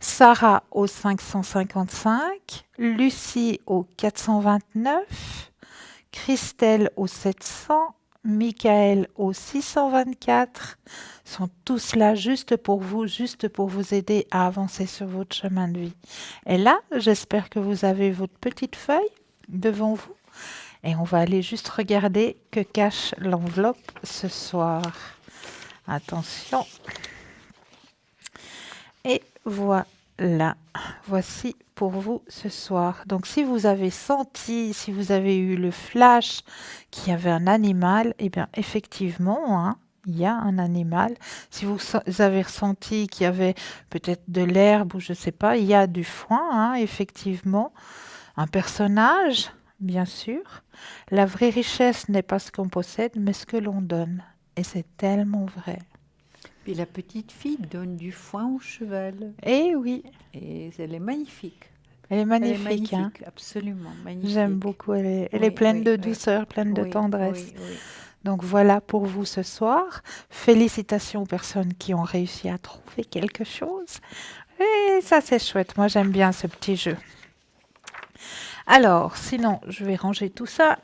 Sarah au 555, Lucie au 429, Christelle au 700, Michael au 624 sont tous là juste pour vous aider à avancer sur votre chemin de vie. Et là, j'espère que vous avez votre petite feuille devant vous et on va aller juste regarder que cache l'enveloppe ce soir. Attention. Et voilà, voici pour vous ce soir. Donc si vous avez senti, si vous avez eu le flash qu'il y avait un animal, eh bien effectivement, hein, il y a un animal. Si vous avez ressenti qu'il y avait peut-être de l'herbe ou je ne sais pas, il y a du foin, hein, effectivement. Un personnage, bien sûr. La vraie richesse n'est pas ce qu'on possède, mais ce que l'on donne. Et c'est tellement vrai. Puis la petite fille donne du foin au cheval. Eh oui, Et elle est magnifique. elle est Elle est magnifique, hein. magnifique, absolument magnifique. J'aime beaucoup, elle est Oui, pleine oui, de oui. douceur, pleine de Oui, tendresse. oui, oui. Donc voilà pour vous ce soir. Félicitations aux personnes qui ont réussi à trouver quelque chose. Et ça c'est chouette, moi j'aime bien ce petit jeu. Alors, sinon, je vais ranger tout ça.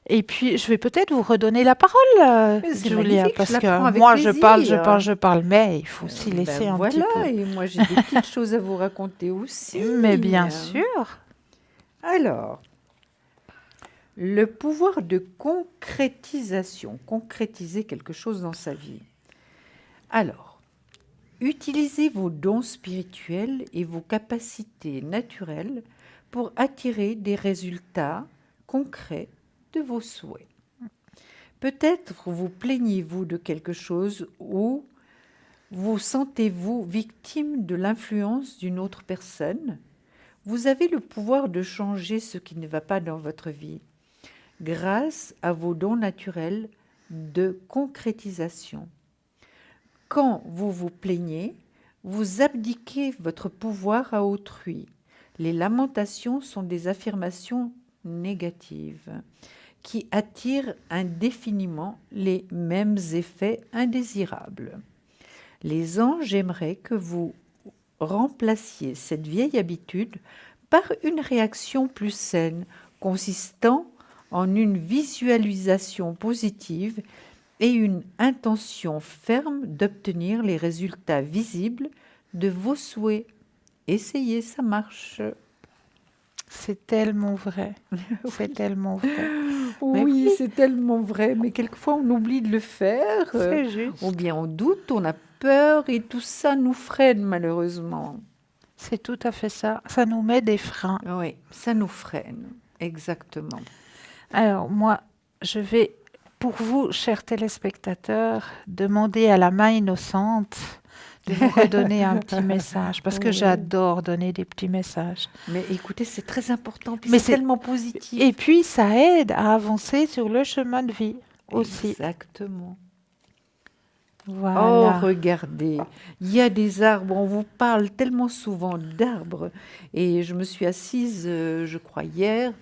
Et puis, je vais peut-être vous redonner la parole, Mais c'est Julia, magnifique, parce je la prends que avec moi, je plaisir. parle, mais il faut aussi laisser un petit Voilà, peu. et moi j'ai des petites choses à vous raconter aussi. Mais bien sûr. Alors, le pouvoir de concrétisation, concrétiser quelque chose dans sa vie. Alors, utilisez vos dons spirituels et vos capacités naturelles pour attirer des résultats concrets de vos souhaits. Peut-être vous plaignez-vous de quelque chose ou vous sentez-vous victime de l'influence d'une autre personne. Vous avez le pouvoir de changer ce qui ne va pas dans votre vie grâce à vos dons naturels de concrétisation. Quand vous vous plaignez, vous abdiquez votre pouvoir à autrui. Les lamentations sont des affirmations négatives qui attirent indéfiniment les mêmes effets indésirables. Les anges aimeraient que vous remplaciez cette vieille habitude par une réaction plus saine, consistant en une visualisation positive et une intention ferme d'obtenir les résultats visibles de vos souhaits. Essayez, ça marche. C'est tellement vrai. C'est tellement vrai. Oui, c'est tellement vrai, mais quelquefois on oublie de le faire, C'est juste. ou bien on doute, on a peur, et tout ça nous freine malheureusement. C'est tout à fait ça. Ça nous met des freins. Oui, ça nous freine, exactement. Alors moi, je vais, pour vous, chers téléspectateurs, demander à la main innocente de vous redonner un petit message, parce que Oui. j'adore donner des petits messages. Mais écoutez, c'est très important, puis Mais c'est c'est- tellement positif. Et puis, ça aide à avancer sur le chemin de vie aussi. Exactement. Oh, Voilà. regardez, il y a des arbres, on vous parle tellement souvent d'arbres. Et je me suis assise, je crois, hier,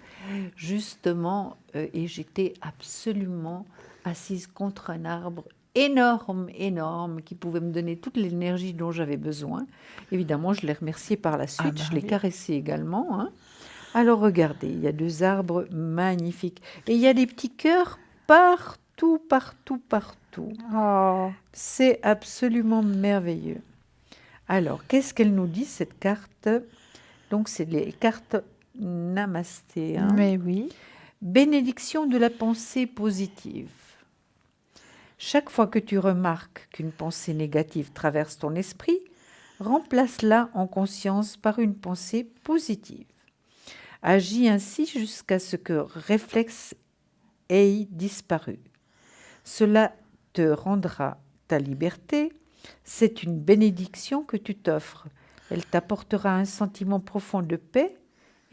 justement, et j'étais absolument assise contre un arbre énorme, énorme, qui pouvait me donner toute l'énergie dont j'avais besoin. Évidemment, je l'ai remercié par la suite, bah je l'ai oui. caressé également, hein. Alors, regardez, il y a deux arbres magnifiques. Et il y a des petits cœurs partout, partout, partout. Oh, C'est absolument merveilleux. Alors, qu'est-ce qu'elle nous dit, cette carte? Donc, c'est les cartes Namasté, hein. mais oui. Bénédiction de la pensée positive. Chaque fois que tu remarques qu'une pensée négative traverse ton esprit, remplace-la en conscience par une pensée positive. Agis ainsi jusqu'à ce que réflexe ait disparu. Cela te rendra ta liberté. C'est une bénédiction que tu t'offres. Elle t'apportera un sentiment profond de paix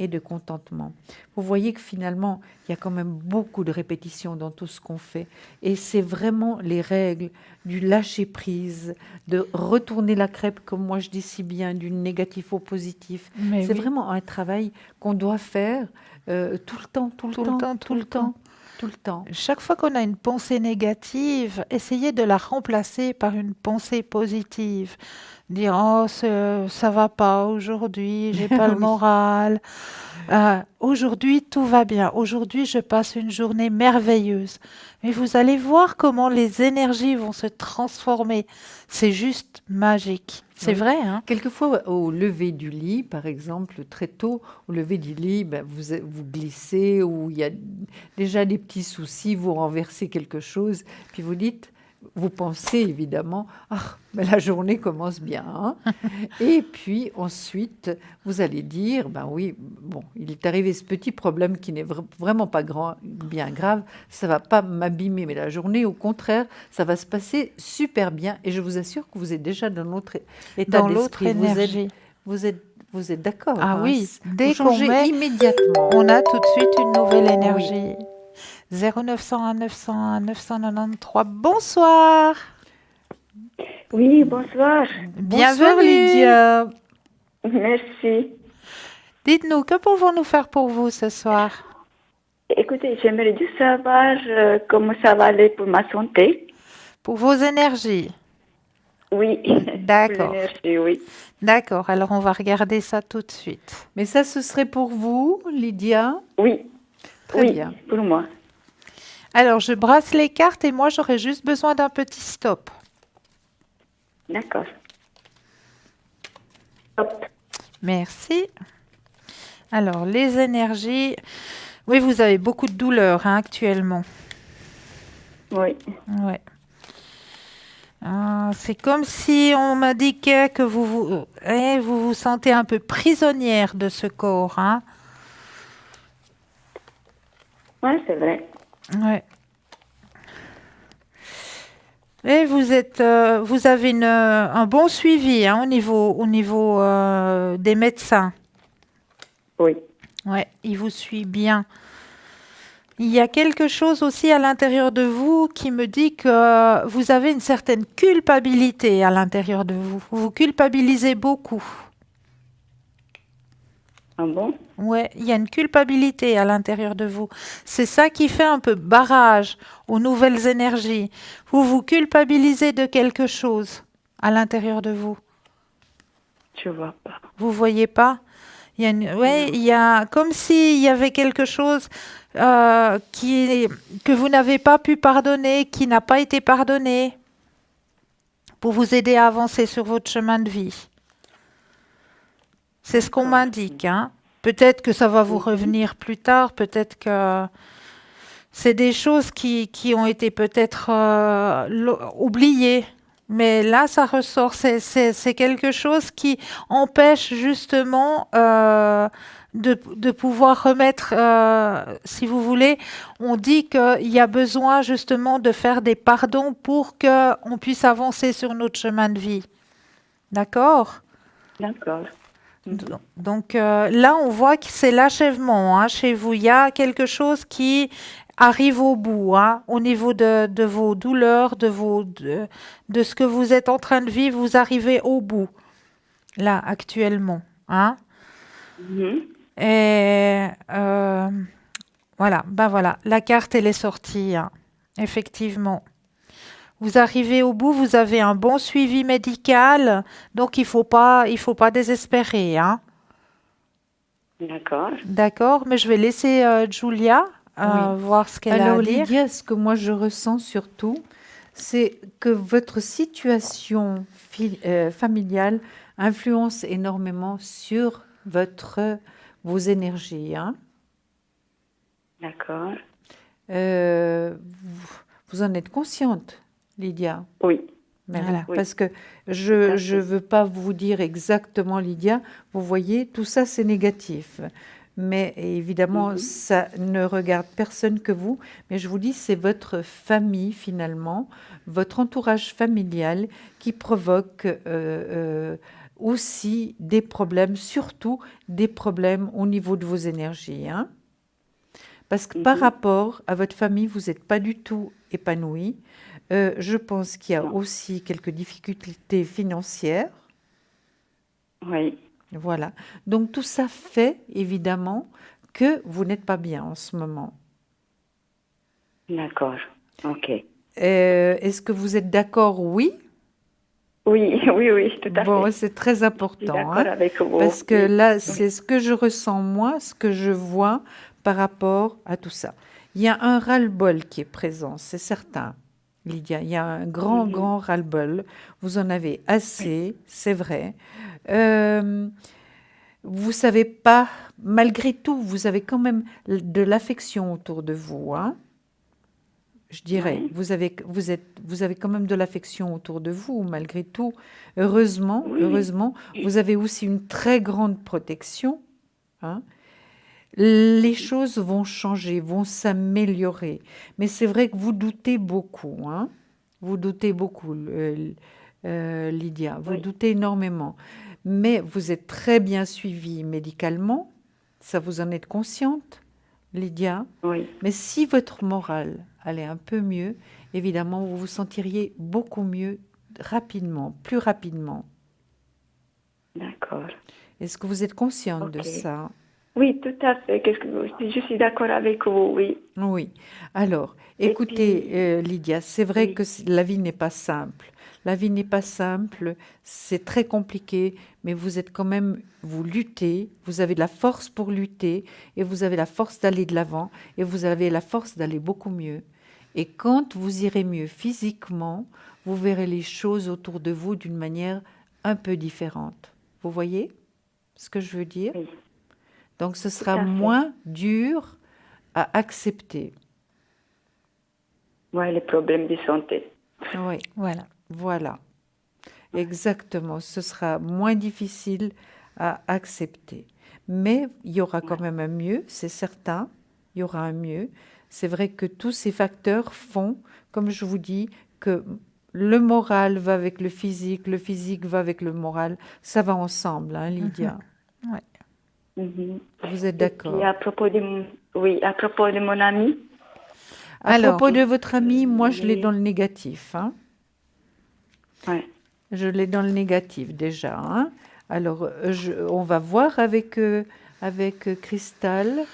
et de contentement. Vous voyez que finalement, il y a quand même beaucoup de répétitions dans tout ce qu'on fait. Et c'est vraiment les règles du lâcher-prise, de retourner la crêpe, comme moi je dis si bien, du négatif au positif. Mais C'est oui. vraiment un travail qu'on doit faire tout le temps, tout le Tout le temps, temps, tout le temps. tout le temps. Chaque fois qu'on a une pensée négative, essayez de la remplacer par une pensée positive. Dire, oh, ça va pas aujourd'hui, j'ai pas le Oui. moral. Aujourd'hui, tout va bien. Aujourd'hui, je passe une journée merveilleuse. Mais vous allez voir comment les énergies vont se transformer. C'est juste magique. C'est Oui. vrai, hein? Quelquefois, au lever du lit, par exemple, très tôt, au lever du lit, ben, vous glissez ou il y a déjà des petits soucis, vous renversez quelque chose, puis vous pensez évidemment, ah, ben, la journée commence bien, hein. Et puis ensuite, vous allez dire, ben oui, bon, il est arrivé ce petit problème qui n'est vraiment pas bien grave, ça va pas m'abîmer, mais la journée, au contraire, ça va se passer super bien. Et je vous assure que vous êtes déjà dans notre état Dans l'autre d'esprit. énergie. Vous êtes d'accord, Ah hein, oui, vous dès qu'on changez met, immédiatement. on a tout de suite une nouvelle Oui. énergie. 0901 901 993. Bonsoir. Oui, bonsoir. Bonsoir Bienvenue. Lydia. Merci. Dites-nous, que pouvons-nous faire pour vous ce soir? Écoutez, j'aimerais juste savoir comment ça va aller pour ma santé. Pour vos énergies. Oui, D'accord. pour l'énergie, oui. D'accord, alors on va regarder ça tout de suite. Mais ça, ce serait pour vous, Lydia? Oui, Très oui, bien. pour moi. Alors, je brasse les cartes et moi, j'aurais juste besoin d'un petit stop. D'accord. Hop. Merci. Alors, les énergies. Oui, vous avez beaucoup de douleurs hein, actuellement. Oui, Ouais. C'est comme si on m'indiquait que vous vous sentez un peu prisonnière de ce corps. Hein. ouais, c'est vrai. Ouais. Et vous avez un bon suivi hein, au niveau des médecins. Oui, Ouais, il vous suit bien. Il y a quelque chose aussi à l'intérieur de vous qui me dit que vous avez une certaine culpabilité à l'intérieur de vous. Vous vous culpabilisez beaucoup. ah bon? Ouais, il y a une culpabilité à l'intérieur de vous. C'est ça qui fait un peu barrage aux nouvelles énergies. Vous vous culpabilisez de quelque chose à l'intérieur de vous. Je vois pas. Vous voyez pas? Ouais, il y a comme s'il y avait quelque chose que vous n'avez pas pu pardonner, qui n'a pas été pardonné, pour vous aider à avancer sur votre chemin de vie. C'est ce qu'on D'accord. m'indique, hein. Peut-être que ça va vous revenir plus tard, peut-être que c'est des choses qui ont été peut-être oubliées. Mais là, ça ressort. C'est quelque chose qui empêche justement de pouvoir remettre, si vous voulez, on dit qu'il y a besoin justement de faire des pardons pour qu'on puisse avancer sur notre chemin de vie. D'accord? D'accord. Donc là, on voit que c'est l'achèvement hein, chez vous. Il y a quelque chose qui arrive au bout hein, au niveau de vos douleurs, de ce que vous êtes en train de vivre. Vous arrivez au bout, là, actuellement. Hein. Mhm. Et voilà, ben voilà, la carte, elle est sortie, hein, effectivement. Vous arrivez au bout, vous avez un bon suivi médical, donc il faut pas désespérer, hein. D'accord. D'accord, mais je vais laisser Julia Oui. voir ce qu'elle a à Alors dire. Lydia, ce que moi je ressens surtout, c'est que votre situation familiale influence énormément sur vos énergies, hein. D'accord. Vous en êtes consciente, Lydia? Oui. Voilà. Oui. Parce que à je fait. ne veux pas vous dire exactement, Lydia, vous voyez, tout ça c'est négatif. Mais évidemment, ça ne regarde personne que vous. Mais je vous dis, c'est votre famille finalement, votre entourage familial qui provoque aussi des problèmes, surtout des problèmes au niveau de vos énergies, hein. Parce que par rapport à votre famille, vous n'êtes pas du tout épanoui. Je pense qu'il y a Non. aussi quelques difficultés financières. Oui. Voilà. Donc tout ça fait évidemment que vous n'êtes pas bien en ce moment. D'accord. Ok. Est-ce que vous êtes d'accord? Oui. Oui, oui, oui, tout à Bon, fait. c'est très Je suis important, d'accord hein, avec vous. parce que Oui, là, oui. c'est ce que je ressens moi, ce que je vois par rapport à tout ça. Il y a un ras-le-bol qui est présent, c'est certain, Lydia. Il y a un grand, Mhm. grand ras-le-bol. Vous en avez Oui, assez, c'est vrai. Euh, vous savez pas, malgré tout, vous avez quand même de l'affection autour de vous, hein. Je dirais, oui, vous avez quand même de l'affection autour de vous, malgré tout. Heureusement, oui, heureusement, vous avez aussi une très grande protection, hein. Les choses vont changer, vont s'améliorer. Mais c'est vrai que vous doutez beaucoup, hein. Vous doutez beaucoup, Lydia. Vous oui, doutez énormément. Mais vous êtes très bien suivie médicalement. Ça, vous en êtes consciente, Lydia. oui. Mais si votre morale allait un peu mieux, évidemment, vous vous sentiriez beaucoup mieux rapidement, plus rapidement. D'accord. Est-ce que vous êtes consciente de Ok. ça? Oui, tout à fait. Je suis d'accord avec vous, oui. Oui. Alors, Et écoutez, puis, Lydia, c'est vrai oui, que la vie n'est pas simple. La vie n'est pas simple, c'est très compliqué, mais vous êtes quand même, vous luttez, vous avez de la force pour lutter, et vous avez la force d'aller de l'avant, et vous avez la force d'aller beaucoup mieux. Et quand vous irez mieux physiquement, vous verrez les choses autour de vous d'une manière un peu différente. Vous voyez ce que je veux dire? oui, Donc ce tout sera à fait. moins dur à accepter. Ouais, les problèmes de santé. Oui, Voilà. voilà, exactement. Ce sera moins difficile à accepter. Mais il y aura quand Ouais. même un mieux, c'est certain. Il y aura un mieux. C'est vrai que tous ces facteurs font, comme je vous dis, que le moral va avec le physique va avec le moral. Ça va ensemble, hein, Mhm. Lydia. Ouais. Mhm. Vous êtes Et puis, d'accord? à propos de oui, à propos de mon ami, À propos Alors, de votre ami, moi, je l'ai dans oui, le négatif, hein. ouais. Je l'ai dans le négatif déjà, hein. Alors, on va voir avec Cristal.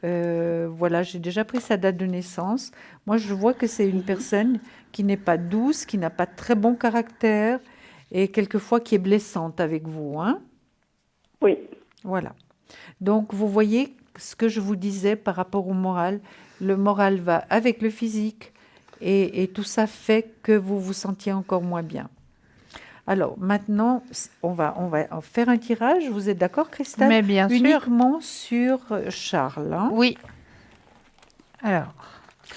Voilà, j'ai déjà pris sa date de naissance. Moi, je vois que c'est une Mhm. personne qui n'est pas douce, qui n'a pas de très bon caractère et quelquefois qui est blessante avec vous, hein. Oui, Voilà. Donc, vous voyez ce que je vous disais par rapport au moral. Le moral va avec le physique et tout ça fait que vous vous sentiez encore moins bien. Alors maintenant, on va en faire un tirage. Vous êtes d'accord, Christelle? mais bien sûr, Uniquement sur Charles, hein. oui. Alors,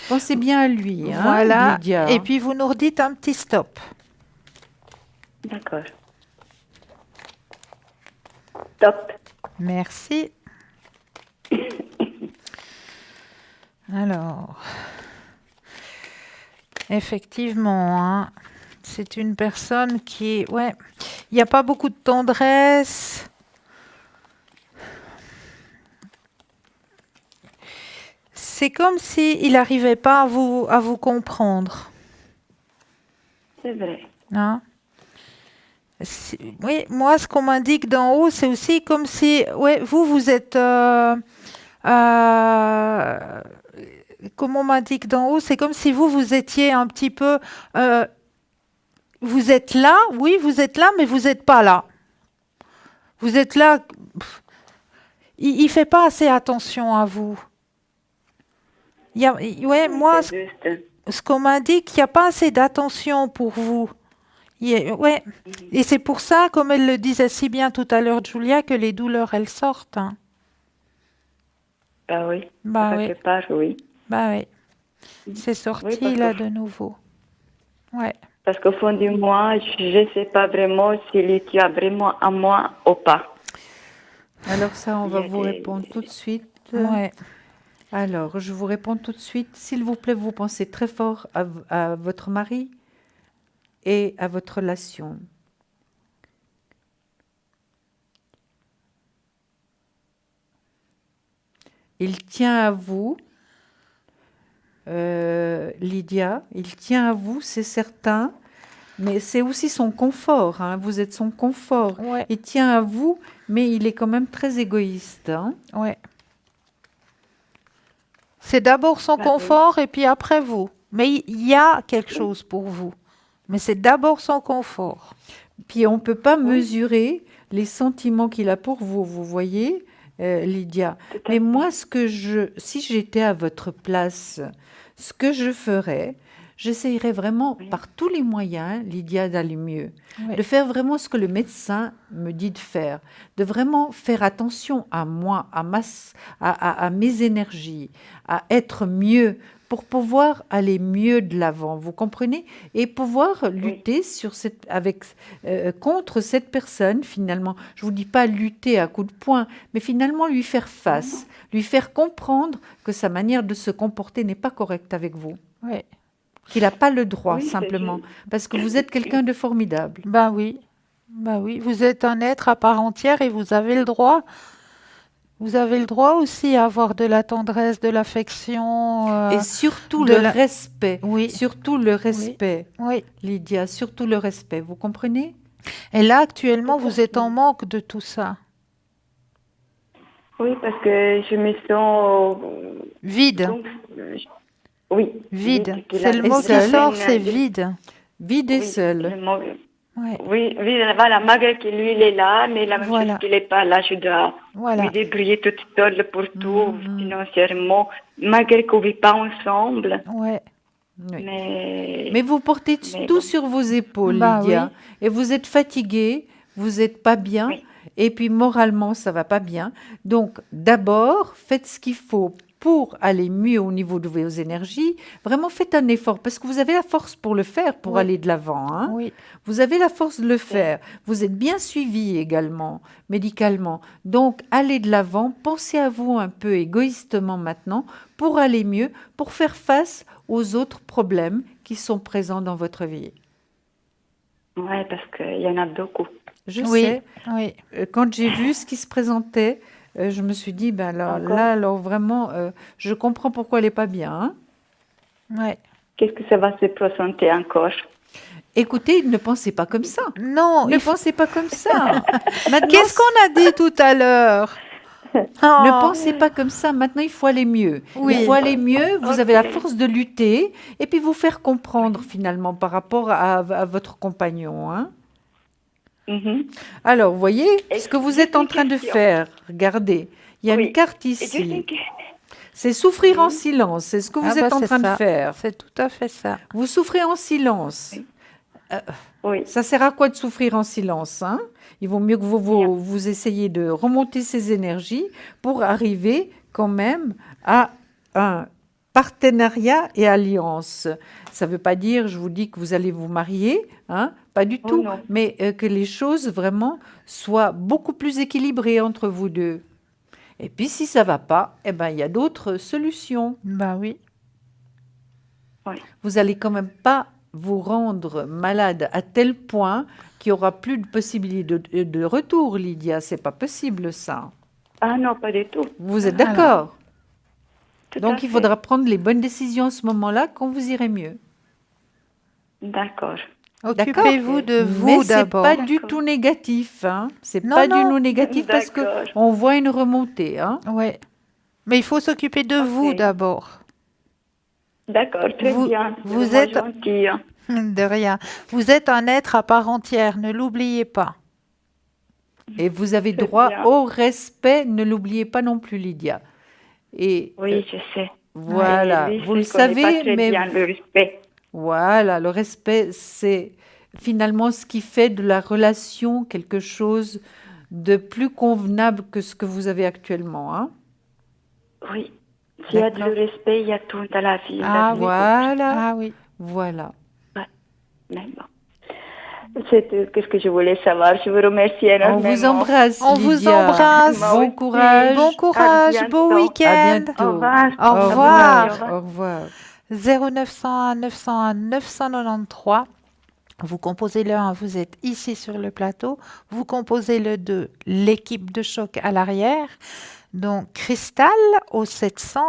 Pensez bien à lui, hein, voilà. Et Lydia. puis vous nous redites un petit stop. d'accord. Top. Merci. Alors, effectivement, hein, c'est une personne qui, ouais, il n'y a pas beaucoup de tendresse. C'est comme si il n'arrivait pas à vous comprendre, C'est vrai. hein. Oui, moi, ce qu'on m'indique d'en haut, c'est aussi comme si, ouais, vous êtes, euh, comme on m'indique d'en haut, c'est comme si vous étiez un petit peu, euh, vous êtes là, oui, vous êtes là, mais vous n'êtes pas là. Vous êtes là, il fait pas assez attention à vous. Ouais, Oui, moi, c'est juste. ce qu'on m'indique, il n'y a pas assez d'attention pour vous. Ouais. Mhm. Et c'est pour ça, comme elle le disait si bien tout à l'heure, Julia, que les douleurs, elles sortent, hein. Bah oui, Bah oui, quelque part, oui. bah oui. C'est Oui, sorti là de nouveau. Ouais. parce qu'au fond de moi, je ne sais pas vraiment s'il y a vraiment à moi ou pas. Alors ça, on Il y va a vous répondre des... tout de suite. Ouais. Alors, je vous réponds tout de suite. S'il vous plaît, vous pensez très fort à votre mari et à votre relation. Il tient à vous, Lydia, il tient à vous, c'est certain, mais c'est aussi son confort, hein. Vous êtes son confort. Ouais. Il tient à vous, mais il est quand même très égoïste, hein. Ouais. C'est d'abord son Bah, confort et puis après vous. Mais il y a quelque chose pour vous. Mais c'est d'abord son confort. Puis on ne peut pas Oui. mesurer les sentiments qu'il a pour vous, vous voyez, Lydia. Tout à Mais fait. moi, si j'étais à votre place, ce que je ferais, j'essayerais vraiment Oui. par tous les moyens, Lydia, d'aller mieux. Oui. De faire vraiment ce que le médecin me dit de faire. De vraiment faire attention à moi, à mes énergies, à être mieux pour pouvoir aller mieux de l'avant, vous comprenez? Et pouvoir lutter contre cette personne, finalement. Je ne vous dis pas lutter à coups de poing, mais finalement lui faire face, lui faire comprendre que sa manière de se comporter n'est pas correcte avec vous, Oui. qu'il n'a pas le droit, Oui, c'est simplement, juste. parce que vous êtes quelqu'un de formidable. Ben oui. Ben oui. Vous êtes un être à part entière et vous avez le droit. Vous avez le droit aussi à avoir de la tendresse, de l'affection. Et surtout de le la- respect, Oui. surtout le Oui. respect, Oui. Lydia, surtout le respect, vous comprenez? Et là, actuellement, Tout à vous êtes en fait. manque de tout ça. Oui, parce que je me sens Vide. donc, oui, Vide. qu'il C'est a le Et mot qui seul, sort, c'est vide. vide et oui, seul. Ouais. oui, oui, voilà, malgré que lui, il est là, mais la même chose Voilà. qu'il n'est pas là, je dois me Voilà. débrouiller toute seule pour tout, Mhm. financièrement, malgré qu'on ne vit pas ensemble, Ouais. Oui. mais, Mais vous portez mais tout bon, sur vos épaules, Bah oui. Lydia. Et vous êtes fatiguée, vous n'êtes pas bien, oui, et puis moralement, ça va pas bien. Donc, d'abord, faites ce qu'il faut pour aller mieux au niveau de vos énergies. Vraiment, faites un effort, parce que vous avez la force pour le faire, pour Oui. aller de l'avant, hein. Oui. Vous avez la force de le faire. Vous êtes bien suivi également, médicalement. Donc, allez de l'avant. Pensez à vous un peu égoïstement maintenant pour aller mieux, pour faire face aux autres problèmes qui sont présents dans votre vie. ouais, parce qu'il y en a beaucoup. Je Oui. sais, Oui. quand j'ai vu ce qui se présentait, je me suis dit, ben Encore, alors vraiment, je comprends pourquoi elle n'est pas bien, hein. Ouais. qu'est-ce que ça va se présenter encore? Écoutez, ne pensez pas comme ça. Non, Ne pensez pas comme ça. Maintenant, Qu'est-ce qu'on a dit tout à l'heure? ne Oh, pensez pas comme ça. Maintenant, il faut aller mieux. Il oui. faut aller mieux. Vous avez la Ok. force de lutter et puis vous faire comprendre finalement par rapport à votre compagnon, hein. Mhm. Alors, vous voyez Et ce que vous juste êtes en une train de question. faire. Regardez, il y a une Oui. carte Et juste ici. une question. C'est souffrir en Oui. silence. C'est ce que vous Ah êtes bah en c'est train de ça. faire. C'est tout à fait ça. Vous souffrez en silence. Oui. Oui, Ça sert à quoi de souffrir en silence, hein? Il vaut mieux que Bien. vous essayiez de remonter ces énergies pour arriver quand même à un partenariat et alliance. Ça ne veut pas dire, je vous dis que vous allez vous marier, hein? Pas du Oh tout, non. mais que les choses vraiment soient beaucoup plus équilibrées entre vous deux. Et puis si ça va pas, eh ben il y a d'autres solutions. Bah oui. Oui. Vous allez quand même pas vous rendre malade à tel point qu'il y aura plus de possibilité de retour, Lydia. C'est pas possible ça. Ah non, pas du tout. Vous êtes Voilà. d'accord? Tout à Donc il fait. faudra prendre les bonnes décisions à ce moment-là quand vous irez mieux. D'accord. Occupez-vous de Mais vous c'est d'abord. pas du D'accord. tout négatif, hein. C'est Non, pas du non. tout négatif parce que D'accord. on voit une remontée, hein. Ouais. Mais il faut s'occuper de vous Ok. d'abord. D'accord, très Vous, bien. C'est vous vraiment êtes gentil. de rien. Vous êtes un être à part entière. Ne l'oubliez pas. Et vous avez Très droit bien. au respect, ne l'oubliez pas non plus, Lydia. Et Oui, je sais. voilà, Et lui, vous le je connais pas savez, très mais bien le respect. voilà, le respect, c'est finalement ce qui fait de la relation quelque chose de plus convenable que ce que vous avez actuellement, hein. Oui. S'il y a du D'accord. respect, il y a tout dans la vie. Ah oui. Voilà, Ah oui. voilà. Mais bon. C'est tout ce que je voulais savoir. Je vous remercie On énormément. vous embrasse, On vous Lydia. embrasse. Moi Bon aussi. courage. Bon courage, bientôt. beau À week-end. bientôt. Au revoir. Au revoir. Au revoir. 0901 901 993. Vous composez le 1, vous êtes ici sur le plateau. Vous composez le 2, l'équipe de choc à l'arrière. Donc, Cristal au 700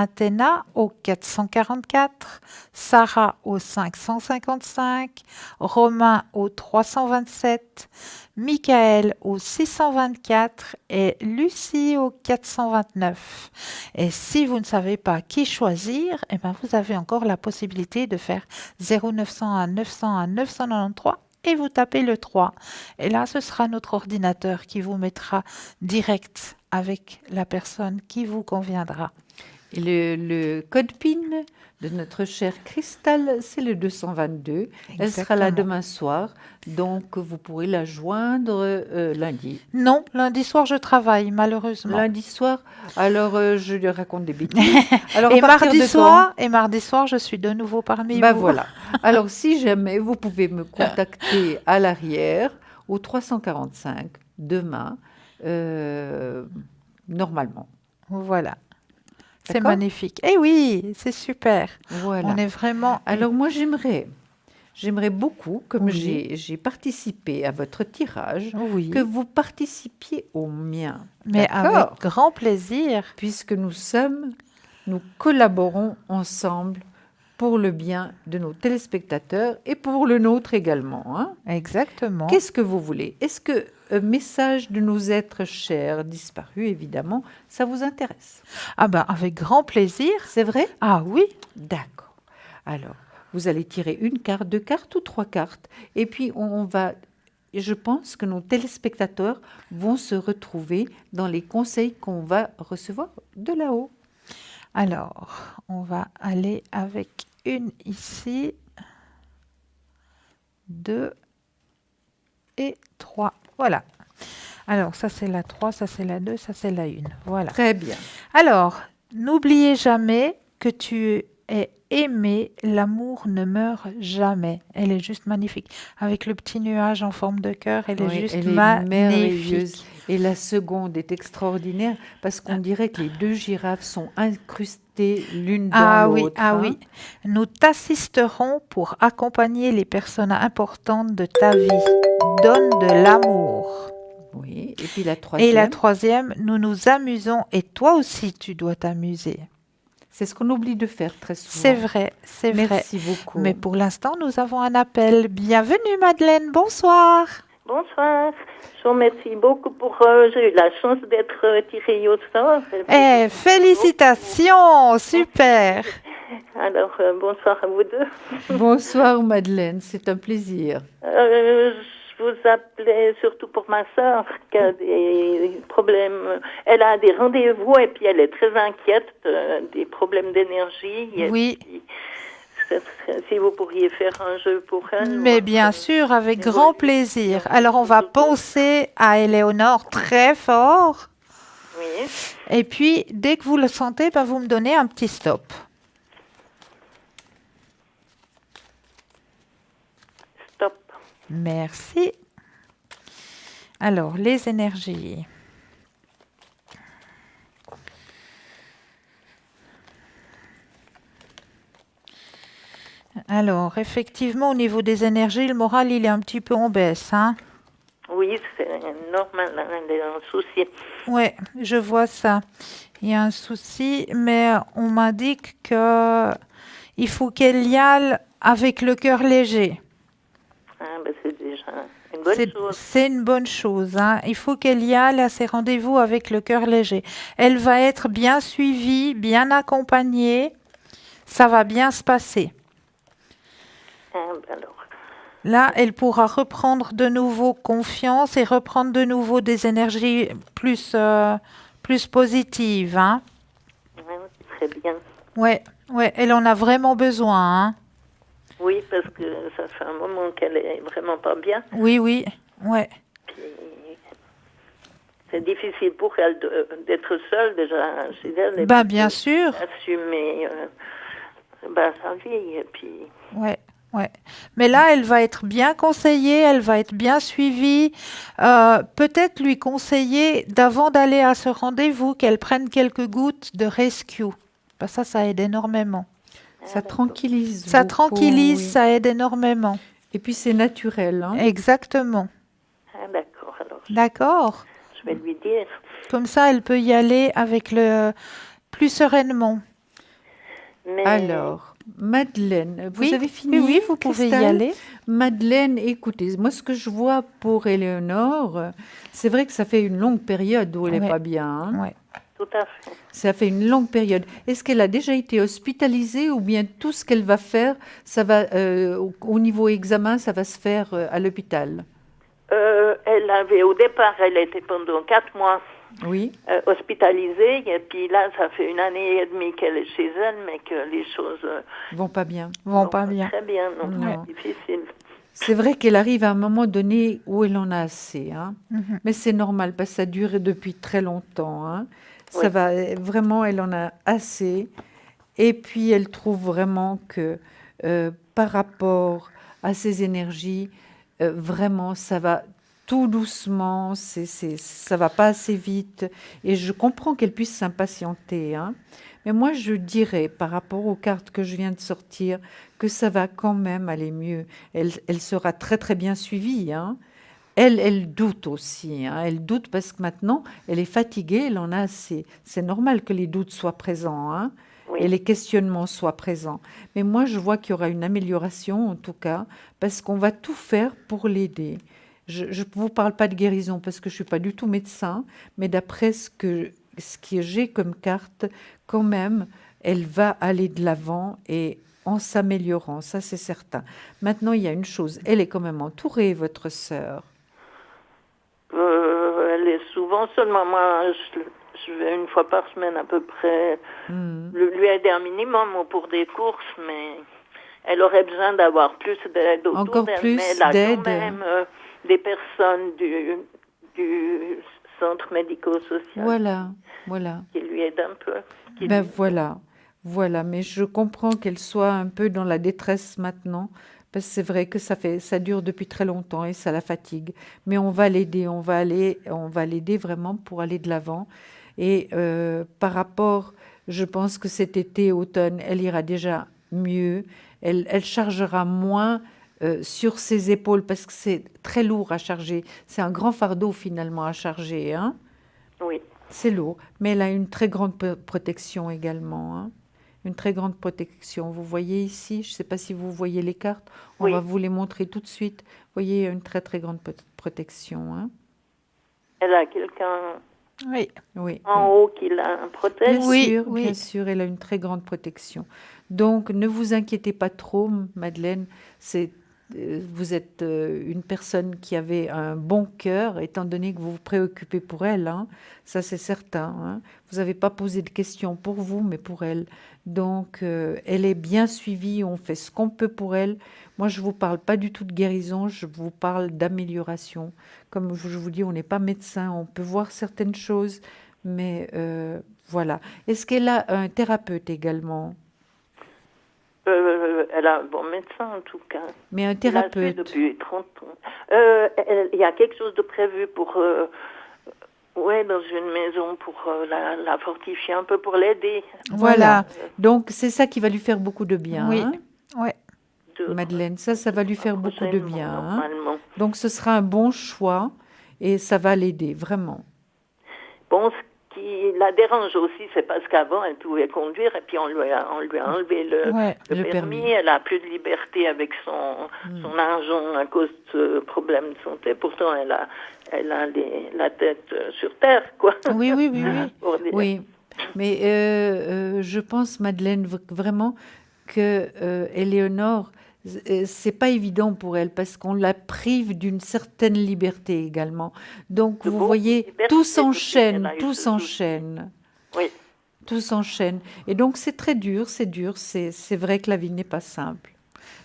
Athéna au 444, Sarah au 555, Romain au 327, Michael au 624 et Lucie au 429. Et si vous ne savez pas qui choisir, eh ben vous avez encore la possibilité de faire 0901 901 993 et vous tapez le 3. Et là, ce sera notre ordinateur qui vous mettra direct avec la personne qui vous conviendra. Et le code PIN de notre chère Cristal, c'est le 222. Elle sera là Exactement. demain soir, donc vous pourrez la joindre lundi. Non, lundi soir, je travaille, malheureusement. Lundi soir, alors je lui raconte des bêtises. Alors, Et à partir mardi soir, je suis de nouveau parmi ben vous. voilà. Alors, si jamais vous pouvez me contacter à l'arrière au 345 demain, normalement. Voilà. C'est D'accord. magnifique. Eh oui, c'est super. Voilà. On est vraiment... Alors moi, j'aimerais beaucoup, comme Oui. j'ai participé à votre tirage, Oui, que vous participiez au mien. mais D'accord. avec grand plaisir. Puisque nous collaborons ensemble pour le bien de nos téléspectateurs et pour le nôtre également. Hein. Exactement. Qu'est-ce que vous voulez? Est-ce que message de nos êtres chers disparus, évidemment, ça vous intéresse? Ah ben, avec grand plaisir. C'est vrai? Ah oui, D'accord. Alors, vous allez tirer une carte, deux cartes ou trois cartes. Et puis, on va... Je pense que nos téléspectateurs vont se retrouver dans les conseils qu'on va recevoir de là-haut. alors, on va aller avec une ici, 2 et 3. Voilà. Alors, ça c'est la 3, ça c'est la 2, ça c'est la 1. Voilà. Très bien. Alors, n'oubliez jamais que tu es aimé, l'amour ne meurt jamais. Elle est juste magnifique. Avec le petit nuage en forme de cœur, elle est Oui, juste elle est magnifique. merveilleuse. Et la seconde est extraordinaire parce qu'on dirait que les deux girafes sont incrustées l'une dans l'autre. Ah hein. oui. Nous t'assisterons pour accompagner les personnes importantes de ta vie. Donne de l'amour. Oui. Et puis la troisième, Et la troisième, nous nous amusons et toi aussi tu dois t'amuser. c'est ce qu'on oublie de faire très souvent. C'est vrai, c'est vrai. Merci beaucoup. Mais pour l'instant, nous avons un appel. Bienvenue Madeleine, bonsoir. Bonsoir. Je vous remercie beaucoup pour... j'ai eu la chance d'être tirée au sort. Eh, félicitations, super. Alors, bonsoir à vous deux. Bonsoir Madeleine, c'est un plaisir. Je vous appelais surtout pour ma sœur qui a des problèmes. Elle a des rendez-vous et puis elle est très inquiète des problèmes d'énergie. Et Oui. puis, si vous pourriez faire un jeu pour elle. Mais bien sûr, avec grand plaisir. Alors, on va penser à Éléonore très fort. Oui. Et puis, dès que vous le sentez, ben, vous me donnez un petit stop. Stop. Merci. Alors, les énergies. Alors, effectivement, au niveau des énergies, le moral, il est un petit peu en baisse, hein? Oui, c'est normal, hein, elle est un souci. Ouais, je vois ça. Il y a un souci, mais on m'indique que il faut qu'elle y aille avec le cœur léger. Ah, ben c'est déjà une bonne chose. C'est une bonne chose, hein. Il faut qu'elle y aille à ses rendez-vous avec le cœur léger. Elle va être bien suivie, bien accompagnée. Ça va bien se passer. Ah, ben alors. Là, elle pourra reprendre de nouveau confiance et reprendre de nouveau des énergies plus positives, hein. Ouais, très bien. Ouais, elle en a vraiment besoin, hein. Oui, parce que ça fait un moment qu'elle est vraiment pas bien. Oui, ouais. Puis c'est difficile pour elle d'être seule déjà chez elle. Et Ben, puis bien sûr. assumer sa vie. Et puis Ouais. Mais là, elle va être bien conseillée, elle va être bien suivie. Peut-être lui conseiller, d'avant d'aller à ce rendez-vous, qu'elle prenne quelques gouttes de rescue. Ben, ça aide énormément. Ça tranquillise Ça beaucoup, tranquillise, oui. ça aide énormément. Et puis c'est naturel. Hein. Exactement. d'accord, alors D'accord. je vais lui dire. Comme ça, elle peut y aller avec plus sereinement. Mais Alors, Madeleine, vous Oui, avez fini, oui, vous pouvez y Christelle? aller. Madeleine, écoutez, moi ce que je vois pour Éléonore, c'est vrai que ça fait une longue période où elle n'est Ouais. pas bien, hein. Ouais. tout à fait. Ça fait une longue période. Est-ce qu'elle a déjà été hospitalisée ou bien tout ce qu'elle va faire, ça va au niveau examen, ça va se faire à l'hôpital? Au départ, elle était pendant 4 mois Oui, hospitalisée, et puis là, ça fait 1 année et demie qu'elle est chez elle, mais que les choses vont pas bien. Vont vont pas bien. très bien, non, Non. c'est difficile. C'est vrai qu'elle arrive à un moment donné où elle en a assez, hein. Mhm. Mais c'est normal parce que ça dure depuis très longtemps, hein. Ça Oui. va vraiment, elle en a assez. Et puis elle trouve vraiment que par rapport à ses énergies, vraiment ça va tout doucement, ça va pas assez vite. Et je comprends qu'elle puisse s'impatienter, hein. Mais moi je dirais par rapport aux cartes que je viens de sortir que ça va quand même aller mieux. Elle sera très très bien suivie, hein. Elle doute aussi, hein. Elle doute parce que maintenant, elle est fatiguée, elle en a assez. C'est normal que les doutes soient présents, hein, Oui. et les questionnements soient présents. Mais moi, je vois qu'il y aura une amélioration, en tout cas, parce qu'on va tout faire pour l'aider. Je ne vous parle pas de guérison parce que je ne suis pas du tout médecin, mais d'après ce que j'ai comme carte, quand même, elle va aller de l'avant et en s'améliorant, ça c'est certain. Maintenant, il y a une chose, elle est quand même entourée, votre sœur. Elle est souvent seulement moi, je vais 1 fois par semaine à peu près lui aider un minimum pour des courses, mais elle aurait besoin d'avoir plus d'aide autour Encore d'elle. plus Mais elle a d'aide. quand même des personnes du centre médico-social Voilà. qui lui aident un peu. Ben voilà. Mais je comprends qu'elle soit un peu dans la détresse maintenant, parce que c'est vrai que ça dure depuis très longtemps et ça la fatigue. Mais on va l'aider, on va l'aider vraiment pour aller de l'avant. Et par rapport, je pense que cet été, automne, elle ira déjà mieux. Elle chargera moins sur ses épaules parce que c'est très lourd à charger. C'est un grand fardeau finalement à charger, hein. Oui. C'est lourd, mais elle a une très grande protection également, hein. Une très grande protection. Vous voyez ici, je ne sais pas si vous voyez les cartes, on Oui. va vous les montrer tout de suite. Vous voyez, il y a une très très grande protection, hein. Elle a quelqu'un Oui. Oui. en haut qui la protège. Bien sûr, elle a une très grande protection. Donc, ne vous inquiétez pas trop, Madeleine. Vous êtes une personne qui avait un bon cœur, étant donné que vous vous préoccupez pour elle, hein. Ça, c'est certain, hein. Vous n'avez pas posé de questions pour vous, mais pour elle. Donc, elle est bien suivie. On fait ce qu'on peut pour elle. Moi, je ne vous parle pas du tout de guérison. Je vous parle d'amélioration. Comme je vous dis, on n'est pas médecin. On peut voir certaines choses, mais voilà. Est-ce qu'elle a un thérapeute également? Elle a un bon médecin en tout cas. Mais un Il la suit thérapeute. depuis 30 ans. Il y a quelque chose de prévu pour dans une maison pour la fortifier un peu, pour l'aider. Voilà. Donc, c'est ça qui va lui faire beaucoup de bien, Oui. hein, Ouais. Madeleine. Ça va lui faire beaucoup de Prochainement, bien, hein. normalement. Donc, ce sera un bon choix et ça va l'aider, vraiment. Bon, ce qui la dérange aussi, c'est parce qu'avant, elle pouvait conduire et puis on lui a enlevé Ouais. Le permis. permis. Elle a plus de liberté avec son argent à cause de ce problème de santé. Pourtant, elle a la tête sur terre, quoi. Oui. Pour dire. Oui, mais je pense, Madeleine, vraiment que Éléonore, c'est pas évident pour elle parce qu'on la prive d'une certaine liberté également. Donc, De vous beaucoup voyez, de liberté tout aussi, elle s'enchaîne, a eu tout ce s'enchaîne. Oui. Tout s'enchaîne. Et donc, c'est très dur, c'est vrai que la vie n'est pas simple.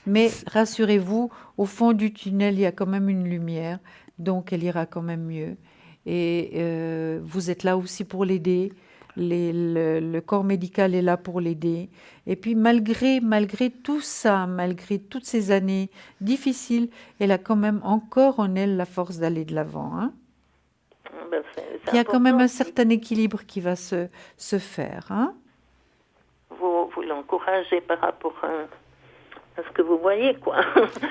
Mais rassurez-vous, au fond du tunnel, il y a quand même une lumière, donc elle ira quand même mieux. Et vous êtes là aussi pour l'aider. Le corps médical est là pour l'aider. Et puis malgré tout ça, malgré toutes ces années difficiles, elle a quand même encore en elle la force d'aller de l'avant, hein. Ben, Il y a quand même un important. certain équilibre qui va se faire, hein. Vous l'encouragez par rapport à ce que vous voyez, quoi.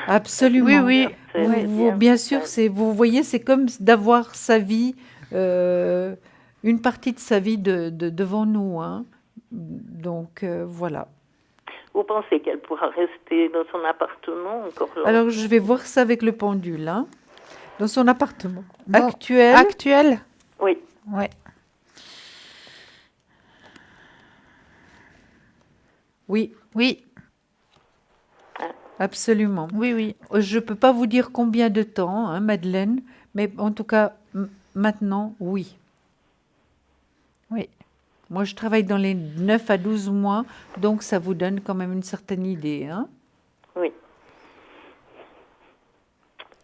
Absolument. Oui. C'est bien. Bien sûr, vous voyez, c'est comme d'avoir sa vie, une partie de sa vie devant nous, hein. Donc voilà. vous pensez qu'elle pourra rester dans son appartement encore longtemps? Alors, je vais voir ça avec le pendule, hein, dans son appartement Bon, actuel. Actuel? Oui. Ouais. Oui, Oui, absolument. oui, oui. Je ne peux pas vous dire combien de temps, hein, Madeleine, mais en tout cas, maintenant, oui. Oui. Moi, je travaille dans les 9 à 12 mois, donc ça vous donne quand même une certaine idée. Hein. Oui.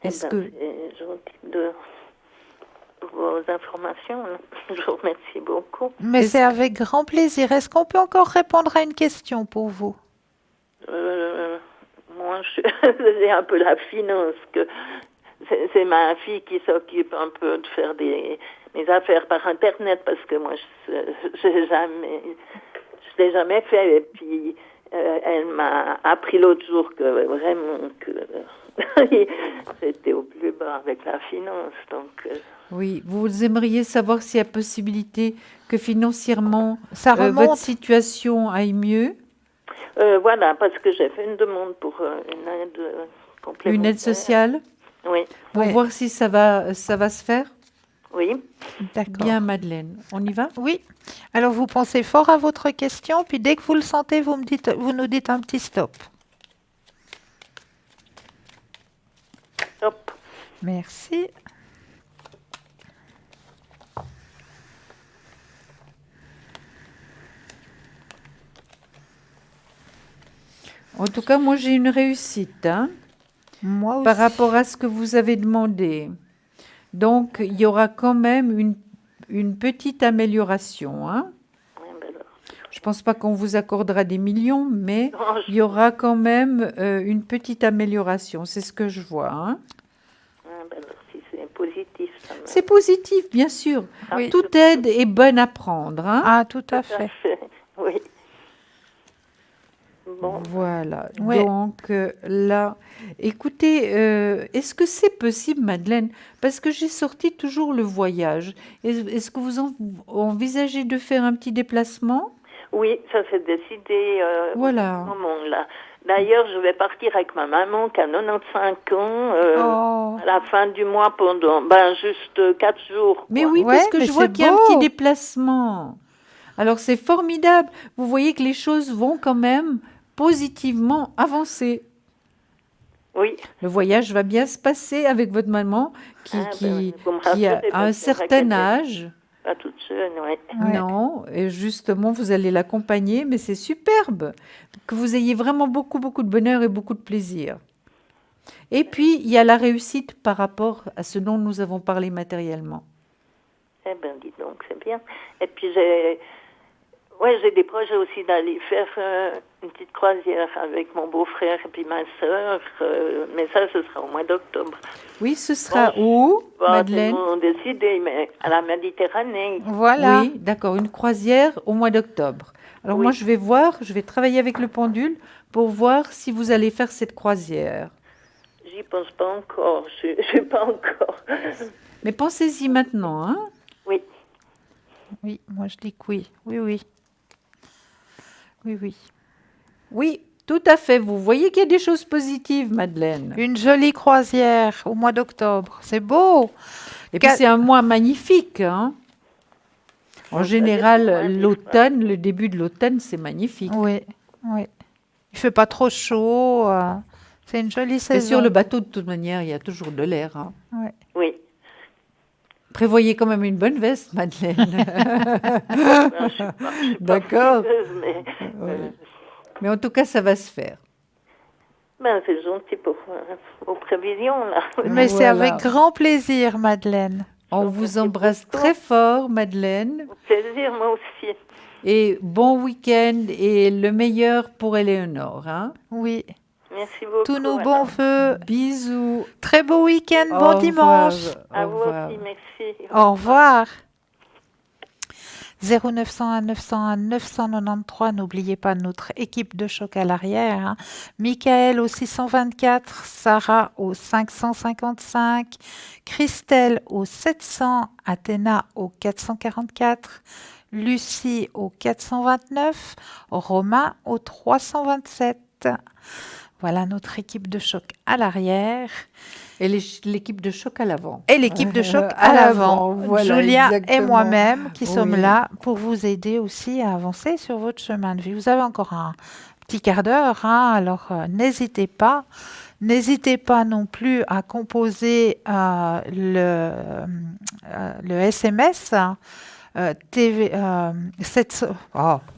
Est-ce Eh ben, que... c'est gentil pour vos informations. Je vous remercie beaucoup. Mais Est-ce c'est que- avec grand plaisir. Est-ce qu'on peut encore répondre à une question pour vous? Moi, j'ai un peu la finance. C'est ma fille qui s'occupe un peu de faire mes affaires par Internet parce que moi, je l'ai jamais fait. Et puis, elle m'a appris l'autre jour que vraiment que j'étais au plus bas avec la finance. Donc, Oui, vous aimeriez savoir s'il y a possibilité que financièrement, Ça votre remonte. situation aille mieux, voilà, parce que j'ai fait une demande pour une aide complémentaire. une aide sociale, Oui, pour Ouais. voir si ça va se faire. oui. D'accord. Bien, Madeleine. On y va? Oui. Alors vous pensez fort à votre question, puis dès que vous le sentez, vous nous dites un petit stop. Hop. Merci. En tout cas, moi, j'ai une réussite, hein, Moi aussi. par rapport à ce que vous avez demandé. Donc, il y aura quand même une petite amélioration. Hein. Ouais, ben alors. Je ne pense pas qu'on vous accordera des millions, mais Non, il y aura quand même une petite amélioration. C'est ce que je vois. Hein. ben alors, si c'est positif, ça me... C'est positif, bien sûr. Oui. Toute aide est bonne à prendre. Hein. Ah, tout à Tout à fait. fait, oui. Bon, Voilà. Ouais. Donc là, écoutez, est-ce que c'est possible, Madeleine? Parce que j'ai sorti toujours le voyage. Est-ce que vous envisagez de faire un petit déplacement? oui, ça s'est décidé Voilà. au moment là. D'ailleurs, je vais partir avec ma maman qui a 95 ans Oh. à la fin du mois pendant juste 4 jours. Mais quoi. oui, Ouais, parce que mais je vois c'est qu'il y a un beau. petit déplacement. Alors c'est formidable. Vous voyez que les choses vont quand même positivement avancer. Oui. Le voyage va bien se passer avec votre maman qui, Ah, ben qui, oui, vous me qui a rassurez, un parce que c'est vrai certain qu'elle est âge. pas toute jeune, oui. Ouais. Non, et justement, vous allez l'accompagner, mais c'est superbe que vous ayez vraiment beaucoup, beaucoup de bonheur et beaucoup de plaisir. Et puis, il y a la réussite par rapport à ce dont nous avons parlé matériellement. Eh bien, dis donc, c'est bien. Et puis, j'ai des projets aussi d'aller faire une petite croisière avec mon beau-frère et puis ma sœur. Mais ça, ce sera au mois d'octobre. Oui, ce sera Bon, où, Pas Madeleine? tellement décidé, mais à la Méditerranée. Voilà. Oui, d'accord, une croisière au mois d'octobre. Alors Oui. moi, je vais voir, je vais travailler avec le pendule pour voir si vous allez faire cette croisière. J'y pense pas encore. Je sais pas encore. Mais pensez-y maintenant, hein? Oui. Oui, moi je dis que oui. Oui, oui. Oui, oui. Oui, tout à fait. Vous voyez qu'il y a des choses positives, Madeleine. Une jolie croisière au mois d'octobre. C'est beau. Et puis c'est un mois magnifique, hein? En Ça général, dépend, hein, l'automne, le début de l'automne, c'est magnifique. Oui, oui. Il fait pas trop chaud. C'est une jolie Et saison. sur le bateau, de toute manière, il y a toujours de l'air. Hein. Ouais. Oui. Prévoyez quand même une bonne veste, Madeleine. Ben, je suis pas D'accord. frileuse, mais Oui. Mais en tout cas, ça va se faire. c'est gentil pour vos prévisions, là. Mais c'est Voilà. avec grand plaisir, Madeleine. On vous embrasse très fort, Madeleine. Au plaisir, moi aussi. Et bon week-end et le meilleur pour Éléonore. Hein. Oui. Merci beaucoup. Tous nos alors. bons feux. Bisous. Très beau week-end. Au Bon revoir. dimanche. À Au vous revoir. aussi, merci. Au revoir. 0901 901 993, n'oubliez pas notre équipe de choc à l'arrière. Hein. Michael au 624, Sarah au 555, Christelle au 700, Athéna au 444, Lucie au 429, Romain au 327. Voilà notre équipe de choc à l'arrière. Et l'équipe de choc à l'avant. Et l'équipe de choc à l'avant. Voilà, Julia exactement. et moi-même qui sommes Oui. là pour vous aider aussi à avancer sur votre chemin de vie. Vous avez encore un petit quart d'heure, hein, alors n'hésitez pas. N'hésitez pas non plus à composer le SMS. TV,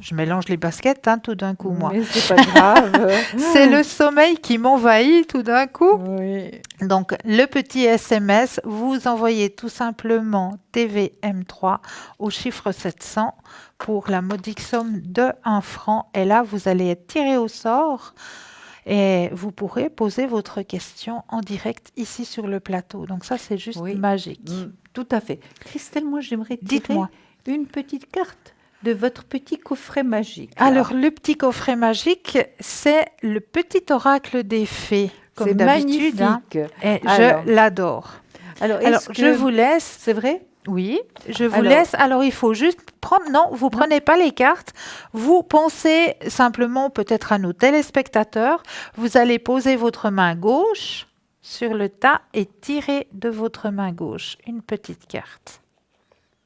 je mélange les baskets hein, tout d'un coup, moi. Mais c'est pas grave. C'est le sommeil qui m'envahit tout d'un coup. Oui. Donc, le petit SMS, vous envoyez tout simplement TVM3 au chiffre 700 pour la modique somme de 1 franc. Et là, vous allez être tiré au sort et vous pourrez poser votre question en direct ici sur le plateau. Donc ça, c'est juste Oui. magique. Tout à fait. Christelle, moi, j'aimerais tirer Dites-moi. une petite carte de votre petit coffret magique. Alors, le petit coffret magique, c'est le petit oracle des fées, comme c'est d'habitude. magnifique. Et Alors. je l'adore. Alors, Alors, est-ce je que vous laisse. c'est vrai? Oui, je vous Alors. laisse. Alors, il faut juste prendre. Non, vous prenez pas les cartes. Vous pensez simplement peut-être à nos téléspectateurs. Vous allez poser votre main gauche sur le tas et tirer de votre main gauche une petite carte.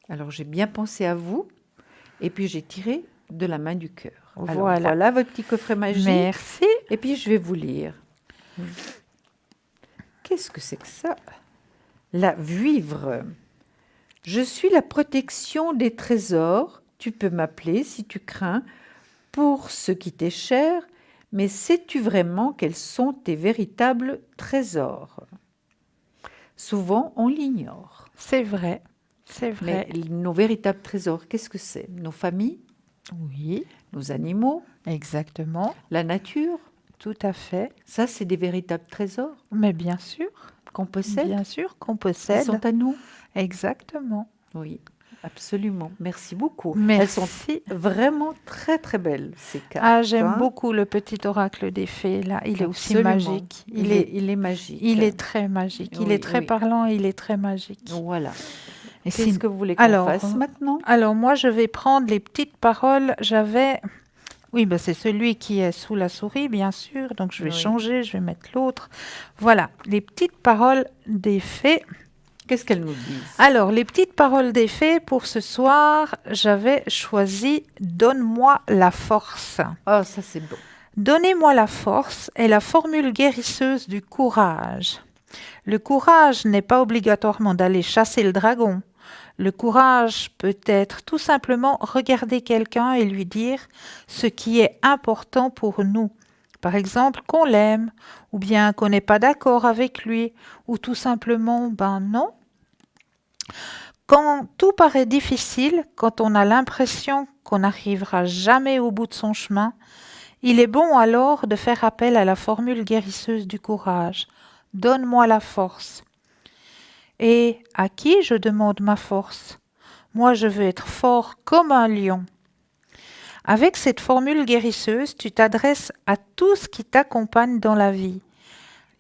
Alors, j'ai bien pensé à vous et puis j'ai tiré de la main du cœur. Alors, Voilà. voilà votre petit coffret magique. Merci. Et puis, je vais vous lire. Qu'est-ce que c'est que ça? La vivre. Je suis la protection des trésors. Tu peux m'appeler si tu crains pour ce qui t'est cher, mais sais-tu vraiment quels sont tes véritables trésors? Souvent, on l'ignore. C'est vrai. C'est vrai. Mais nos véritables trésors, qu'est-ce que c'est? Nos familles, Oui, nos animaux, exactement. la nature. Tout à fait. Ça, c'est des véritables trésors Mais bien sûr. qu'on possède. Bien sûr qu'on Ils possède. sont à nous. Exactement. Oui, absolument. Merci beaucoup. Merci. Elles sont vraiment très, très belles, ces cartes. Ah, j'aime hein. beaucoup le petit oracle des fées, là. Il est aussi Absolument. magique. Il est magique. Il est très magique. Il Oui, est très oui. parlant, il est très magique. Voilà. Et Qu'est-ce si- que vous voulez qu'on Alors, fasse maintenant? Alors, moi, je vais prendre les petites paroles. Oui, ben, c'est celui qui est sous la souris, bien sûr. Donc, je vais Oui. changer, je vais mettre l'autre. Voilà, les petites paroles des fées. Qu'est-ce qu'elles nous disent? Alors, les petites paroles des fées pour ce soir, j'avais choisi « Donne-moi la force ». Oh, ça c'est beau. Donnez-moi la force est la formule guérisseuse du courage. Le courage n'est pas obligatoirement d'aller chasser le dragon. Le courage peut être tout simplement regarder quelqu'un et lui dire ce qui est important pour nous. Par exemple, qu'on l'aime, ou bien qu'on n'est pas d'accord avec lui, ou tout simplement, ben non. Quand tout paraît difficile, quand on a l'impression qu'on n'arrivera jamais au bout de son chemin, il est bon alors de faire appel à la formule guérisseuse du courage. Donne-moi la force. Et à qui je demande ma force? Moi, je veux être fort comme un lion. Avec cette formule guérisseuse, tu t'adresses à tout ce qui t'accompagne dans la vie.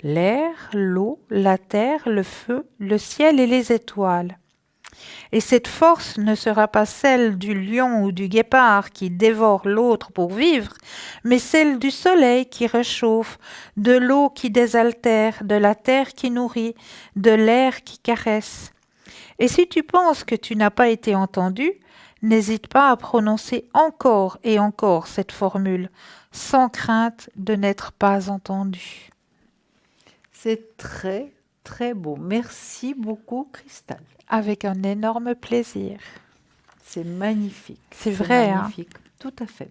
L'air, l'eau, la terre, le feu, le ciel et les étoiles. Et cette force ne sera pas celle du lion ou du guépard qui dévore l'autre pour vivre, mais celle du soleil qui réchauffe, de l'eau qui désaltère, de la terre qui nourrit, de l'air qui caresse. Et si tu penses que tu n'as pas été entendu, n'hésite pas à prononcer encore et encore cette formule, sans crainte de n'être pas entendu. C'est très, très beau. Merci beaucoup, Christelle. Avec un énorme plaisir. C'est magnifique. C'est vrai, hein? Magnifique. Tout à fait.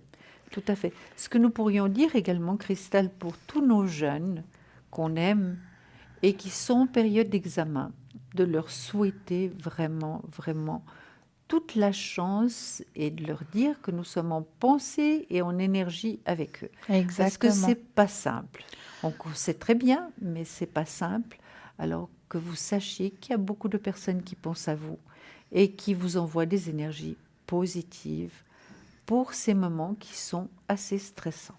Tout à fait. Ce que nous pourrions dire également, Christelle, pour tous nos jeunes qu'on aime et qui sont en période d'examen, de leur souhaiter vraiment, vraiment toute la chance et de leur dire que nous sommes en pensée et en énergie avec eux. Exactement. Parce que c'est pas simple. On sait très bien, mais c'est pas simple. Alors que vous sachiez qu'il y a beaucoup de personnes qui pensent à vous et qui vous envoient des énergies positives pour ces moments qui sont assez stressants.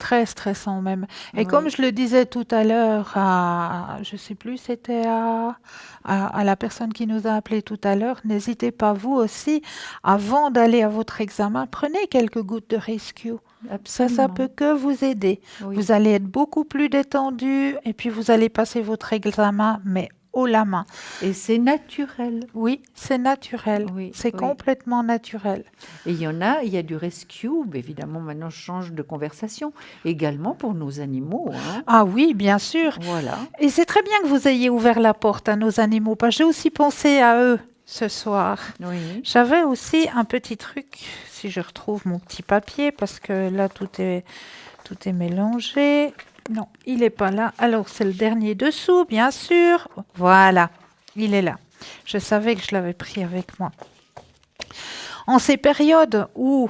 très stressant même. Et Oui. comme je le disais tout à l'heure je sais plus, c'était à la personne qui nous a appelé tout à l'heure, n'hésitez pas vous aussi, avant d'aller à votre examen, prenez quelques gouttes de Rescue. Ça Absolument. peut que vous aider. Oui. Vous allez être beaucoup plus détendu et puis vous allez passer votre examen, mais haut la main. Et c'est naturel. Oui, c'est naturel. Oui, C'est oui. complètement naturel. Et il y a du rescue, mais évidemment, maintenant, je change de conversation, également pour nos animaux. Hein. Ah oui, bien sûr. Voilà. Et c'est très bien que vous ayez ouvert la porte à nos animaux, parce que j'ai aussi pensé à eux ce soir. Oui. J'avais aussi un petit truc, si je retrouve mon petit papier, parce que là, tout est mélangé. Non, il n'est pas là. Alors, c'est le dernier dessous, bien sûr. Voilà, il est là. Je savais que je l'avais pris avec moi. En ces périodes où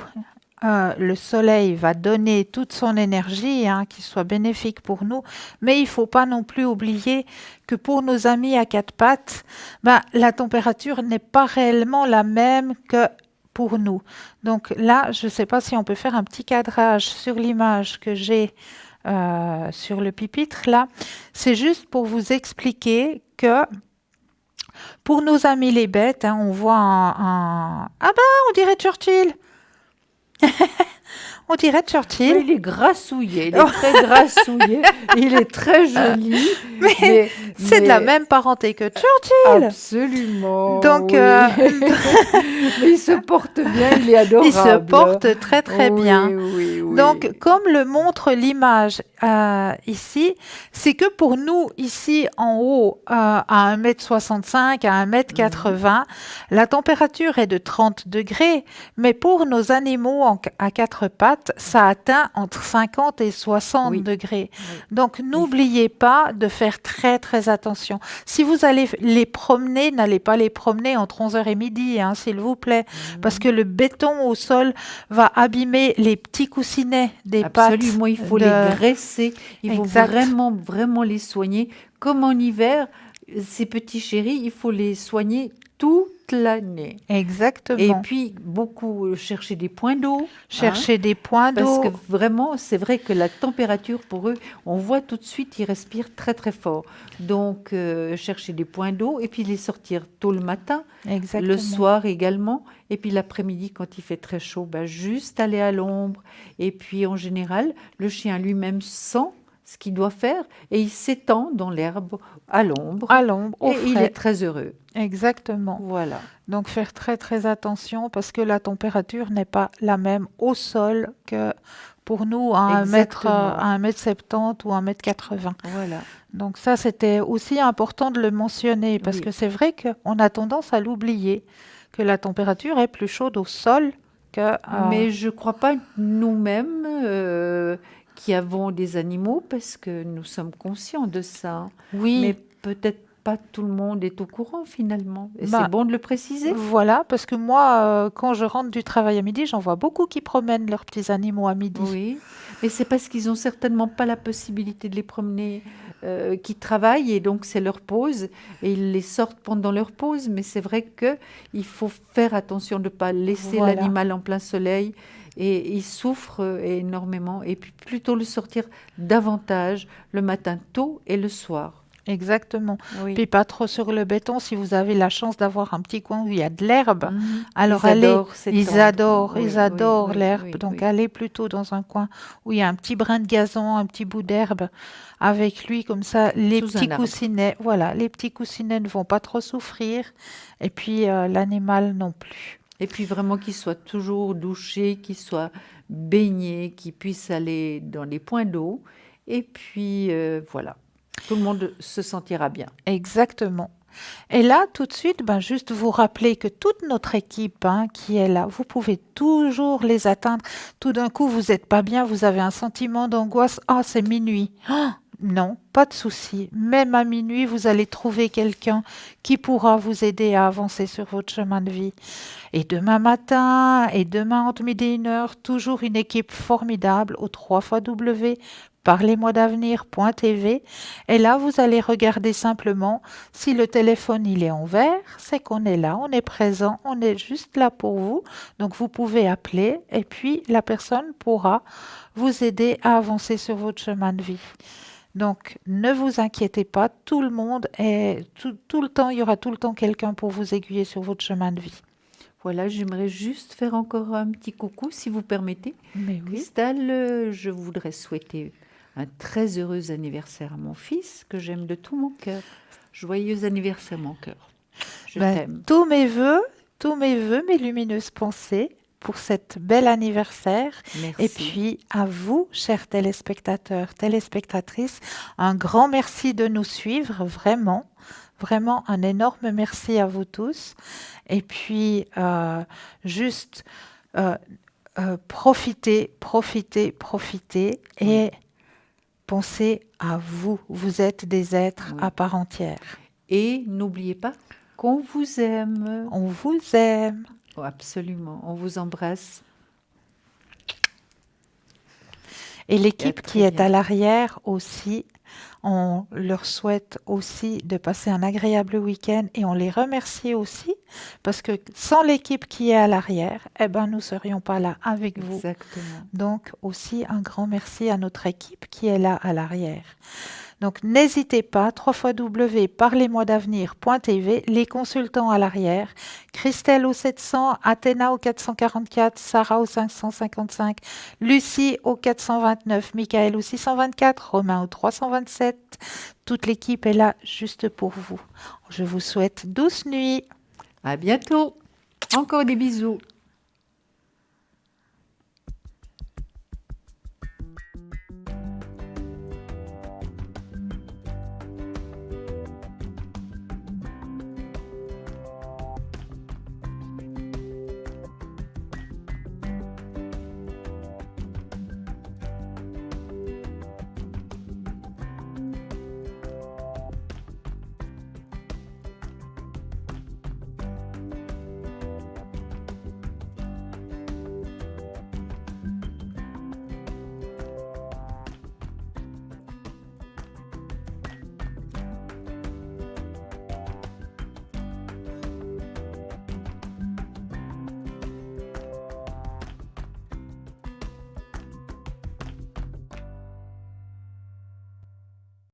le soleil va donner toute son énergie, qui soit bénéfique pour nous, mais il ne faut pas non plus oublier que pour nos amis à quatre pattes, la température n'est pas réellement la même que pour nous. Donc là, je ne sais pas si on peut faire un petit cadrage sur l'image que j'ai sur le pupitre. Là, c'est juste pour vous expliquer que pour nos amis les bêtes, on voit Ah on dirait Churchill. On dirait Churchill. Oui, il est grassouillé, il est très grassouillé, il est très joli. Mais c'est de la même parenté que Churchill. Absolument. Donc, oui. Mais il se porte bien, il est adorable. Il se porte très très Oui, bien. oui, oui. Donc, comme le montre l'image ici, c'est que pour nous, ici en haut, à 1,65 m, à 1,80 m, la température est de 30 degrés, mais pour nos animaux à quatre pattes, ça atteint entre 50 et 60 Oui. degrés. Oui. Donc, n'oubliez pas de faire très très attention. Si vous allez les promener, n'allez pas les promener entre 11h et midi, s'il vous plaît, parce que le béton au sol va abîmer les petits coussinets des pattes. Absolument, il faut les graisser, il faut Exact. vraiment, vraiment les soigner. Comme en hiver, ces petits chéris, il faut les soigner toute l'année. Exactement. Et puis, beaucoup chercher des points d'eau. Chercher des points Parce d'eau. que vraiment, c'est vrai que la température, pour eux, on voit tout de suite, ils respirent très, très fort. Donc, chercher des points d'eau et puis les sortir tôt le matin, Exactement. le soir également. Et puis l'après-midi, quand il fait très chaud, juste aller à l'ombre. Et puis, en général, le chien lui-même sent ce qu'il doit faire et il s'étend dans l'herbe à l'ombre. À l'ombre, au Et il frais. est très heureux. Exactement. Voilà. Donc faire très très attention parce que la température n'est pas la même au sol que pour nous à 1,70 m ou 1,80 m. Voilà. Donc ça, c'était aussi important de le mentionner parce Oui. que c'est vrai qu'on a tendance à l'oublier, que la température est plus chaude au sol que... Mais je ne crois pas nous-mêmes qui avons des animaux parce que nous sommes conscients de ça. Oui. Mais peut-être pas tout le monde est au courant finalement. Et Bah, c'est bon de le préciser. Voilà, parce que moi, quand je rentre du travail à midi, j'en vois beaucoup qui promènent leurs petits animaux à midi. Oui, mais c'est parce qu'ils n'ont certainement pas la possibilité de les promener, qui travaillent et donc c'est leur pause et ils les sortent pendant leur pause. Mais c'est vrai qu'il faut faire attention de ne pas laisser Voilà. l'animal en plein soleil et il souffre énormément. Et puis plutôt le sortir davantage le matin tôt et le soir. Exactement. Oui. Puis pas trop sur le béton si vous avez la chance d'avoir un petit coin où il y a de l'herbe. Mhm. Alors Ils allez, adorent s'étendre. ils Oui, adorent oui, l'herbe. oui, Donc oui. allez plutôt dans un coin où il y a un petit brin de gazon, un petit bout d'herbe avec lui, comme ça les Sous un petits arbre. coussinets, voilà, les petits coussinets ne vont pas trop souffrir et puis l'animal non plus. Et puis vraiment qu'il soit toujours douché, qu'il soit baigné, qu'il puisse aller dans les points d'eau. Et puis voilà, tout le monde se sentira bien. Exactement. Et là, tout de suite, juste vous rappeler que toute notre équipe qui est là, vous pouvez toujours les atteindre. Tout d'un coup, vous n'êtes pas bien, vous avez un sentiment d'angoisse. Ah, c'est minuit. Ah, non, pas de souci. Même à minuit, vous allez trouver quelqu'un qui pourra vous aider à avancer sur votre chemin de vie. Et demain matin, et demain entre midi et 1h, toujours une équipe formidable au parlez-moi-d'avenir.tv et là, vous allez regarder simplement si le téléphone il est en vert, c'est qu'on est là, on est présent, on est juste là pour vous. Donc, vous pouvez appeler et puis la personne pourra vous aider à avancer sur votre chemin de vie. Donc, ne vous inquiétez pas, tout le monde est tout le temps, il y aura tout le temps quelqu'un pour vous aiguiller sur votre chemin de vie. Voilà, j'aimerais juste faire encore un petit coucou, si vous permettez. Mais oui. Cristal, je voudrais souhaiter un très heureux anniversaire à mon fils, que j'aime de tout mon cœur. Joyeux anniversaire, mon cœur. Je t'aime. Tous mes vœux, mes lumineuses pensées pour cet bel anniversaire. Merci. Et puis à vous, chers téléspectateurs, téléspectatrices, un grand merci de nous suivre, vraiment. Vraiment un énorme merci à vous tous. Et puis, profitez et pensez à vous. Vous êtes des êtres à part entière. Et n'oubliez pas qu'on vous aime. On vous aime. Oh, absolument, on vous embrasse. Et l'équipe qui est à l'arrière aussi, on leur souhaite aussi de passer un agréable week-end et on les remercie aussi parce que sans l'équipe qui est à l'arrière, nous ne serions pas là avec vous. Exactement. Donc aussi un grand merci à notre équipe qui est là à l'arrière. Donc n'hésitez pas, www.parlez-moi-d'avenir.tv, les consultants à l'arrière, Christelle au 700, Athéna au 444, Sarah au 555, Lucie au 429, Michael au 624, Romain au 327. Toute l'équipe est là juste pour vous. Je vous souhaite douce nuit. À bientôt. Encore des bisous.